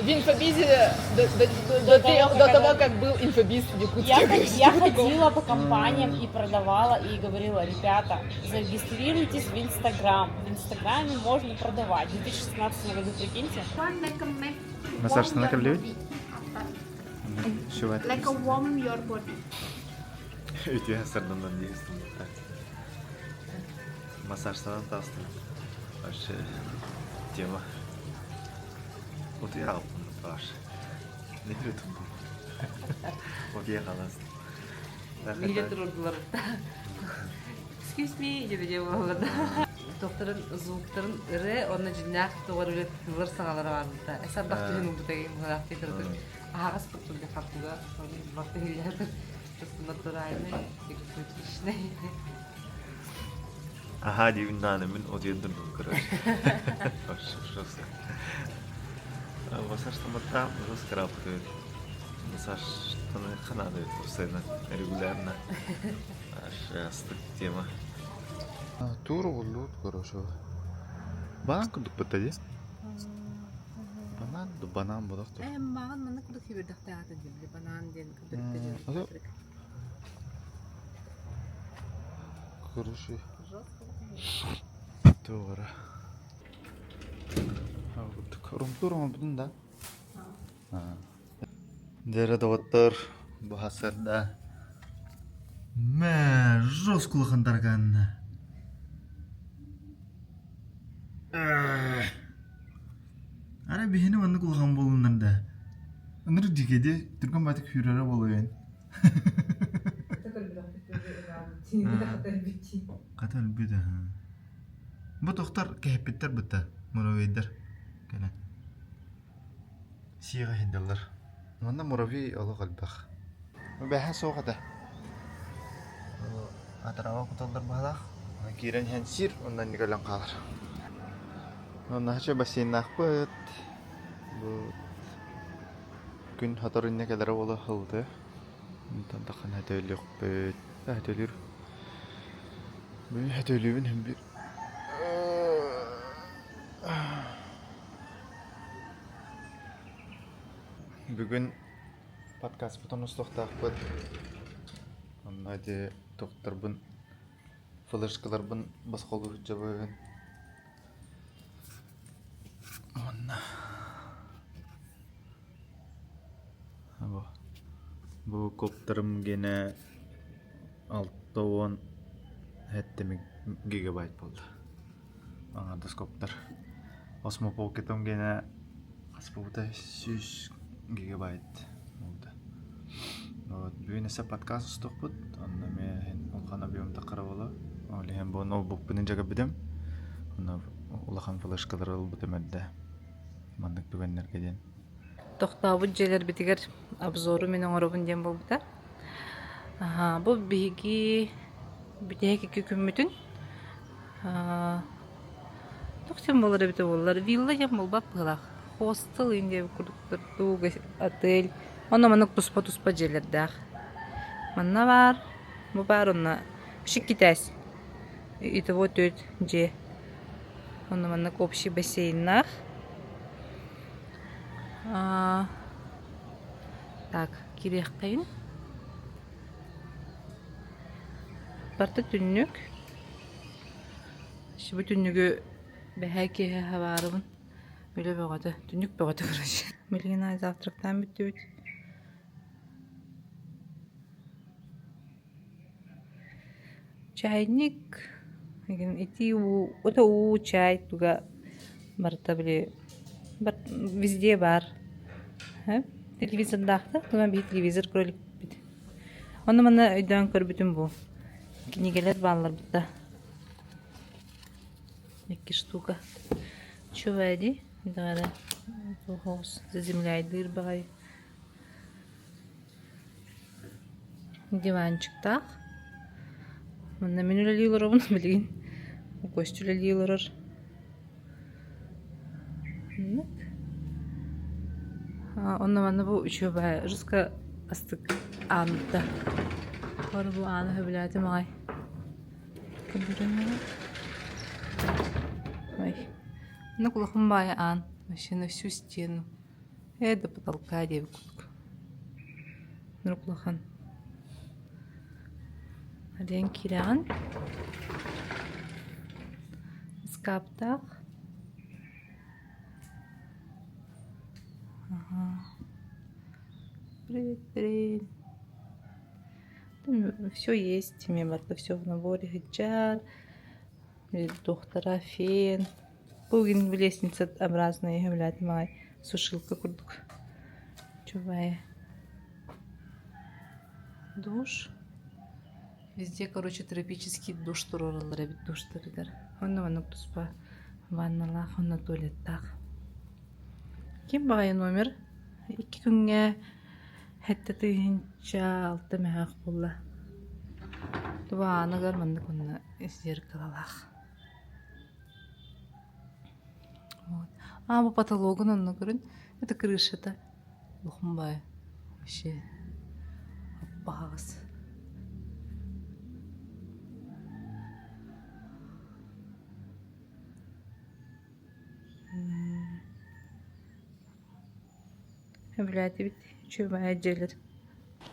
в инфобизе до того, как был инфобиз в Якутске. Я ходила по компаниям и продавала, и говорила: ребята, зарегистрируйтесь в Инстаграм. В Инстаграме можно продавать. В 2016 году, прикиньте. Massaj sana kalıyor. Şu var. Like a warm your body. Ütüye hasarlandan diyorsun. Masajdan da aslında. Aşı tema. O diye altında var. Ne diyorsun bu? O diye kalasın. Үйде тұрдылар. Excuse me, деді де олар. Докторын звуктарын ыры, оны жинақ тоғар өлет тылыр саңалар барды. Әсәр бақты жының бұтайын мұғақ кетірді. Ағас бұттылды қапыға, бақты келеді. Üstünde durayını, yıkıp işine. Aha diyeyim nanemin o diye durdum kırıyor. Hoş. Masaj tamata, masaj skrapkıyor. Masaj tanı kanadı postayna, регулярно. Аж ясты тема. Тур болду, хорошо. Банк дупатади. Банан бодох. Маған мына күдік хибердік тағаты дейді. Банан ден күдік. Хорошо. Doğru. Румтурма будun da. Дәрі дауаттар bu hasarda. Мә, жосткулы қандарған. Ара бихini ванны кулған болынларда. Аныр жекеде түрген батық хүрері болуын. Қата өлбеді. Бұ тоқтар кәйіппеттер бұтта. Мұравейдер. Кәлі. Сиға хендерлер. Ванна мұравей олы қалбақ. Бәхі соғады. Атырава куталдар баалах. Кирен хенсир, ондан николан қалар. Онна хача бассейн ақпыт. Бұл күн хатарынна кәдәрі ола хылды. Ондан тақын хәтөлі қпыт. Хәтөлір. Бұл хәтөлігін hem bir. Бүгін подкаст бұтын ұстықта ақпыт. Онна де тоқтар бұн. Флешкалар бұн басқолу жабығын. Онна. Бұл коптарым гене 6-10 гигабайт болды. Аңардас коптар. Осмо покетім гене аспауыта 100 гигабайт болды. Бүгін есе подкаст ұстық бұд. Онна мен олған объемда қара болы. Олеген бұл ноутбук бұнын жағы бідім. Олаған флешкалар ол бұтым әлді. Мандық түгенлерге ден. Тоқтабыт желер бітігер обзору мен оңырабын ден бұл бұта. Бұл бігі бітегі күкіммітін. Тоқтен болары біті болар. Вилла ем бұл бап ғылақ. Хостел инде күрдіктір, отель. Оны манық тұспа-тұспа желердіғ. Манна бар. Бұл бар онна. Шик китайс. Итого төт же. Оны манық общий бассейннақ. Так, кирек қайын. Барты түннік. Бұл түннігі бәхәке хаварымын. Өлі бөғады. Түннік бөғады көріші. Мелген ай завтрактан бітті өт. Чайник. Эти это чай туга барта биле везде бар. Телевизор дахта, туга би телевизор көрөлүк бит. Аны мана өйдөн көрбүтүм бу. Книгелер баллар бутта. 2 штука. Чувади, да. Хос заземляет дыр багай. Диванчик так. Мана менүлө лилер обун билген. Көстүлө лилер. Онна мана бу үчөбай русска астык анта. Бар бу аны хөбүләте май. Ой. Ну кулахым бая ан, вообще на всю стену. До потолка девку. Ну кулахан. Ален киран. Скаптак. Привет. Все есть, мебарда все в наборе. Хиджар, доктора, фен. Бүгін в лестнице образная являет май сушилка курдук. Чувая. Душ. Везде, короче, тропический душ туроралар, душ туридер. Онна ванна туспа ванналах, онна туалеттах. Кем багай номер? 2 күнгө хетте тыгынча 6 мәхак болла. Туба анагар мандык онна зеркалалах. Вот. Бу потологун онна көрүн. Это крыша-то. Лухмбай. Вообще. Багас. Блядь, ведь чувая делер.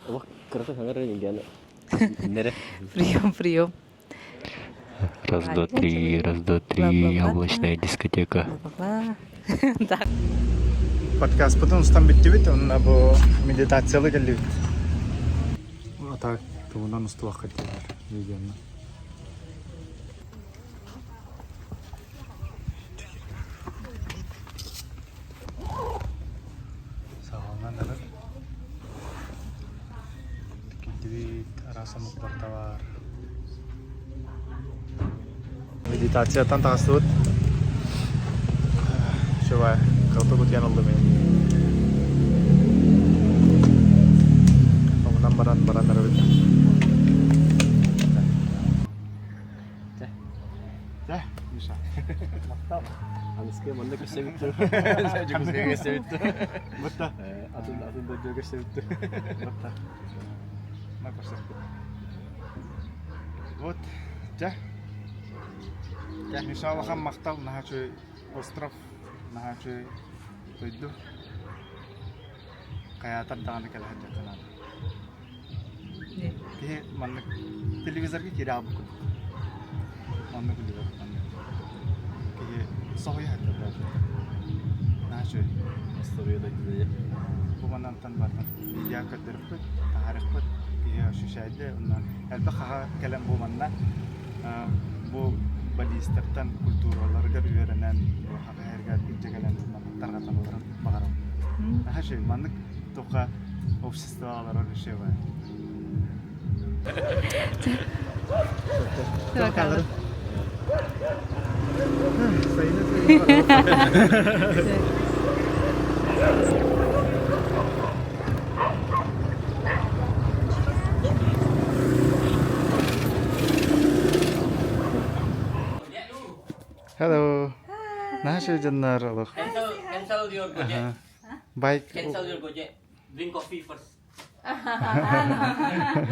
Ох, крыша хангара ниндяна. Нере. Прием. Раз, два, три, облачная дискотека. Так. Подкаст потом там битти бит, он або медитациялы келди бит. Так, туунан устуак хотел видеоны. Сағалынан дәлір. Кетті бит, арасамық барта бар. Медитациятан тағысты бұд. Шывай, қалты бұтген олды мен. Оңынан баран әрі бұд. Juguske manna gösteripti. Juguske gösteripti. Бутта. Atın da gösteripti. Бутта. На кошерку. Вот. Жа. Я иншаллах хам мактал нахачы остров нахачы тойду. Каятар даганы келе жакана. Не. Ке манны телевизорге кире алып куд. Манны кулер. Ке сохой хатта. Нахачы Story'da gidiyor. bu manantan bardan. Ya kadirip kut, tarih kut. Ya şu şeyde ondan. Elbette ha kelam bu manna. Bu balistartan kulturalarga öğrenen bu haberler bilgilerin tarqatmaların bagaram. Her şey manlık toka обществолары şey var. Bakalım. Hello. Nasıl canlar Allah? Cancel your Gojek. Bike. Cancel your Gojek. Drink coffee first. What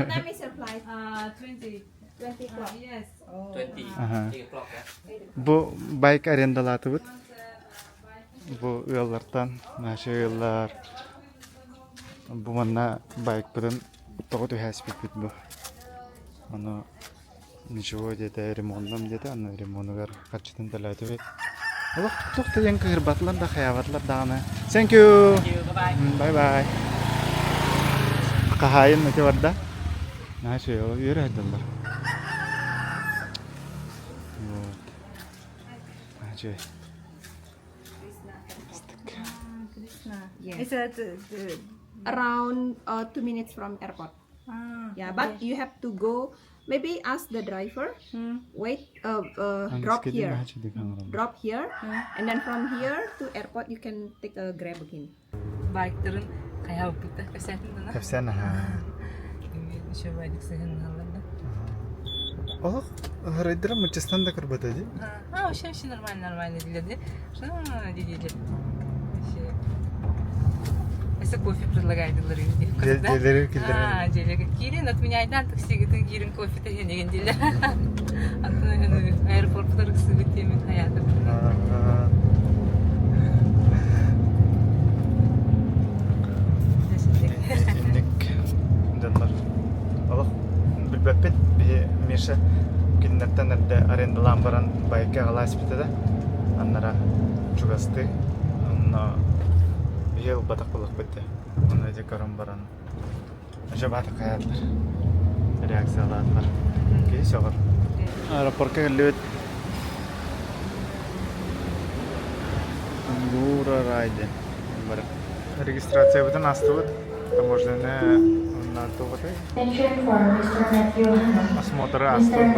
time is your flight? 20. 20 o'clock. Yes. 20. Aha. 3 o'clock ya. Bu bike arendalatı bu. Bu yollardan nasıl yollar? Bu manna bike bunun toğut ühespit bu. Onu ничего где-то ремонтном где-то аны ремонтгар качтын талайды бит. Аллах тукта яң кырбатлар да хаяватлар даганы. Thank you. Bye bye. Кахайын өте барда. Нашы йөрә диләр. Вот. Нашы. Yes. Around 2 minutes from airport. Yeah, but you have to go. Maybe ask the driver. Wait, drop here. Drop here, and then from here to airport you can take a grab again. Bike'ların kayağı burada kesertin de. Kefsen ha. Şu baydık senin halında. Oh, Райдера Манчестан да кырбата ди. А, вообще нормально dedi. Что dedi. Если кофе предлагает делать. Делери килдер. Делери. Кирин от меня айдан такси гитин кирин кофе те деген деле. Антон аэропорттар кысып темен хаятып. Инник жандар. Аллах билбеппет би меша киннерден эрде арендалан баран байка галаспита да. Аннара чугасты. Анна биял батак булак бетте. Аны декорам баран. Жабата каятлар. Реакциялатлар. Ки согор. Аэропортка келет. Бура райде. Бар. Регистрация бутан астыбыт. Таможенный на тугаты. Осмотр астыбыт.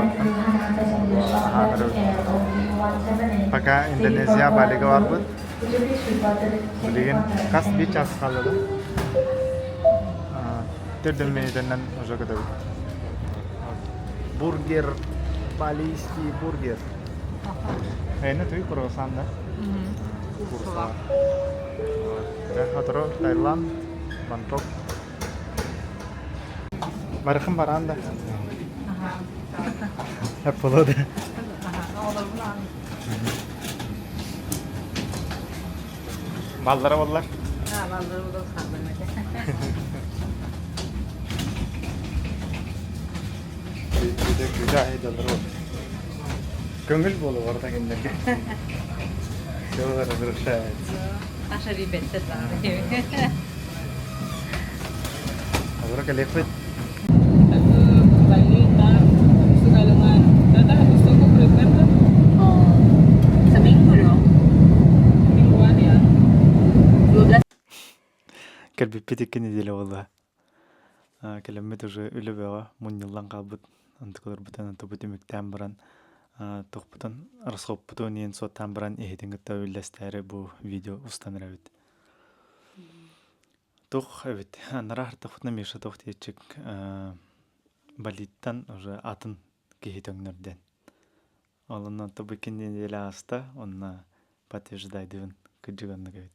Пока Индонезия Балига барбыт. Билген кас bir час қалды. Төрдөн менен уже готовы. Бургер, балийский бургер. Это твой круассан, да? Круассан. Хатро Таиланд, Бангкок. Бархам баранда. Hep болады. Балдары болар. Балдары болар хабармака. Güzel dalları olur. Көңіл болу орта кендерге. Все разрушается. Наша ребята там. Agora легкий. Seminggu dong. Mingguan ya. 12. Kalbi pitik неделя والله. Келемет уже үлі беға, мұн елдан қалбыт, антықылар бұтан анты бұты мүктен баран, тұқ бұтан арысқоп бұтын ең соттан баран ехетін күтті өлістәрі бұл видео ұстаныр әвет. Тұқ әвет, нара артық бұтына меша тұқ дейчік балиттан уже атын кейт өңнерден. Олын анты бұкен неделі аста, онына подтверждайдыбын кыджыганны кебит.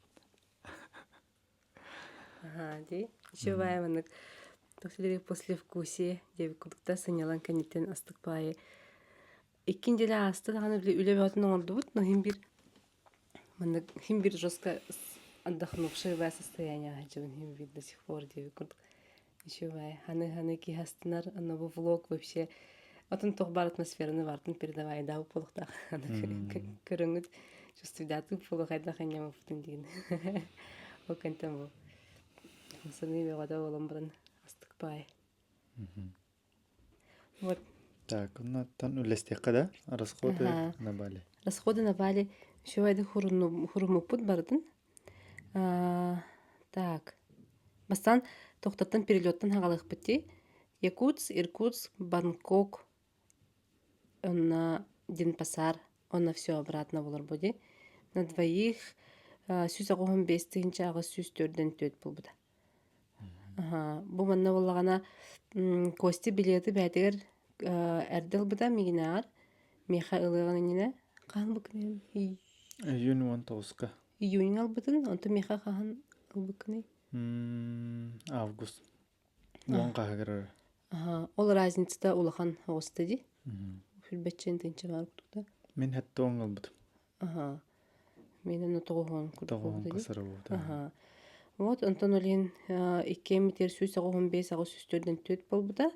Ага, ди. Еще вайманок. Тохсилери послевкусие. Деби кудукта санялан канитен астык пае. Иккин деле асты даганы биле үле батын оңордубут, но хим бир жестко отдохнувшее состояние хим бир до сих пор деби кудук. Еще вай. Ханы кихастынар, анабу влог вообще. Отын тохбар атмосфераны бартын передавай да уполуктах. Көрөңүт чувствидаты уполукайда ханьяма футын деген. Окантам бу. Саны бегада олам баран астык пай. Вот. Так, тан үлестекка да расходы на Бали. Расходы на Бали. Еще вайды хурумупут бардын. Так. Бастан тоқтаттан перелеттан хагалык бітті. Якутск, Иркутск, Бангкок, на Денпасар, на все обратно болар буде. На двоих сүз ағуғын 5 тыгынча ағыз сүз 4-ден 4 бұл бұда. Бұл манна болағана кости билеті бәдігер әрділ бұда мегінағар. Меха ылығын еніне қан бұкынен? Июнь 19-ка. Июнь ал бұдын, онты меха қан бұкыны? Август. Оң қағырыр. Ол разницада улахан оғысты де? Хүлбәтчен тынча бар күтікті? Мен хәтті оң албыдым. Мен тоғуын күтік Тоғуын болды. қасыры болды. Вот, онтан олен 2 метр сүз ағуғын 5 ағыз сүз 4-ден 4 бол бұда.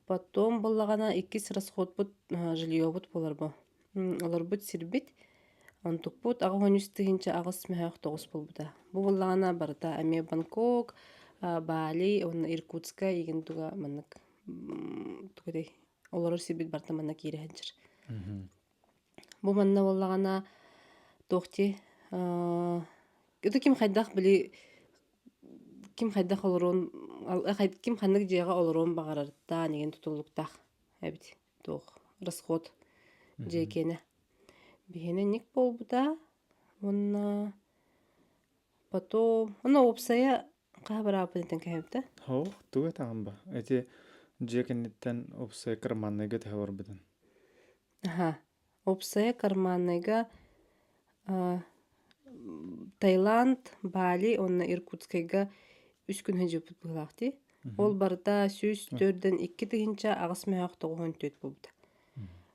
Потом болағана 2 расход бұд, жилье бұд болар бұ. Олар бұд сірбіт. Онтық бұд ағуғын 100 тыгынча ағыз мәйақ 9 бол бұда. Бұл болағана барыта әме Бангкок, Бали, Иркутска еген туга маннык тугадей олар сибит барта маннык ирехенчер. Бу манна боллагана тохти это ким хайдах били ким хайдах олорон ким ханнык жега олорон багарарта неген тутулуктах эбит тох расход жекене бихене ник болбута онна потом она опсая Қабыра апынтен кәйіпті? Туға тағым ба. Әте жекенеттен опсай карманныйға тәуір бұдын. Опсай карманныйға Таиланд, Бали, онна Иркутскайға 3 күн хөжі бұлақты. Ол барда сүз 4-ден 2 тыгынча ағыс мәйақ 9-4 бұлды.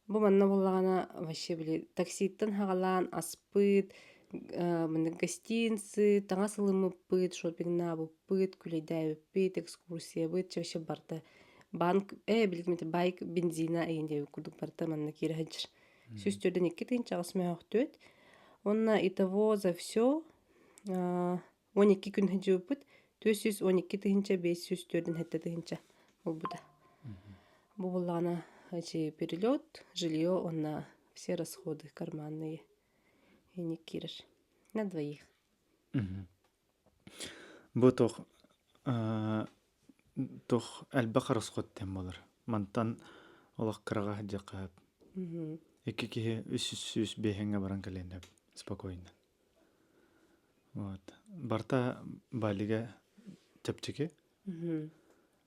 Бұл манна болағана ваще біле такситтен хағалан, аспыт, гостинцы, таңа сылымы пыт, шопингна пыт, күлейдай пыт, экскурсия пыт, чаваще барта. Банк, білгіметі байк, бензина егенде күрдік барта манна кері хаджыр. Сүз 4-ден 2 тыгынча ағыс мәйақ 4. Онна итого за все 12 күн хаджы пыт, 412 тыгынча 504-ден 7 тыгынча бұл бұда. Бұл болағана перелет, жилье, онна все расходы карманные. И не кириш. На двоих. Бу тох әлбақы расход тем болар. Мантан олақ қыраға жақап. Екі кеге үс бейхенге баран кәлендеп. Спокойно. Вот. Барта Балиге чапчеке.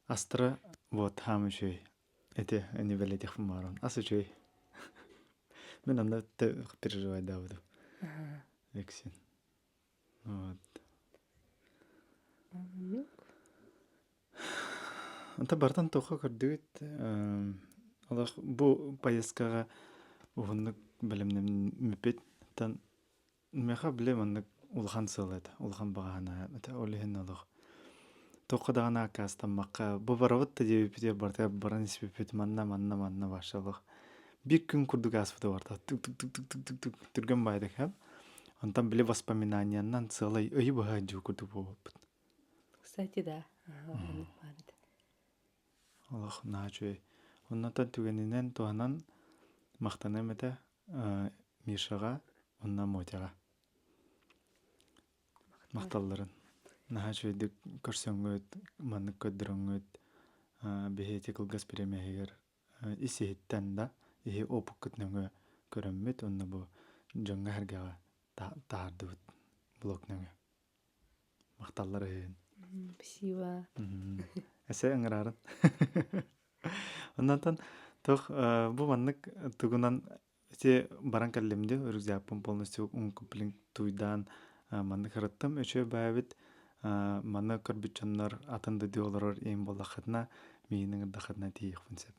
Астра вот хамы шөй. Эти они велетих фумарон. Асы шөй. Мен анда переживать да буду. Эксин. Вот. Anta бартан тоха көрдүгүт. Алах бу поездкага угуннук билимнем мепет тан меха билеманнык улхан сылады. Улхан багана ата олehen алах. Токадагана кастамакка бу барабыт деп барта баран испепет манна башалах. Бир күн курдук асфыты барта. Тук түргөн байдык хап. Антан биле воспоминаниянан сылай өй бага жукурду болуп. Кстати, да. Аллах начуй. Оннан түгенинен туанан мактанам эте Мишага, оннан Мотяга. Макталларын. Начуй дик көрсөңөт, маннык көдөрөңөт, бехети кылгас премиягер. Иситтен да, опук кытныңы көрөммөт, онна бу жоңга хергага таардыбыт блокныңы. Макталларын. Спасибо. Эсе ыңырарын. Оннан тох бу маннык тугунан Эти баран кәллемде үргзяппын полностью комплект туйдан манны кырыттым өчө бәбит маны көрбүчөннөр атынды диолорор эм болахатна миинин дахатна тиих фунсеп.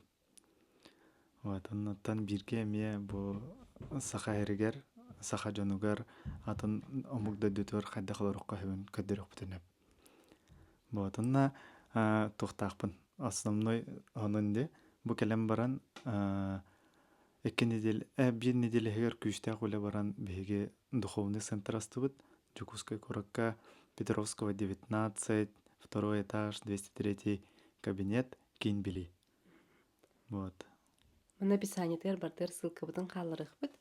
Вот оннотан бирге ме бу саха эригер саха жонугар атын омугда дөтөр хайда халорукка хөбүн көдөрөк бүтүнөп. Вот онна тухтакпын. Основной онунде бу келем баран bir неделе хегер күчтә куле баран беге духовный центр астыбыт Жукуская Куракка Петровского 19, второй этаж, 203 кабинет Кинбили. Вот. В написании тер ссылка бутын калырык бит.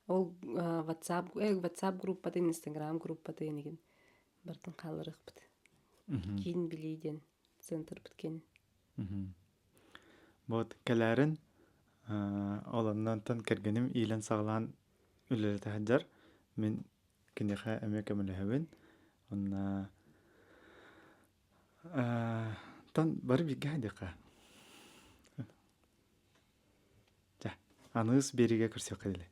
Ол WhatsApp группа ден Instagram группа ден бартын калырык бит. Кинбилиден центр биткен. Вот каларын оланнан кергеним илен саглан үлеле тахаджар мен кинеха эмека мөлөһөбүн онна тан бары бигге дека аныс бериге кырсык кадиле